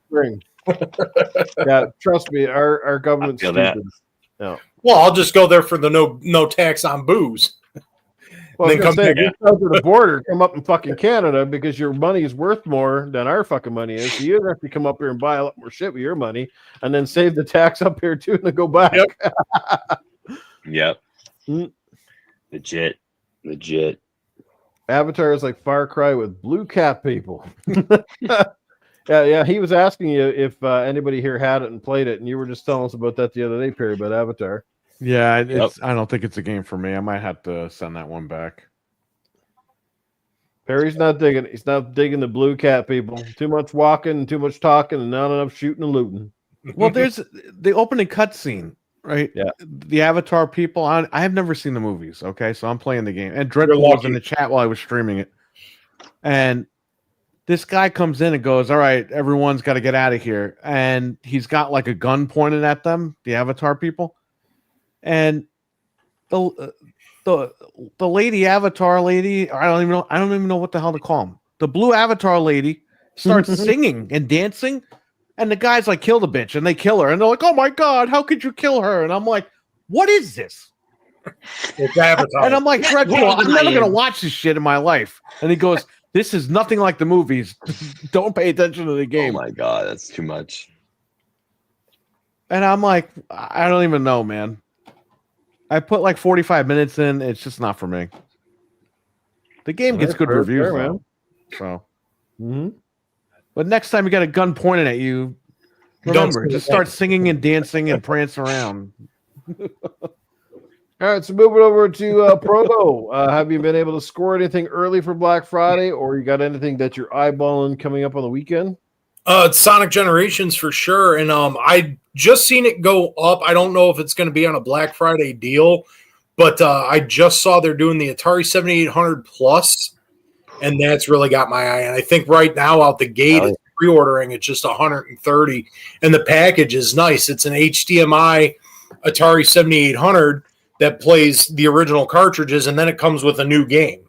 spring. Yeah, trust me, our government's stupid. Yeah. Well, I'll just go there for the no tax on booze. Well, then come back over the border, come up in fucking Canada because your money is worth more than our fucking money is. So you have to come up here and buy a lot more shit with your money, and then save the tax up here too, and then go back. Yep. Legit. Avatar is like Far Cry with blue cat people. Yeah. He was asking you if anybody here had it and played it, and you were just telling us about that the other day, Perry, about Avatar. Yeah, I don't think it's a game for me. I might have to send that one back. Perry's not digging it. He's not digging the blue cat people. Too much walking, too much talking, and not enough shooting and looting. Well, there's the opening cutscene, right? Yeah. The Avatar people. I have never seen the movies. Okay, so I'm playing the game, and Dreadful was in the chat while I was streaming it, and this guy comes in and goes, "All right, everyone's got to get out of here," and he's got like a gun pointed at them, the Avatar people. And the lady Avatar lady, I don't even know what the hell to call him. The blue Avatar lady starts singing and dancing, and the guys like kill the bitch, and they kill her, and they're like, "Oh my God, how could you kill her?" And I'm like, "What is this?" It's Avatar. And I'm like, "Dreadful, I'm never gonna watch this shit in my life." And he goes, "This is nothing like the movies. Don't pay attention to the game." Oh my God, that's too much. And I'm like, I don't even know, man. I put like 45 minutes in. It's just not for me. The game gets good reviews, man. So, but next time you got a gun pointed at you, remember, just start singing and dancing and prance around. All right, so moving over to Proto. Have you been able to score anything early for Black Friday, or you got anything that you're eyeballing coming up on the weekend? It's Sonic Generations for sure, and I just seen it go up. I don't know if it's going to be on a Black Friday deal, but I just saw they're doing the Atari 7800 Plus, and that's really got my eye. And I think right now out the gate, it's pre-ordering it's just $130, and the package is nice. It's an HDMI Atari 7800 that plays the original cartridges, and then it comes with a new game.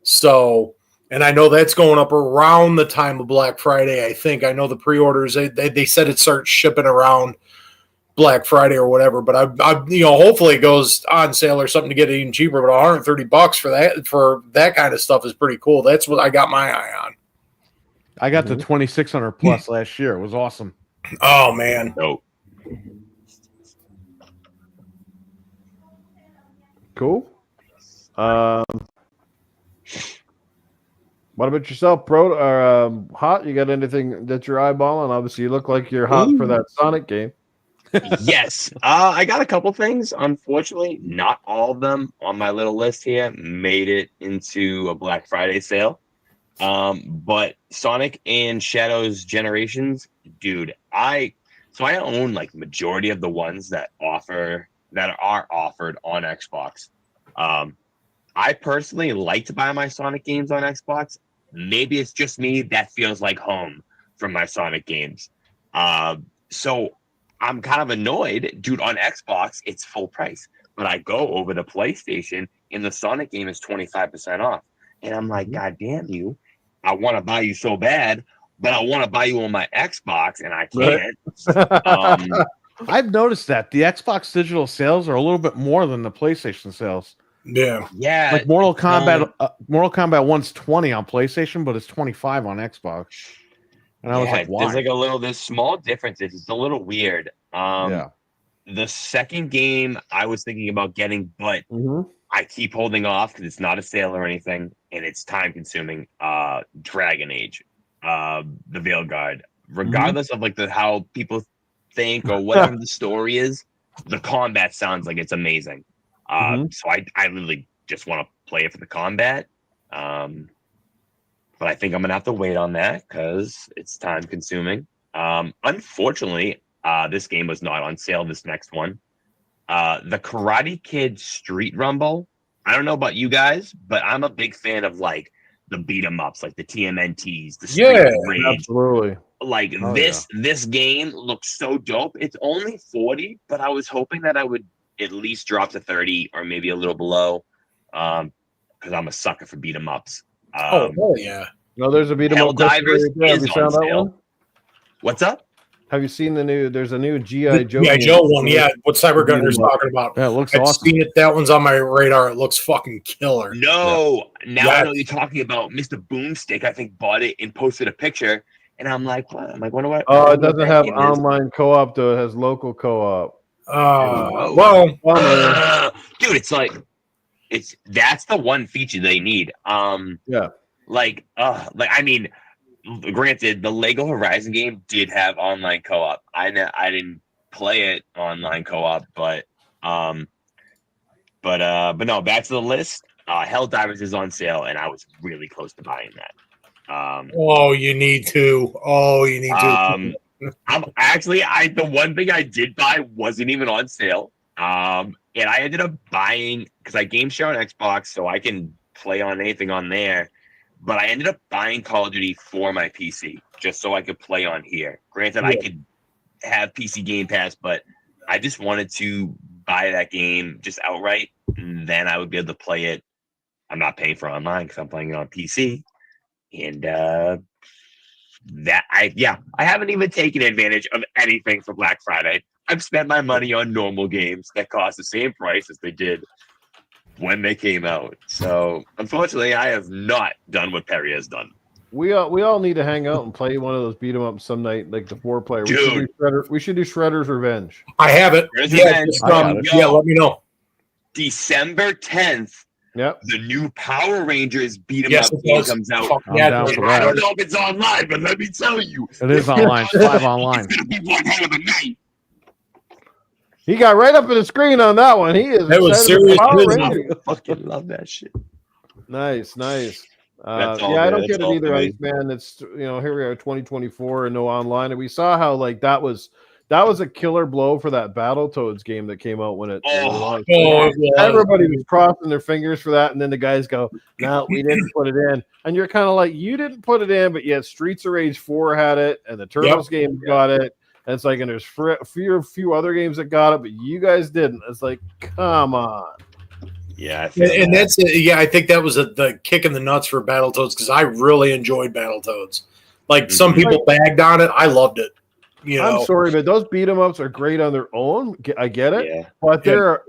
So. And I know that's going up around the time of Black Friday, I think. I know the pre-orders, they said it starts shipping around Black Friday or whatever. But I hopefully it goes on sale or something to get it even cheaper. But $130 for that kind of stuff is pretty cool. That's what I got my eye on. I got the 2600 Plus last year. It was awesome. Oh, man. Nope. Cool. What about yourself, Pro or Hot? You got anything that you're eyeballing? Obviously, you look like you're hot for that Sonic game. Yes. I got a couple things. Unfortunately, not all of them on my little list here made it into a Black Friday sale. But Sonic and Shadows Generations, dude, I own like majority of the ones that are offered on Xbox. I personally like to buy my Sonic games on Xbox. Maybe it's just me that feels like home from my Sonic games. So I'm kind of annoyed, dude. On Xbox, it's full price, but I go over to PlayStation and the Sonic game is 25% off, and I'm like, God damn you! I want to buy you so bad, but I want to buy you on my Xbox, and I can't. I've noticed that the Xbox digital sales are a little bit more than the PlayStation sales. Yeah. Like Mortal Kombat 1's 20 on PlayStation, but it's 25 on Xbox. And I was like, why? There's like there's small differences. It's a little weird. The second game I was thinking about getting, but I keep holding off because it's not a sale or anything, and it's time consuming. Dragon Age, the Veil Guard. Regardless of like how people think or whatever the story is, the combat sounds like it's amazing. So I literally just want to play it for the combat. But I think I'm gonna have to wait on that because it's time consuming. Unfortunately, this game was not on sale. This next one, the Karate Kid Street Rumble. I don't know about you guys, but I'm a big fan of like the beat 'em ups, like the TMNTs, the Street Rage. Absolutely. Like this game looks so dope. It's only 40, but I was hoping that I would at least drop to 30 or maybe a little below, because I'm a sucker for beat 'em ups. Hell yeah! No, there's a beat 'em up. Helldivers Have is you found on that sale. one? What's up? Have you seen the new? There's a new G.I. Joe. G.I. Joe one, yeah. What Cybergunner's talking about? Yeah, it looks I've awesome. seen it. That one's on my radar. It looks fucking killer. No, now I know what you're talking about. Mr. Boomstick, I think, bought it and posted a picture, and I'm like, what? I'm like, wonder what? Oh, it doesn't have online co-op though. It has local co-op. Dude, it's like that's the one feature they need. Like I mean, granted, the Lego Horizon game did have online co-op. I didn't play it online co-op, but no. Back to the list. Helldivers is on sale, and I was really close to buying that. You need to. I'm actually the one thing I did buy wasn't even on sale. And I ended up buying because I game share on Xbox, so I can play on anything on there. But I ended up buying Call of Duty for my PC just so I could play on here. Granted, I could have PC Game Pass, but I just wanted to buy that game just outright, and then I would be able to play it. I'm not paying for online because I'm playing it on PC, and I haven't even taken advantage of anything for Black Friday. I've spent my money on normal games that cost the same price as they did when they came out. So unfortunately, I have not done what Perry has done. We all need to hang out and play one of those beat 'em ups some night, like the 4-player. We should do Shredder's Revenge. I have it. Let me know. December 10th. Yep. The new Power Rangers beat 'em up game comes out. I don't know if it's online, but let me tell you, it is online. It's live online. It's gonna be one hell of a night. He got right up in the screen on that one. That was serious. I fucking love that shit. Nice. I man. don't get it either, Ice Man. It's here we are, 2024, and no online. And we saw how like that was a killer blow for that Battletoads game that came out when it. Everybody was crossing their fingers for that, and then the guys go, "No, we didn't put it in." And you're kind of like, "You didn't put it in," but yet Streets of Rage 4 had it, and the Turtles game got it. And it's like, and there's a few other games that got it, but you guys didn't. It's like, come on. Yeah, that's it. Yeah, I think that was the kick in the nuts for Battletoads because I really enjoyed Battletoads. Like some people bagged on it, I loved it. I'm sorry, but those beat 'em ups are great on their own. I get it, but they're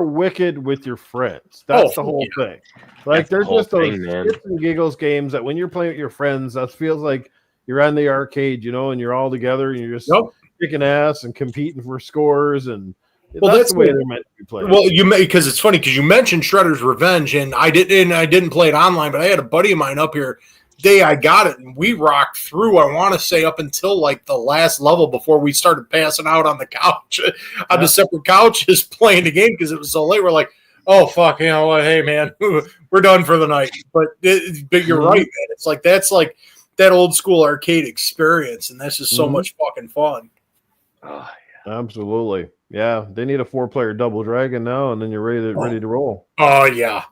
wicked with your friends. That's the whole thing. Like they're just those shits and giggles games that when you're playing with your friends, that feels like you're on the arcade, and you're all together and you're just kicking ass and competing for scores and Well, that's the way they're meant to be played. Well, because it's funny because you mentioned Shredder's Revenge, and I didn't play it online, but I had a buddy of mine up here. Day I got it, and we rocked through. I want to say up until like the last level before we started passing out on the couch, on the separate couches playing the game because it was so late. We're like, oh fuck, you know what? Hey man, we're done for the night. But you're right, man. It's like that's like that old school arcade experience, and that's just so much fucking fun. Oh, yeah. Absolutely, yeah. They need a 4-player Double Dragon now, and then you're ready to roll. Oh yeah.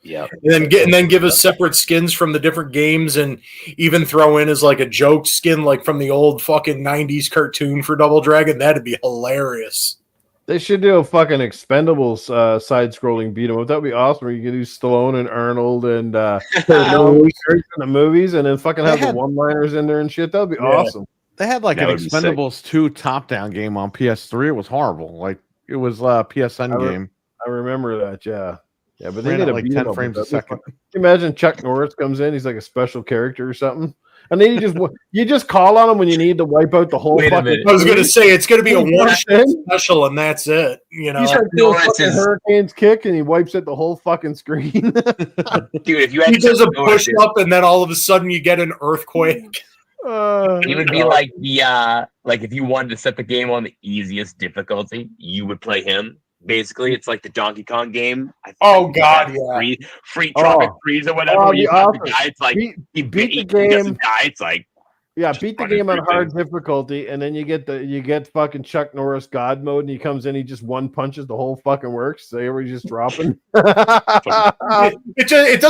Yeah, and then give us separate skins from the different games, and even throw in as like a joke skin, like from the old fucking 90s cartoon for Double Dragon. That'd be hilarious. They should do a fucking Expendables side-scrolling beat 'em up. That'd be awesome. Where you could do Stallone and Arnold and in the movies, and then fucking have the one-liners in there and shit. That'd be awesome. They had like an Expendables 2 top-down game on PS3. It was horrible. Like it was a PSN game. I remember that. Yeah. Yeah, but they Ran need at like 10 frames a second. Can you imagine Chuck Norris comes in? He's like a special character or something, and then you just call on him when you need to wipe out the whole fucking. I was going to say it's going to be a one-shot special, and that's it. You know, he's like doing Hurricane's kick, and he wipes out the whole fucking screen. Dude, if you had he does a push up, and then all of a sudden you get an earthquake. It would be like the like if you wanted to set the game on the easiest difficulty, you would play him. Basically, it's like the Donkey Kong game. Oh God, yeah. Free Tropic Freeze or whatever. You got the guy. It's like he beat the game. Doesn't die. It's like beat the game on hard difficulty, and then you get fucking Chuck Norris God mode, and he comes in, he just one punches the whole fucking works. So everybody's just dropping. It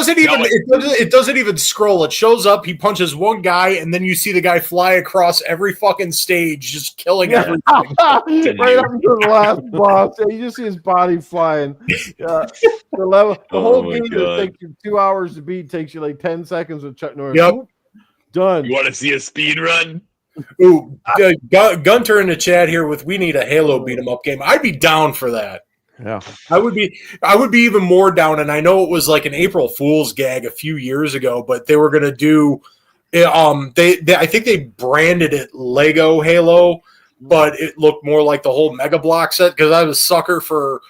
doesn't even scroll. It shows up. He punches one guy, and then you see the guy fly across every fucking stage, just killing everything. Right up to the last boss. You just see his body flying. The whole game that takes you 2 hours to beat takes you like 10 seconds with Chuck Norris. Yep. Done. You want to see a speed run? Ooh, Gunter in the chat here with we need a Halo beat 'em up game. I'd be down for that. Yeah, I would be even more down. And I know it was like an April Fool's gag a few years ago, but they were going to do. I think they branded it Lego Halo, but it looked more like the whole Mega Block set because I was a sucker for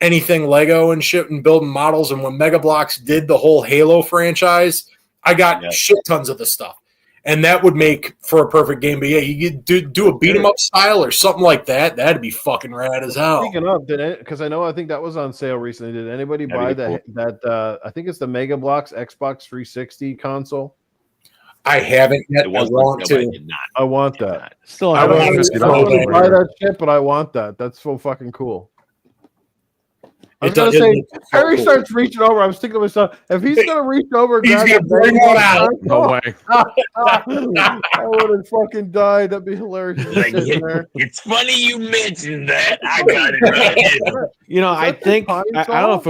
anything Lego and shit and building models. And when Mega Bloks did the whole Halo franchise, I got shit tons of the stuff. And that would make for a perfect game. But yeah, you could do a beat 'em up style or something like that. That'd be fucking rad as hell. Speaking of, because I think that was on sale recently. Did anybody buy that? I think it's the Mega Bloks Xbox 360 console. I haven't yet. I want to. I want that. Still, I don't buy that shit, but I want that. That's so fucking cool. I was going to say, Harry starts reaching over. I was thinking to myself, if he's going to reach over, he's going to bring one out. No way. I would have fucking died. That'd be hilarious. It's funny you mentioned that. I got it right here. You know, I think I don't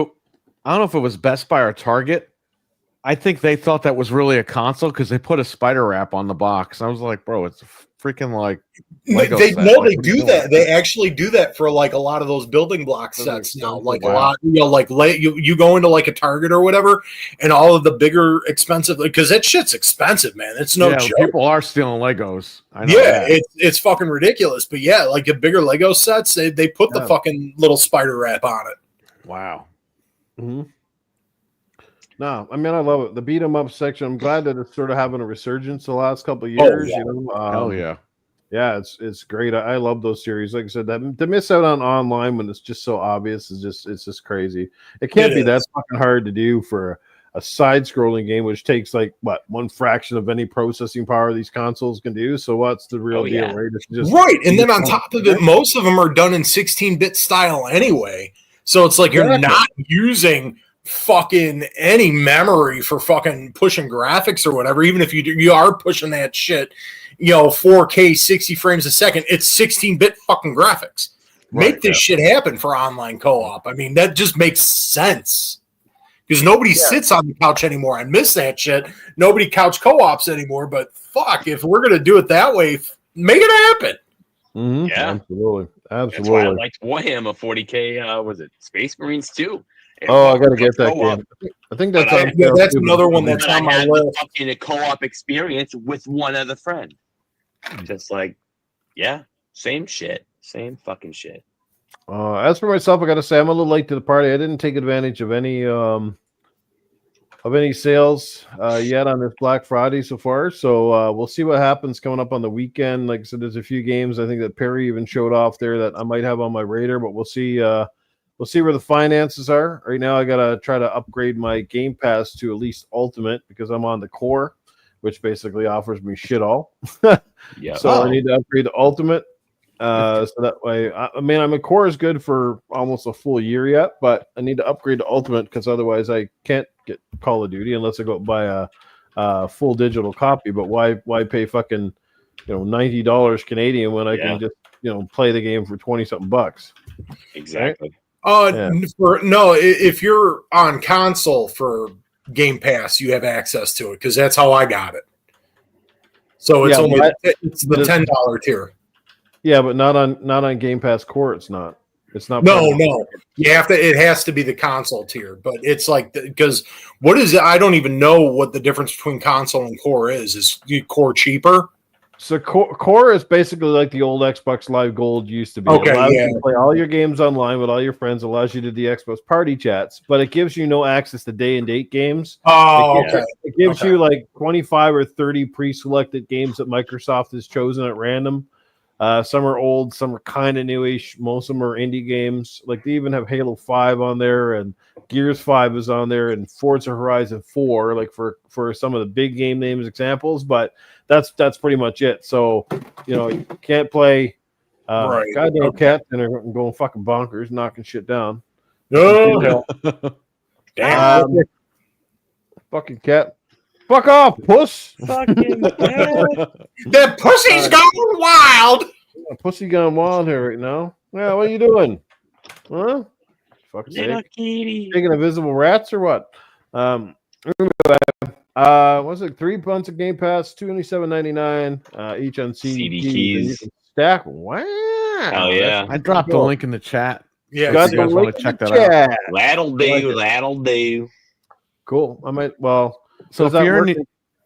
know if it was Best Buy or Target. I think they thought that was really a console because they put a spider wrap on the box. I was like, bro, it's freaking like Lego they do that. They actually do that for like a lot of those building block sets now. Like a lot, you go into like a Target or whatever, and all of the bigger expensive because that shit's expensive, man. It's no joke. People are stealing Legos. I know it's fucking ridiculous. But yeah, like the bigger Lego sets, they put the fucking little spider wrap on it. Wow. Mm-hmm. No, I mean I love it. The beat 'em up section. I'm glad that it's sort of having a resurgence the last couple of years. You know, hell yeah, yeah, it's great. I love those series. Like I said, that to miss out on online when it's just so obvious is just crazy. It can't be that fucking hard to do for a side-scrolling game, which takes like one fraction of any processing power these consoles can do. So what's the real deal, right? It's just and then on top of it, most of them are done in 16-bit style anyway. So it's like you're not using fucking any memory for fucking pushing graphics or whatever. Even if you are pushing that shit, 4K 60 frames a second, it's 16-bit fucking graphics. Make this shit happen for online co-op. I mean, that just makes sense because nobody sits on the couch anymore. I miss that shit. Nobody couch co-ops anymore. But fuck, if we're gonna do it that way, make it happen. Mm-hmm. Yeah, absolutely. That's why I liked Warhammer 40K. Was it Space Marines 2? Oh, I gotta get that game. I think that's that's another one that's on my list. In a co-op experience with one other friend, just like, same shit, same fucking shit. As for myself, I got to say I'm a little late to the party. I didn't take advantage of any sales yet on this Black Friday so far. So we'll see what happens coming up on the weekend. Like I said, there's a few games I think that Perry even showed off there that I might have on my radar, but we'll see. We'll see where the finances are. Right now, I gotta try to upgrade my Game Pass to at least Ultimate because I'm on the Core, which basically offers me shit all. Yeah. So I need to upgrade to Ultimate. So that way, I mean, I'm a Core is good for almost a full year yet, but I need to upgrade to Ultimate because otherwise I can't get Call of Duty unless I go buy a full digital copy. But why pay fucking $90 Canadian when I can just play the game for 20-something bucks? Exactly. Right? If you're on console for Game Pass, you have access to it because that's how I got it. So it's it's the $10 tier. Yeah, but not on Game Pass Core. It's not. It's not. No. You have to. It has to be the console tier. But it's like because what is it? I don't even know what the difference between console and Core is. Is Core cheaper? So Core is basically like the old Xbox Live Gold used to be. Okay, it allows you to play all your games online with all your friends. Allows you to do the Xbox party chats, but it gives you no access to day and date games. Oh, it gives you like 25 or 30 pre-selected games that Microsoft has chosen at random. Some are old, some are kind of newish. Most of them are indie games. Like they even have Halo 5 on there, and Gears 5 is on there, and Forza Horizon 4, like for some of the big game names examples. But that's pretty much it. So you can't play. Goddamn cats and are going fucking bonkers, knocking shit down. No, damn, fucking cat. Fuck off, puss. Fucking that pussy's going wild. Pussy gone wild here right now. Yeah, what are you doing? Huh? Fucking taking invisible rats or what? Was it 3 months of Game Pass, $27.99 each on CD keys. Stack. Wow. Oh yeah. I dropped the link in the chat. Yeah, got you the guys link want to check in that the out. chat. That'll do. Cool. I might. Well, So if you're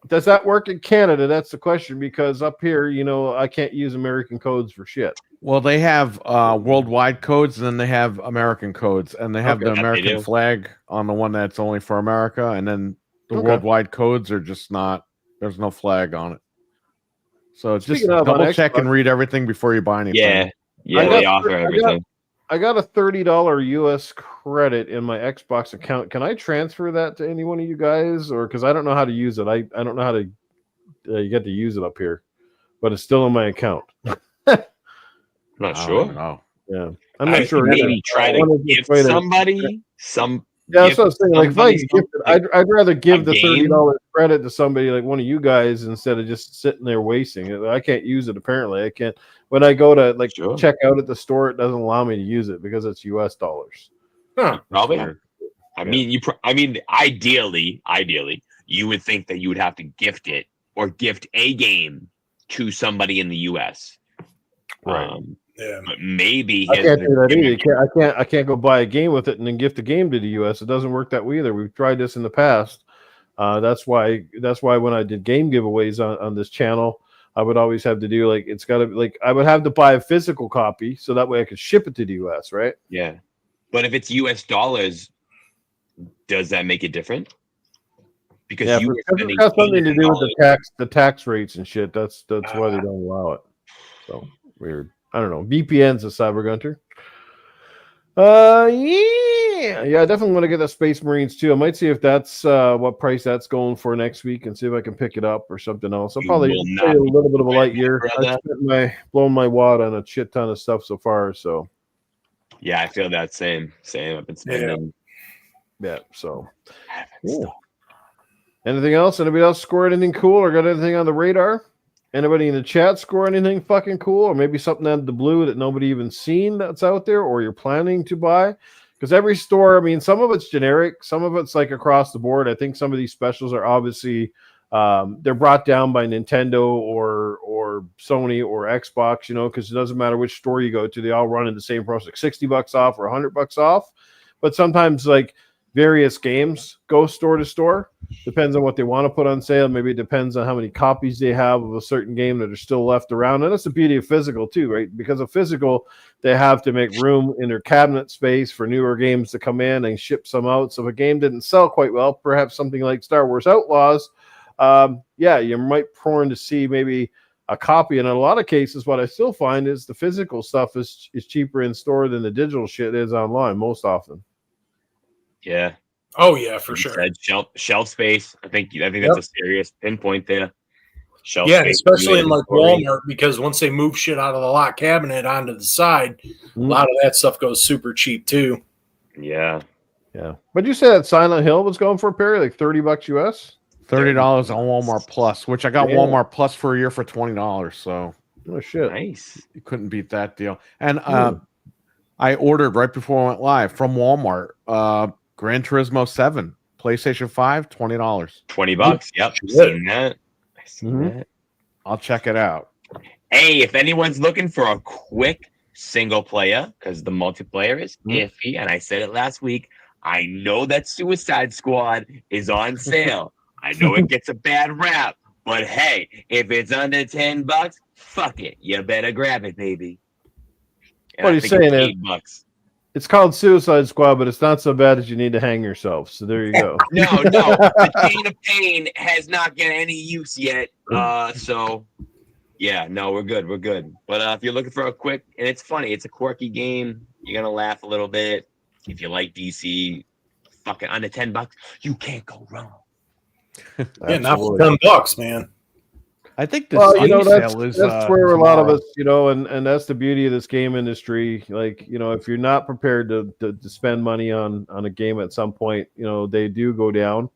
does that work in Canada? That's the question, because up here, I can't use American codes for shit. Well, they have worldwide codes, and then they have American codes, and they have the American flag on the one that's only for America, and then the worldwide codes are just not. There's no flag on it. So just double check and read everything before you buy anything. Yeah, they offer everything. I got a $30 US credit in my Xbox account. Can I transfer that to any one of you guys, or because I don't know how to use it? I don't know how to. You get to use it up here, but it's still in my account. I'm not sure. No. Yeah, I'm not sure. Maybe try to gift somebody some. Yeah, that's what I was saying. Like, if I gift it, I'd rather give the $30 credit to somebody like one of you guys instead of just sitting there wasting it. I can't use it. Apparently, I can't. When I go to check out at the store, it doesn't allow me to use it because it's US dollars. Huh. Probably. I mean, ideally, you would think that you would have to gift it or gift a game to somebody in the US. Right. Yeah. But maybe I can't do that either. I can't go buy a game with it and then gift a game to the US. It doesn't work that way either. We've tried this in the past. That's why when I did game giveaways on this channel, I would always have to do I would have to buy a physical copy so that way I could ship it to the US, right? Yeah. But if it's US dollars, does that make it different? Because it's got something to do with the tax rates and shit. That's why they don't allow it. So weird. I don't know. VPN's a cyber gunter. I definitely want to get the Space Marines too. I might see if that's what price that's going for next week and see if I can pick it up or something else. I'll probably play a little bit of a light year. I've blown my wad on a shit ton of stuff so far. So yeah, I feel that same. I've been spending. Yeah. So cool. Anything else? Anybody else score anything cool or got anything on the radar? Anybody in the chat score anything fucking cool, or maybe something out of the blue that nobody even seen that's out there, or you're planning to buy? Because every store, I mean, some of it's generic, some of it's like across the board. I think some of these specials are obviously they're brought down by Nintendo or Sony or Xbox, because it doesn't matter which store you go to, they all run in the same price, like $60 off or $100 off. But sometimes like various games go store to store. Depends on what they want to put on sale. Maybe it depends on how many copies they have of a certain game that are still left around. And that's the beauty of physical too, right? Because of physical, they have to make room in their cabinet space for newer games to come in and ship some out. So if a game didn't sell quite well, perhaps something like Star Wars Outlaws, you might prone to see maybe a copy. And in a lot of cases, what I still find is the physical stuff is cheaper in store than the digital shit is online most often. Oh yeah, for sure. Shelf space. I think that's a serious pinpoint there. Shelf space, especially in like Walmart, because once they move shit out of the lock cabinet onto the side, a lot of that stuff goes super cheap too. Yeah. But you said that Silent Hill was going for a period like $30 US. $30 on Walmart Plus, which I got Walmart Plus for a year for $20. So, oh shit, nice! You couldn't beat that deal. And I ordered right before I went live from Walmart. Gran Turismo 7, PlayStation 5, $20. $20. Yep, seen that. I seen that. I'll check it out. Hey, if anyone's looking for a quick single player, because the multiplayer is iffy, and I said it last week, I know that Suicide Squad is on sale. I know it gets a bad rap, but hey, if it's under $10, fuck it. You better grab it, baby. And what are you saying? $8. It's called Suicide Squad, but it's not so bad that you need to hang yourself. So there you go. No. The Chain of Pain has not got any use yet. We're good. But if you're looking for a quick, and it's funny, it's a quirky game. You're gonna laugh a little bit. If you like DC, fucking under $10, you can't go wrong. Not for $10, man. I think that's where a lot of us, and that's the beauty of this game industry. Like, if you're not prepared to spend money on a game at some point, they do go down.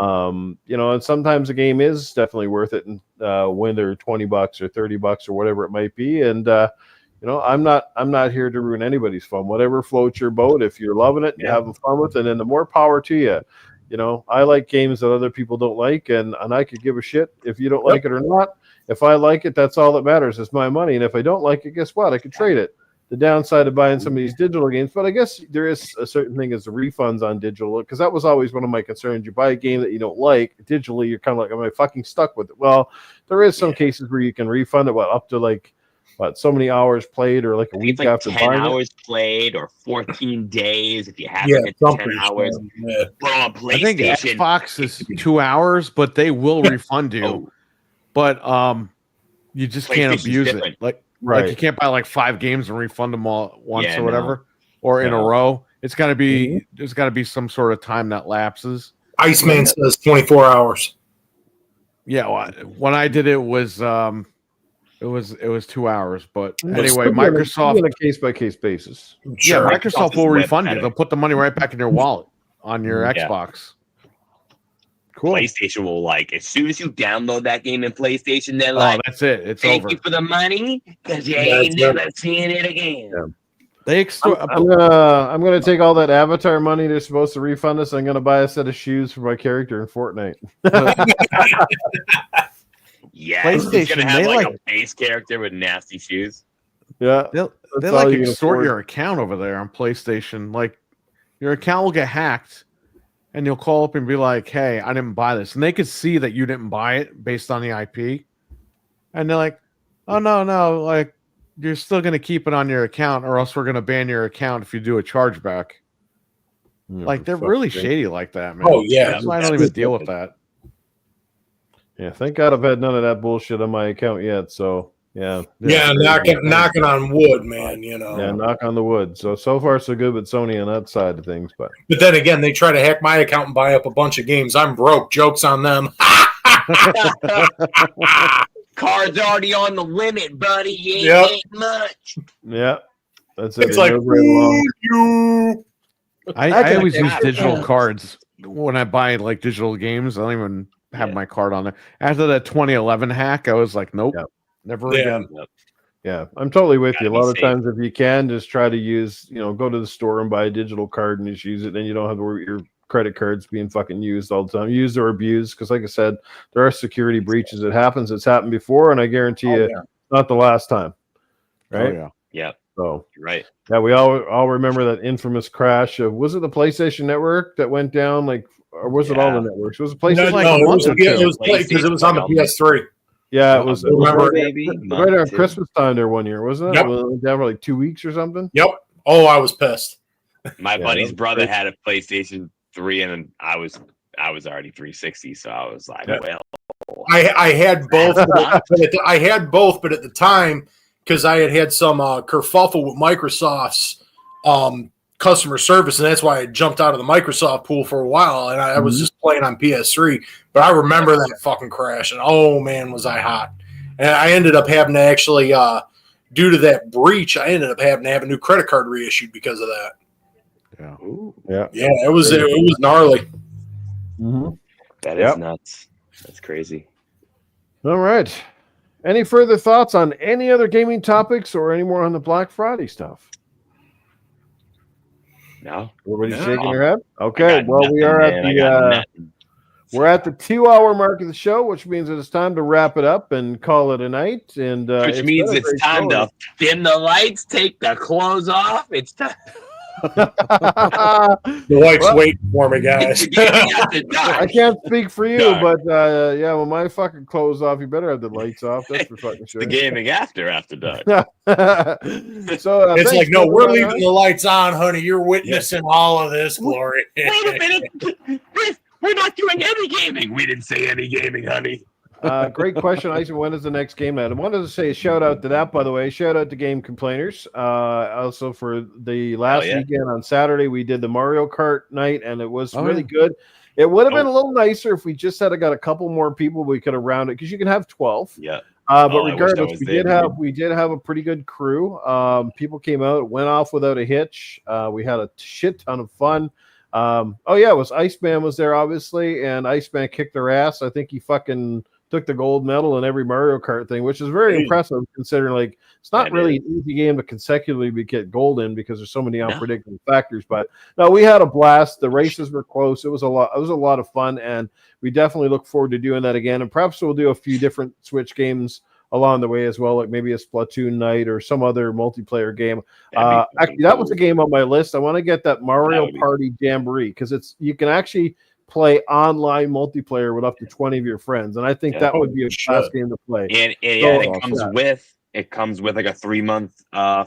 And sometimes a game is definitely worth it when they're $20 or $30 or whatever it might be. And I'm not here to ruin anybody's fun. Whatever floats your boat. If you're loving it, you're having fun with it, and the more power to you. I like games that other people don't like, and I could give a shit if you don't like it or not. If I like it, that's all that matters. It's my money. And if I don't like it, guess what? I could trade it. The downside of buying some of these digital games, but I guess there is a certain thing as the refunds on digital, because that was always one of my concerns. You buy a game that you don't like digitally, you're kind of like, am I fucking stuck with it? Well, there is some cases where you can refund it, up to so many hours played, or like a week after 10 buying hours played, or 14 days if you have it 10 hours. But on PlayStation, I think Xbox is 2 hours, but they will refund you. But you just can't abuse it. Like you can't buy like 5 games and refund them all at once or whatever, or in a row. It's got to be there's got to be some sort of time that lapses. Iceman says 24 hours. Yeah, when I did it was. It was 2 hours, but anyway, Microsoft on a case-by-case basis. Sure. Yeah, Microsoft will refund you. They'll put the money right back in your wallet on your Xbox. Cool. PlayStation will as soon as you download that game in PlayStation, they're like, that's it. It's thank over. You for the money, because you ain't never seeing it again. Yeah. I'm gonna take all that Avatar money they're supposed to refund us. I'm gonna buy a set of shoes for my character in Fortnite. Yeah, PlayStation gonna have a base character with nasty shoes. Yeah, they extort your account over there on PlayStation. Like, your account will get hacked, and you'll call up and be like, "Hey, I didn't buy this," and they could see that you didn't buy it based on the IP, and they're like, "Oh no, like you're still gonna keep it on your account, or else we're gonna ban your account if you do a chargeback." Like, they're really shady like that, man. Oh yeah, that's why I don't even deal with that. Yeah, thank God I've had none of that bullshit on my account yet. So knocking on wood, man. Yeah, knock on the wood. So far so good with Sony on that side of things, but then again, they try to hack my account and buy up a bunch of games. I'm broke. Jokes on them. Card's already on the limit, buddy. Ain't much. Yeah, that's it. It's like I always use digital cards when I buy digital games. I don't even have my card on there. After that 2011 hack, I was like, nope, never again. Yeah, I'm totally with you. A lot of times, if you can, just try to use, go to the store and buy a digital card and just use it. Then you don't have to worry your credit cards being fucking used all the time, used or abused. Because, like I said, there are security breaches. It happens. It's happened before, and I guarantee you, not the last time. Right? Oh, yeah. So right. Yeah, we all remember that infamous crash of, was it the PlayStation Network that went down, like, or was it all the networks? Was it PlayStation? It was because it was on the PS3. Yeah, it was. Remember, right around Christmas time there one year, wasn't it? Yep. It went down for like 2 weeks or something. Yep. Oh, I was pissed. My buddy's brother had a PlayStation 3, and I was already 360, so I was like, well, I had both. I had both, but at the time, because I had some kerfuffle with Microsoft's customer service, and that's why I jumped out of the Microsoft pool for a while, and I was just playing on PS3. But I remember that fucking crash, and oh man, was I hot! And I ended up having to actually, due to that breach, I ended up having to have a new credit card reissued because of that. Yeah, yeah, it was gnarly. Mm-hmm. That is nuts. That's crazy. All right. Any further thoughts on any other gaming topics or any more on the Black Friday stuff? No. Everybody's shaking their head? Okay. Well, we are at we're at the 2-hour mark of the show, which means it is time to wrap it up and call it a night. And which means it's time to dim the lights, take the clothes off. It's time. The wife's waiting for me, guys. I can't speak for you, but when my fucking clothes off, you better have the lights off. That's for fucking sure. The gaming after dark. So it's like, no, we're leaving the lights on, honey. You're witnessing all of this glory. Wait a minute. We're not doing any gaming. We didn't say any gaming, honey. Great question, Ice. When is the next game night? I wanted to say a shout out to that, by the way. Shout out to Game Complainerz. Also for the last weekend on Saturday, we did the Mario Kart night, and it was really good. It would have been a little nicer if we just had got a couple more people. We could have rounded because you can have 12. Yeah. But regardless, we did have a pretty good crew. People came out, went off without a hitch. We had a shit ton of fun. It was Iceman was there obviously, and Iceman kicked their ass. I think he fucking took the gold medal in every Mario Kart thing, which is very impressive considering like it's not really an easy game to consecutively get gold in because there's so many unpredictable factors. But no, we had a blast. The races were close. It was a lot of fun, and we definitely look forward to doing that again. And perhaps we'll do a few different Switch games along the way as well, like maybe a Splatoon night or some other multiplayer game. Actually, that was a game on my list. I want to get that Mario Party Jamboree because you can actually play online multiplayer with up to 20 of your friends, and I think that would be a fast game to play. And it comes with like a 3-month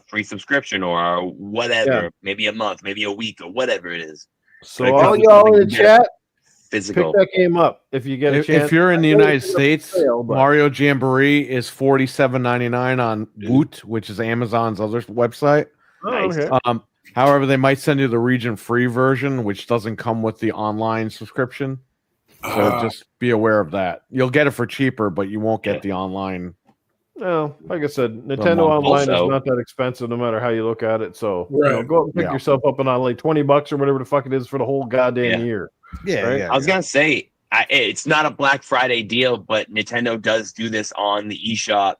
free subscription or whatever, maybe a month, maybe a week, or whatever it is. So all y'all in the chat, physical. Pick that game up if you get a chance. If you're in the United States, Mario Jamboree is $47.99 on Woot, which is Amazon's other website. Okay. However, they might send you the region-free version, which doesn't come with the online subscription. So just be aware of that. You'll get it for cheaper, but you won't get the online. No, like I said, Nintendo Online is not that expensive no matter how you look at it. So go up and pick yourself up on like $20 or whatever the fuck it is for the whole goddamn year. I was going to say, it's not a Black Friday deal, but Nintendo does do this on the eShop.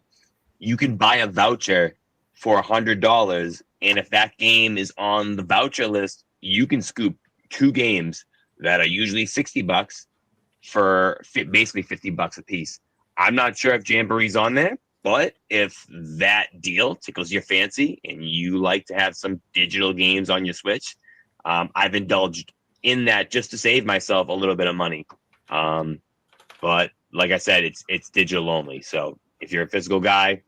You can buy a voucher for $100, and if that game is on the voucher list, you can scoop 2 games that are usually $60 for basically $50 a piece. I'm not sure if Jamboree's on there, but if that deal tickles your fancy and you like to have some digital games on your Switch, I've indulged in that just to save myself a little bit of money. But like I said, it's digital only. So if you're a physical guy,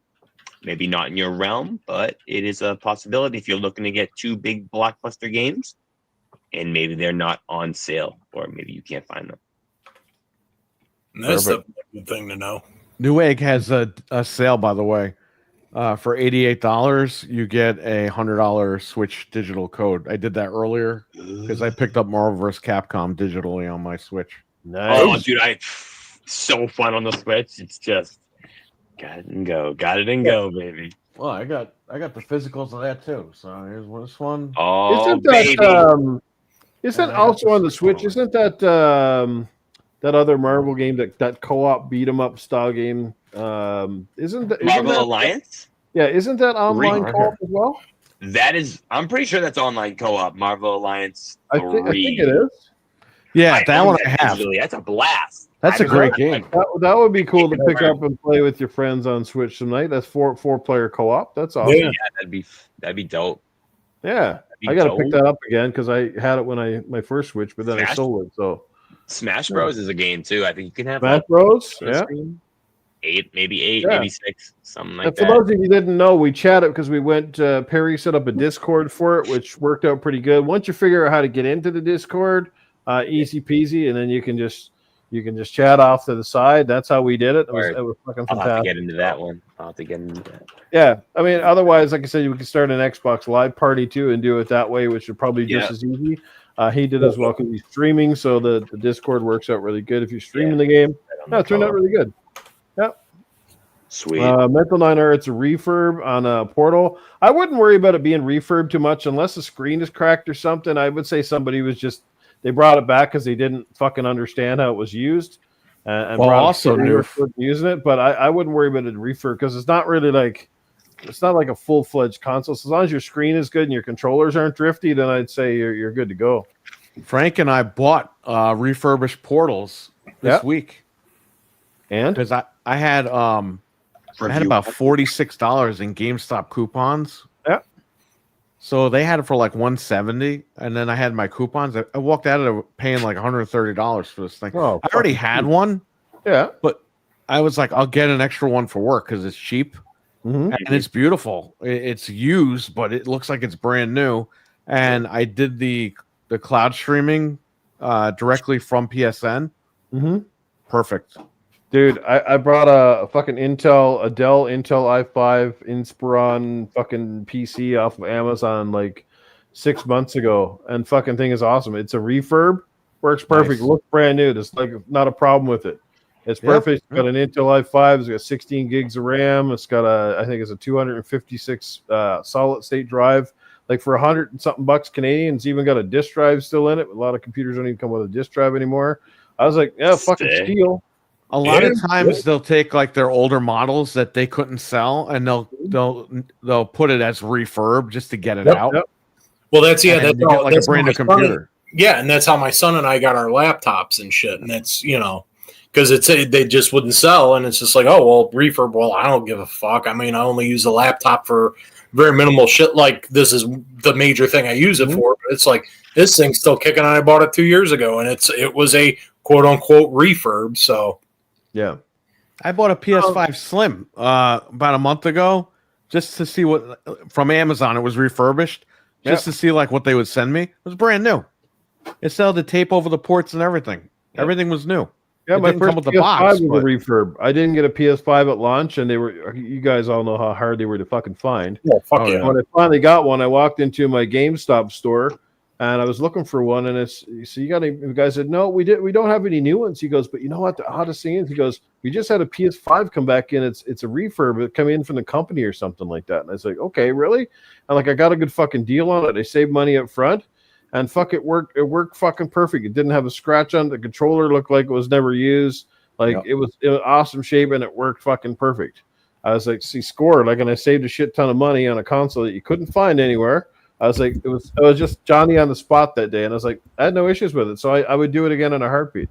maybe not in your realm, but it is a possibility if you're looking to get 2 big blockbuster games and maybe they're not on sale or maybe you can't find them. That's a good thing to know. Newegg has a sale, by the way. For $88, you get a $100 Switch digital code. I did that earlier because I picked up Marvel vs. Capcom digitally on my Switch. Nice. Oh, dude, so fun on the Switch. It's just got it and go, baby. Well, I got the physicals of that too. So here's this one. Oh, isn't baby. Isn't also on the Switch? Isn't that that other Marvel game that co-op beat 'em up style game? Isn't Marvel Alliance? Yeah, isn't that online co-op as well? That is, I'm pretty sure that's online co-op. Marvel Alliance 3. I think it is. Yeah, that one I have. That's a blast. That's a great game. That would be cool to pick up and play with your friends on Switch tonight. That's four-player co-op. That's awesome. Yeah, that'd be dope. Yeah, I got to pick that up again because I had it when my first Switch, but then I sold it. So Smash Bros is a game too. I think you can have Smash Bros. Yeah, maybe eight, maybe 6, something like that. For those of you who didn't know, we chatted because we went. Perry set up a Discord for it, which worked out pretty good. Once you figure out how to get into the Discord, easy peasy, and then you can just chat off to the side. That's how we did it. It was fucking fantastic. I'll have to get into that one. I'll have to get into that. Yeah, I mean, otherwise, like I said, we could start an Xbox Live party too and do it that way, which would probably be just as easy. He did as well because he's streaming, so the Discord works out really good if you're streaming the game. No, it turned out really good. Yep. Sweet. Mental 9R, it's a refurb on a Portal. I wouldn't worry about it being refurb too much unless the screen is cracked or something. I would say somebody was just they brought it back because they didn't fucking understand how it was used. And also using it, but I wouldn't worry about it refurb because it's not really like a full-fledged console. So as long as your screen is good and your controllers aren't drifty, then I'd say you're good to go. Frank and I bought refurbished Portals this week, and because I had about $46 in GameStop coupons. Yeah. So they had it for like $170, and then I had my coupons. I walked out of it paying like $130 for this thing. Oh, I already had one. Yeah. But I was like, I'll get an extra one for work because it's cheap. Mm-hmm. And it's beautiful. It's used, but it looks like it's brand new. And I did the cloud streaming directly from PSN. Mm-hmm. Perfect. Dude, I brought a fucking Dell Intel i5 Inspiron fucking PC off of Amazon like 6 months ago, and fucking thing is awesome. It's a refurb, works perfect, looks brand new. There's like not a problem with it. It's perfect. It's got an Intel i5. It's got 16 gigs of RAM. It's got I think it's a 256 solid state drive. Like for $100 and something bucks Canadian. It's even got a disk drive still in it. A lot of computers don't even come with a disk drive anymore. I was like, yeah, fucking steal. A lot of times they'll take like their older models that they couldn't sell and they'll put it as refurb just to get it out. Yep. Well, that's like a brand new computer. And that's how my son and I got our laptops and shit. And that's because they just wouldn't sell, and it's just like, oh well, refurb. Well, I don't give a fuck. I mean, I only use a laptop for very minimal shit. Like this is the major thing I use it for. But it's like this thing's still kicking. And I bought it 2 years ago, and it was a quote unquote refurb. So. Yeah, I bought a PS5 Slim about a month ago just to see what from Amazon. It was refurbished just to see like what they would send me. It was brand new. It still had the tape over the ports and everything. Yep. Everything was new. Yeah, my first PS5 was a refurb. I didn't get a PS5 at launch, and you guys all know how hard they were to fucking find. Oh, fuck yeah. When I finally got one, I walked into my GameStop store. And I was looking for one, and the guy said, no, we don't have any new ones. He goes, but you know what the oddest thing is? He goes, we just had a PS5 come back in. It's a refurb. It come in from the company or something like that. And I was like, okay, really? And like I got a good fucking deal on it. I saved money up front, and it worked fucking perfect. It didn't have a scratch on it. The controller looked like it was never used. Like it was awesome shape, and it worked fucking perfect. I was like, scored. Like, and I saved a shit ton of money on a console that you couldn't find anywhere. I was like, it was just Johnny on the spot that day, and I was like, I had no issues with it, so I would do it again in a heartbeat.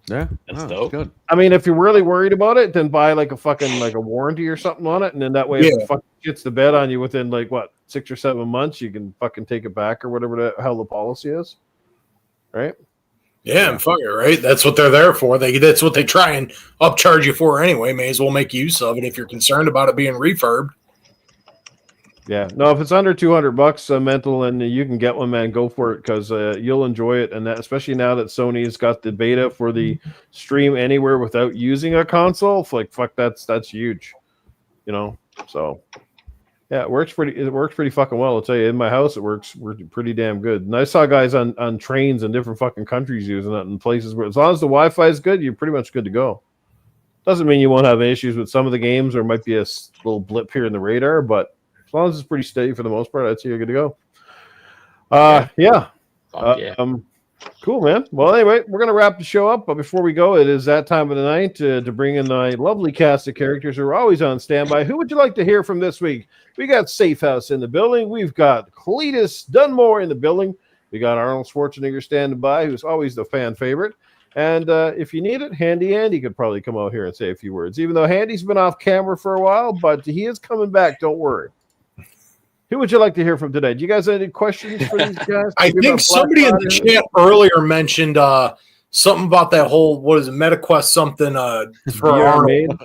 Yeah, that's dope. Good. I mean, if you're really worried about it, then buy like a fucking like a warranty or something on it, and then that way, if it fucking gets the bed on you within like 6 or 7 months, you can fucking take it back or whatever the hell the policy is, right? Yeah, and fuck it, right? That's what they're there for. That's what they try and upcharge you for anyway. May as well make use of it if you're concerned about it being refurbed. Yeah, no, if it's under $200 mental and you can get one, man, go for it because you'll enjoy it. And that, especially now that Sony's got the beta for the stream anywhere without using a console, like fuck, that's huge, So yeah, it works pretty fucking well. I'll tell you, in my house, it works pretty damn good. And I saw guys on trains in different fucking countries using it in places where, as long as the Wi-Fi is good, you're pretty much good to go. Doesn't mean you won't have issues with some of the games, or might be a little blip here in the radar, but as long as it's pretty steady for the most part, I'd say you're good to go. Cool, man. Well, anyway, we're going to wrap the show up. But before we go, it is that time of the night to bring in a lovely cast of characters who are always on standby. Who would you like to hear from this week? We got Safe House in the building. We've got Cletus Dunmore in the building. We got Arnold Schwarzenegger standing by, who's always the fan favorite. And if you need it, Handy Andy could probably come out here and say a few words, even though Handy's been off camera for a while, but he is coming back. Don't worry. Who would you like to hear from today? Do you guys have any questions for these guys? I think somebody in the chat earlier mentioned something about that whole, what is it, MetaQuest something for Arnold.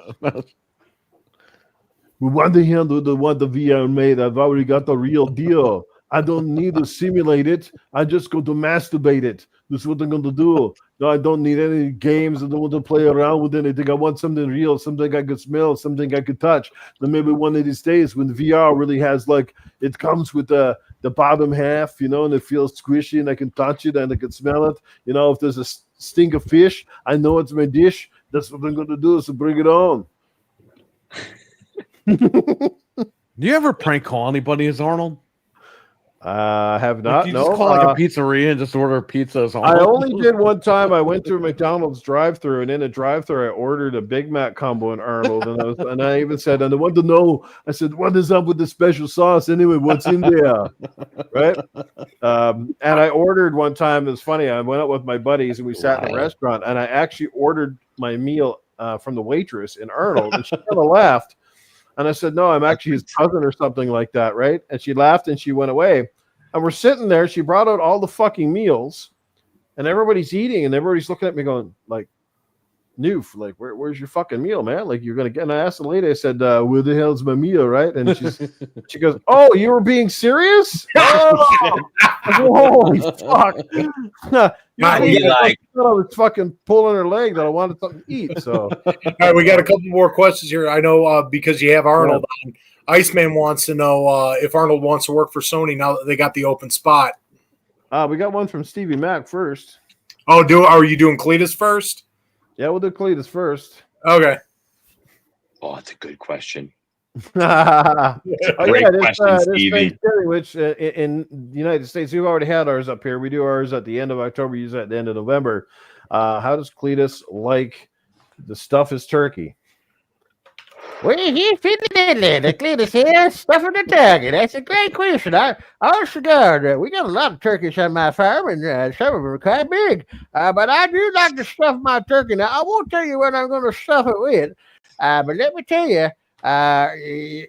We want to handle the VR made. I've already got the real deal. I don't need to simulate it. I just go to masturbate it. This is what I'm going to do. No, I don't need any games. I don't want to play around with anything. I want something real, something I could smell, something I could touch. Then maybe one of these days when VR really has, like, it comes with the bottom half, you know, and it feels squishy and I can touch it and I can smell it. You know, if there's a stink of fish, I know it's my dish. That's what I'm going to do, so bring it on. Do you ever prank call anybody as Arnold? I have not. You no, just call like a pizzeria and just order pizza as Arnold? I only did one time. I went through a McDonald's drive-thru, and in a drive-thru, I ordered a Big Mac combo in Arnold, and I even said, and I want to know. I said, what is up with the special sauce anyway? What's in there, right? And I ordered one time. It was funny. I went out with my buddies, and we sat in a restaurant, and I actually ordered my meal from the waitress in Arnold, and she kind of laughed. And I said, no, I'm actually his cousin or something like that, right? And she laughed and she went away. And we're sitting there. She brought out all the fucking meals, and everybody's eating, and everybody's looking at me going, like, Noof, like, where's your fucking meal, man? Like, you're going to get. And I asked the lady, I said, where the hell's my meal, right? And she goes, oh, you were being serious? Oh, holy fuck. I was fucking pulling her leg that I wanted something to eat. So, all right, we got a couple more questions here. I know because you have Arnold on. Iceman wants to know if Arnold wants to work for Sony now that they got the open spot. We got one from Stevie Mac first. Oh, are you doing Cletus first? Yeah, we'll do Cletus first. Okay. Oh, that's a good question. Great question, Stevie. Which in the United States, we've already had ours up here. We do ours at the end of October, use it at the end of November. How does Cletus like the stuff is turkey? Well, he's fiddly the Cletus here, stuffing the turkey. That's a great question. Our cigar, we got a lot of turkeys on my farm, and some of them are quite big. But I do like to stuff my turkey. Now, I won't tell you what I'm going to stuff it with, but let me tell you,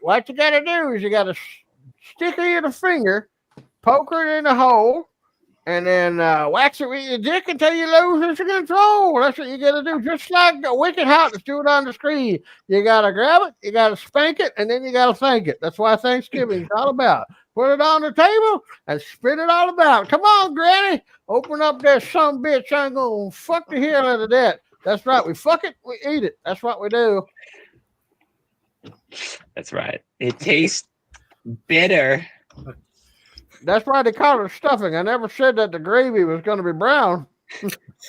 what you got to do is you got to stick it in a finger, poke it in a hole, and then wax it with your dick until you lose your control. That's what you got to do. Just like the Wicked Hot, let's do it on the screen. You got to grab it, you got to spank it, and then you got to thank it. That's why Thanksgiving is all about. Put it on the table and spin it all about. Come on, Granny. Open up that son bitch. I'm going to fuck the hell out of that. That's right. We fuck it, we eat it. That's what we do. That's right. It tastes bitter. That's why they call it stuffing. I never said that the gravy was going to be brown.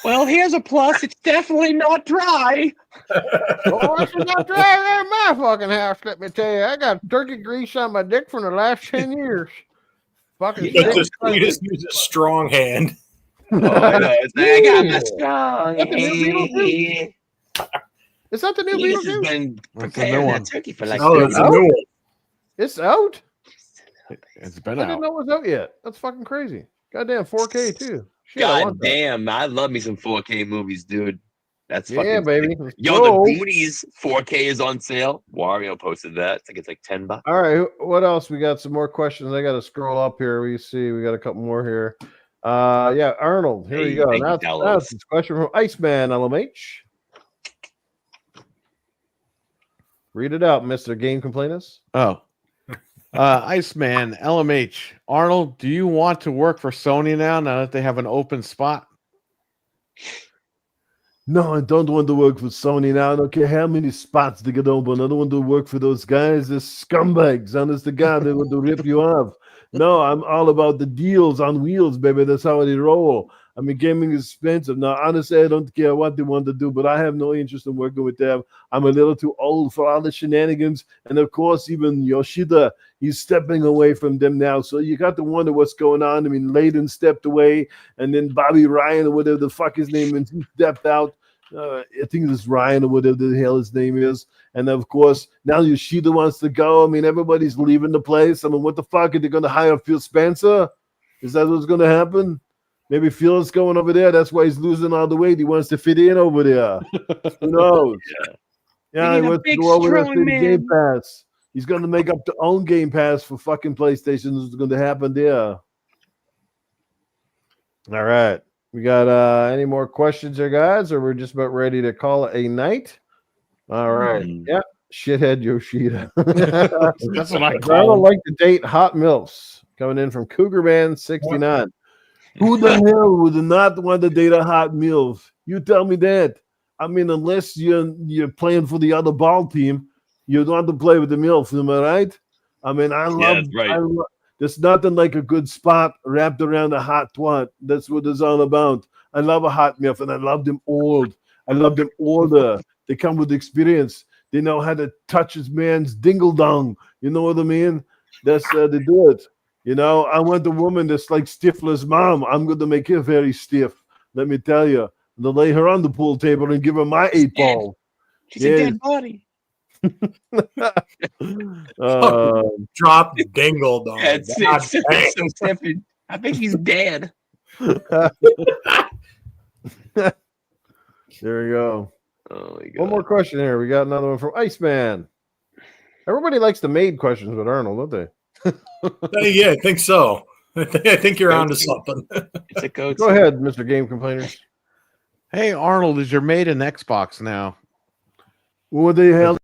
Well, here's a plus. It's definitely not dry. Oh, it's not dry in my fucking house, let me tell you. I got turkey grease on my dick for the last 10 years. Fucking you just use a strong hand. Oh, I know. I got my strong hand. Is that the new Beetlejuice? Has been preparing that turkey for like it's a new one. It's out? It's been I out. didn't know it was out yet. That's fucking crazy. Goddamn 4K too. Shit, God damn, I love me some 4K movies, dude. That's fucking baby. Yo, the Goonies 4K is on sale. Wario posted that. I think it's like $10. All right, what else? We got some more questions. I got to scroll up here. We see we got a couple more here. Yeah, Arnold. Here we go. That's a question from Iceman LMH. Read it out, Mr. Game Complainerz. Oh. Iceman, LMH. Arnold, do you want to work for Sony now that they have an open spot? No, I don't want to work for Sony now. I don't care how many spots they get open. I don't want to work for those guys. They're scumbags. Honest to God, they want to rip you off. No, I'm all about the deals on wheels, baby. That's how they roll. I mean, gaming is expensive. Now, honestly, I don't care what they want to do, but I have no interest in working with them. I'm a little too old for all the shenanigans. And, of course, even Yoshida, he's stepping away from them now. So you got to wonder what's going on. I mean, Layden stepped away, and then Bobby Ryan or whatever the fuck his name is, he stepped out. I think it's Ryan or whatever the hell his name is. And, of course, now Yoshida wants to go. I mean, everybody's leaving the place. I mean, what the fuck? Are they going to hire Phil Spencer? Is that what's going to happen? Maybe Phil's going over there. That's why he's losing all the weight. He wants to fit in over there. Who knows? Yeah, he wants to go over there to the Game Pass. He's going to make up the own Game Pass for fucking PlayStation. This is going to happen there. All right. We got any more questions there, guys? Or we're just about ready to call it a night? All right. Yeah. Shithead Yoshida. That's what I call him. I don't like to date hot MILFs. Coming in from Cougar Man 69. Who the hell would not want to date a hot MILF? You tell me that. I mean, unless you're playing for the other ball team, you don't want to play with the MILF, am I right? I mean, there's nothing like a good spot wrapped around a hot twat. That's what it's all about. I love a hot MILF, and I love them old. I love them older. They come with experience. They know how to touch his man's dingle-dong. You know what I mean? That's how they do it. You know, I want a woman that's like Stifler's mom. I'm going to make her very stiff. Let me tell you. To lay her on the pool table and give her my 8-ball. She's a dead body. Drop dingle-dong. It's so stupid. I think he's dead. There we go. Oh my God. One more question here. We got another one from Iceman. Everybody likes the maid questions with Arnold, don't they? Yeah, I think so. I think you're onto something. It's a go ahead, Mr. Game Complainerz. Hey, Arnold, is your maid an Xbox now? Well, they hell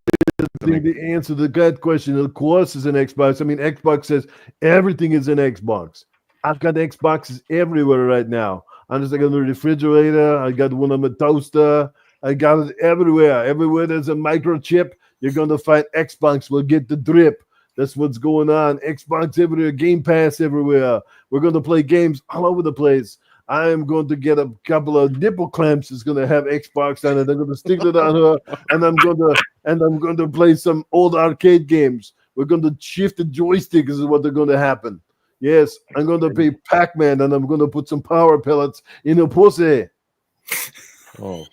think the answer to that question, of course, is an Xbox. I mean, Xbox says everything is an Xbox. I've got Xboxes everywhere right now. I'm just like on the refrigerator. I got one on my toaster. I got it everywhere. Everywhere there's a microchip, you're going to find Xbox will get the drip. That's what's going on. Xbox everywhere, Game Pass everywhere. We're going to play games all over the place. I am going to get a couple of nipple clamps. It's going to have Xbox on it. I'm going to stick it on her, and I'm going to play some old arcade games. We're going to shift the joystick. This is what they're going to happen. Yes, I'm going to play Pac-Man, and I'm going to put some power pellets in a pussy. Oh.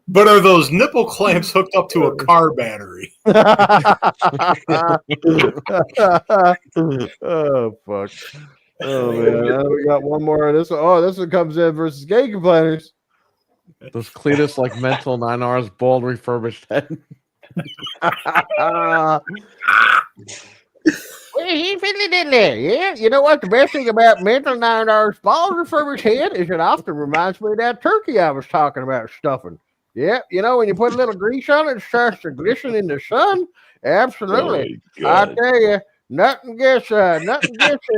But are those nipple clamps hooked up to a car battery? Oh, fuck. Oh, man. We got one more. This one comes in versus Game Complainerz. Does Cletus like mental 9 hours bald refurbished head? He's feeling in there, yeah. You know what? The best thing about mental 9 hours bald refurbished head is it often reminds me of that turkey I was talking about stuffing. Yeah, you know, when you put a little grease on it, it starts to glisten in the sun. Absolutely. Oh, I tell you, nothing gets a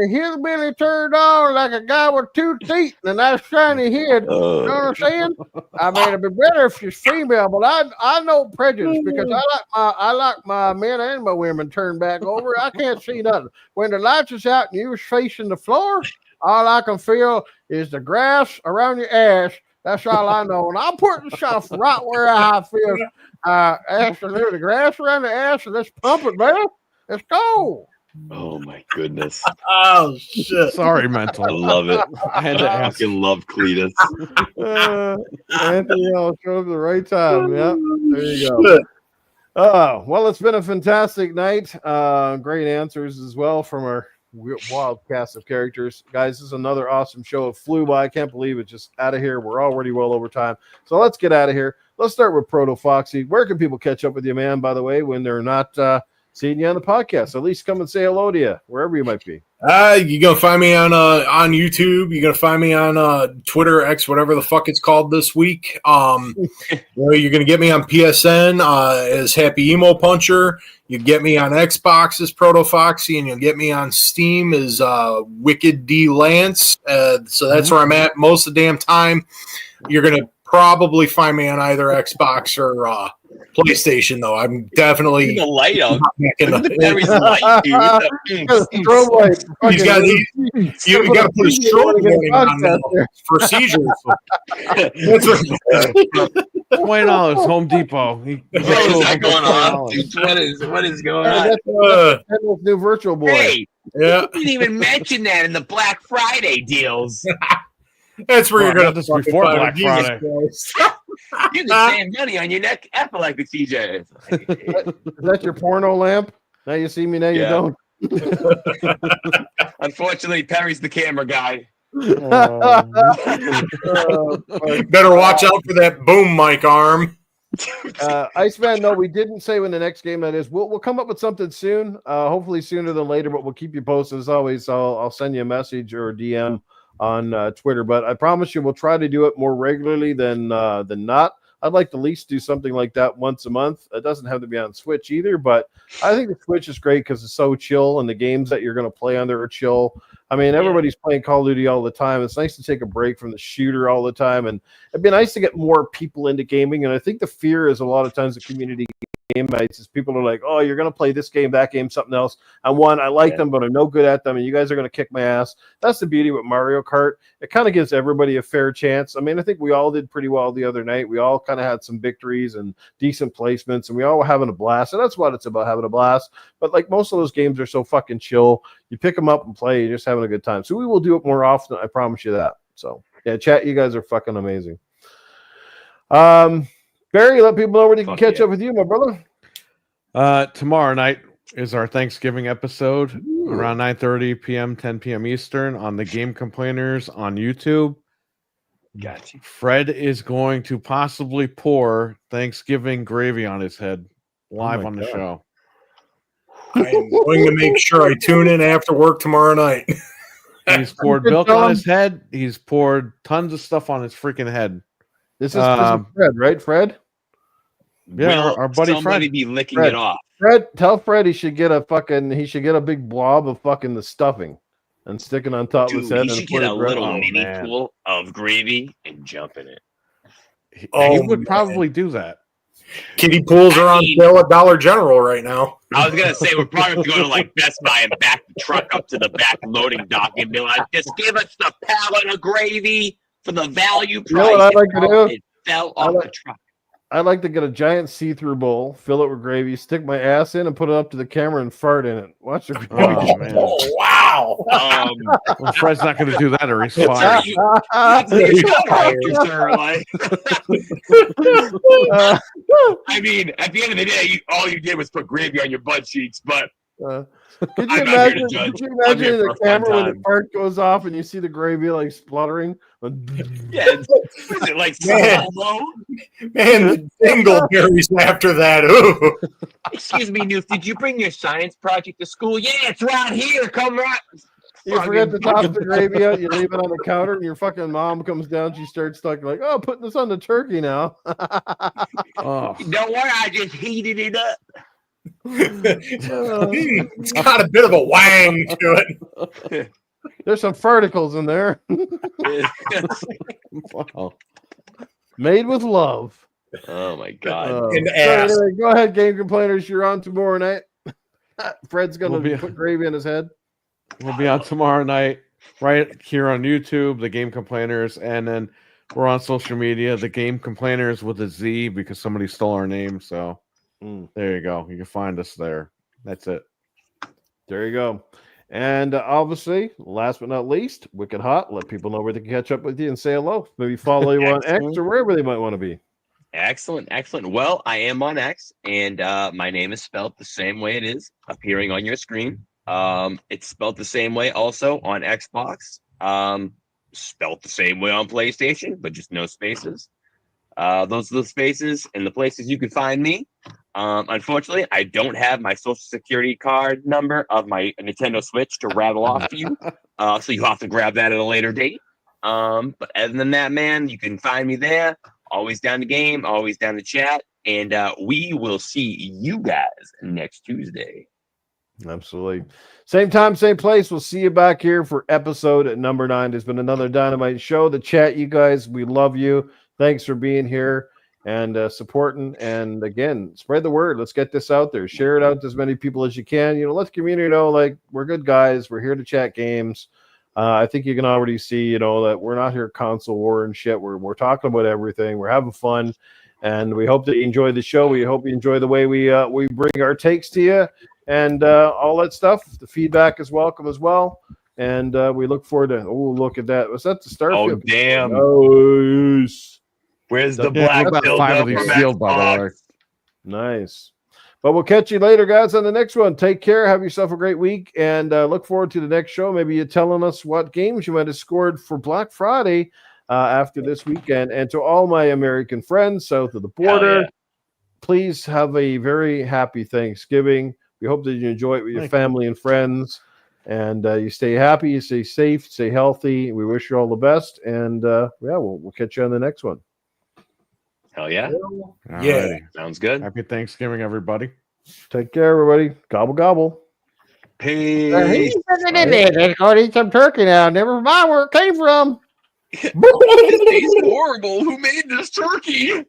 hillbilly turned on like a guy with 2 teeth and a nice shiny head. You know what I'm saying? I mean, it'd be better if she's female, but I know prejudice because I like my men and my women turned back over. I can't see nothing. When the lights is out and you're facing the floor, all I can feel is the grass around your ass. That's all I know. And I'm putting stuff right where I feel. Absolutely. Grass around the ass, and let's pump it, man. Let's go. Oh my goodness. Oh shit. Sorry, mental. I love it. I had to ask. fucking love Cletus. Anthony showed up at the right time. Yep. There you go. Oh, well, it's been a fantastic night. Great answers as well from our wild cast of characters. Guys, this is another awesome show. It flew by. I can't believe it's just out of here. We're already well over time. So let's get out of here. Let's start with Proto Foxy. Where can people catch up with you, man, by the way, when they're not seeing you on the podcast? At least come and say hello to you, wherever you might be. You're going to find me on YouTube. You're going to find me on Twitter, X, whatever the fuck it's called this week. You're going to get me on PSN as Happy Emo Puncher. You get me on Xbox as Proto Foxy, and you'll get me on Steam as Wicked D Lance. So that's where I'm at most of the damn time. You're going to probably find me on either Xbox or PlayStation, though. I'm definitely the light on. The battery's light, dude. Strobe light. You got to put a strobe warning on there for seizures. $20 Home Depot. What is going on, dude? What is going on? That's new virtual boy. Hey, Yeah, you didn't even mention that in the Black Friday deals. that's where you're going to this before Black Friday. You can save money on your neck epileptic CJ. Is that your porno lamp? Now you see me, now you don't. Unfortunately, Perry's the camera guy. Better watch out for that boom mic arm. Iceman, no, we didn't say when the next game that is. We'll come up with something soon. Hopefully sooner than later, but we'll keep you posted as always. I'll send you a message or a DM on Twitter. But I promise you, we'll try to do it more regularly than not. I'd like to at least do something like that once a month. It doesn't have to be on Switch either, but I think the Switch is great because it's so chill, and the games that you're going to play on there are chill. I mean, everybody's playing Call of Duty all the time. It's nice to take a break from the shooter all the time, and it'd be nice to get more people into gaming. And I think the fear is a lot of times the community game nights is people are like, oh, you're going to play this game, that game, something else. I like them, but I'm no good at them, and you guys are going to kick my ass. That's the beauty with Mario Kart. It kind of gives everybody a fair chance. I mean, I think we all did pretty well the other night. We all kind of had some victories and decent placements, and we all were having a blast. And that's what it's about, having a blast. But like most of those games are so fucking chill. You pick them up and play, you're just having a good time. So we will do it more often. I promise you that. So yeah, chat, you guys are fucking amazing. Barry, let people know where they can catch up with you, my brother. Tomorrow night is our Thanksgiving episode around 9:30 p.m., 10 p.m. Eastern on the Game Complainers on YouTube. Gotcha. Fred is going to possibly pour Thanksgiving gravy on his head live on the show. I'm going to make sure I tune in after work tomorrow night. He's poured milk on his head. He's poured tons of stuff on his freaking head. This is Fred, right? Fred? Yeah, our buddy somebody Fred. Be licking it off. Fred, tell Fred he should get a big blob of fucking the stuffing and stick it on top of his head. He should get a little mini pool of gravy and jump in it. He would probably do that. Kiddie pools are on sale at Dollar General right now. I was gonna say we're probably going to go to like Best Buy and back the truck up to the back loading dock and be like, just give us the pallet of gravy for the value price. You know what I'd like to do? It fell off the truck. I'd like to get a giant see-through bowl, fill it with gravy, stick my ass in, and put it up to the camera and fart in it. Watch the gravy. Oh, man. Oh, wow. Well, Fred's not going to do that or he's fired. I mean, at the end of the day, all you did was put gravy on your butt cheeks, but could you imagine the camera when the fart goes off and you see the gravy like spluttering? Yeah, is it like slow-mo? Man, the dingleberries after that. Ooh. Excuse me, Noof, did you bring your science project to school? Yeah, it's right here. Come right. You forget to toss the gravy out, you leave it on the counter, and your fucking mom comes down, she starts talking like, oh, putting this on the turkey now. Oh. Don't worry, I just heated it up. It's got a bit of a wang to it. There's some farticles in there. Wow. Made with love. Oh my god. Anyway, go ahead, Game Complainers. You're on tomorrow night. Fred's gonna put gravy in his head. We'll be on tomorrow night, right here on YouTube, the Game Complainers, and then we're on social media, the Game Complainers with a Z because somebody stole our name. So there you go. You can find us there. That's it. There you go. And obviously, last but not least, Wicked Hot. Let people know where they can catch up with you and say hello. Maybe follow you on X or wherever they might want to be. Excellent. Well, I am on X, and my name is spelled the same way it is appearing on your screen. It's spelled the same way also on Xbox. Spelled the same way on PlayStation, but just no spaces. Those are the spaces and the places you can find me. Unfortunately, I don't have my social security card number of my Nintendo Switch to rattle off to you. So you have to grab that at a later date. But other than that, man, you can find me there. Always down to game, always down to chat. And we will see you guys next Tuesday. Absolutely. Same time, same place. We'll see you back here for episode number 9. There's been another Dynamite show. The chat, you guys, we love you. Thanks for being here and supporting. And again, spread the word. Let's get this out there. Share it out to as many people as you can. You know, let the community know, like, we're good guys. We're here to chat games. I think you can already see, you know, that we're not here console war and shit. We're talking about everything. We're having fun. And we hope that you enjoy the show. We hope you enjoy the way we bring our takes to you and all that stuff. The feedback is welcome as well. And we look forward to, look at that. Was that the Starfield? Oh, damn. Nice. Where's the black about 5 of these sealed, by the way. Nice. But we'll catch you later, guys, on the next one. Take care. Have yourself a great week, and look forward to the next show. Maybe you're telling us what games you might have scored for Black Friday after this weekend. And to all my American friends south of the border, please have a very happy Thanksgiving. We hope that you enjoy it with your family and friends, and you stay happy, you stay safe, stay healthy. We wish you all the best, and we'll catch you on the next one. Hell yeah. Yeah. Sounds good. Happy Thanksgiving, everybody. Take care, everybody. Gobble, gobble. Peace. Let's go eat some turkey now. Never mind where it came from. It tastes horrible. Who made this turkey?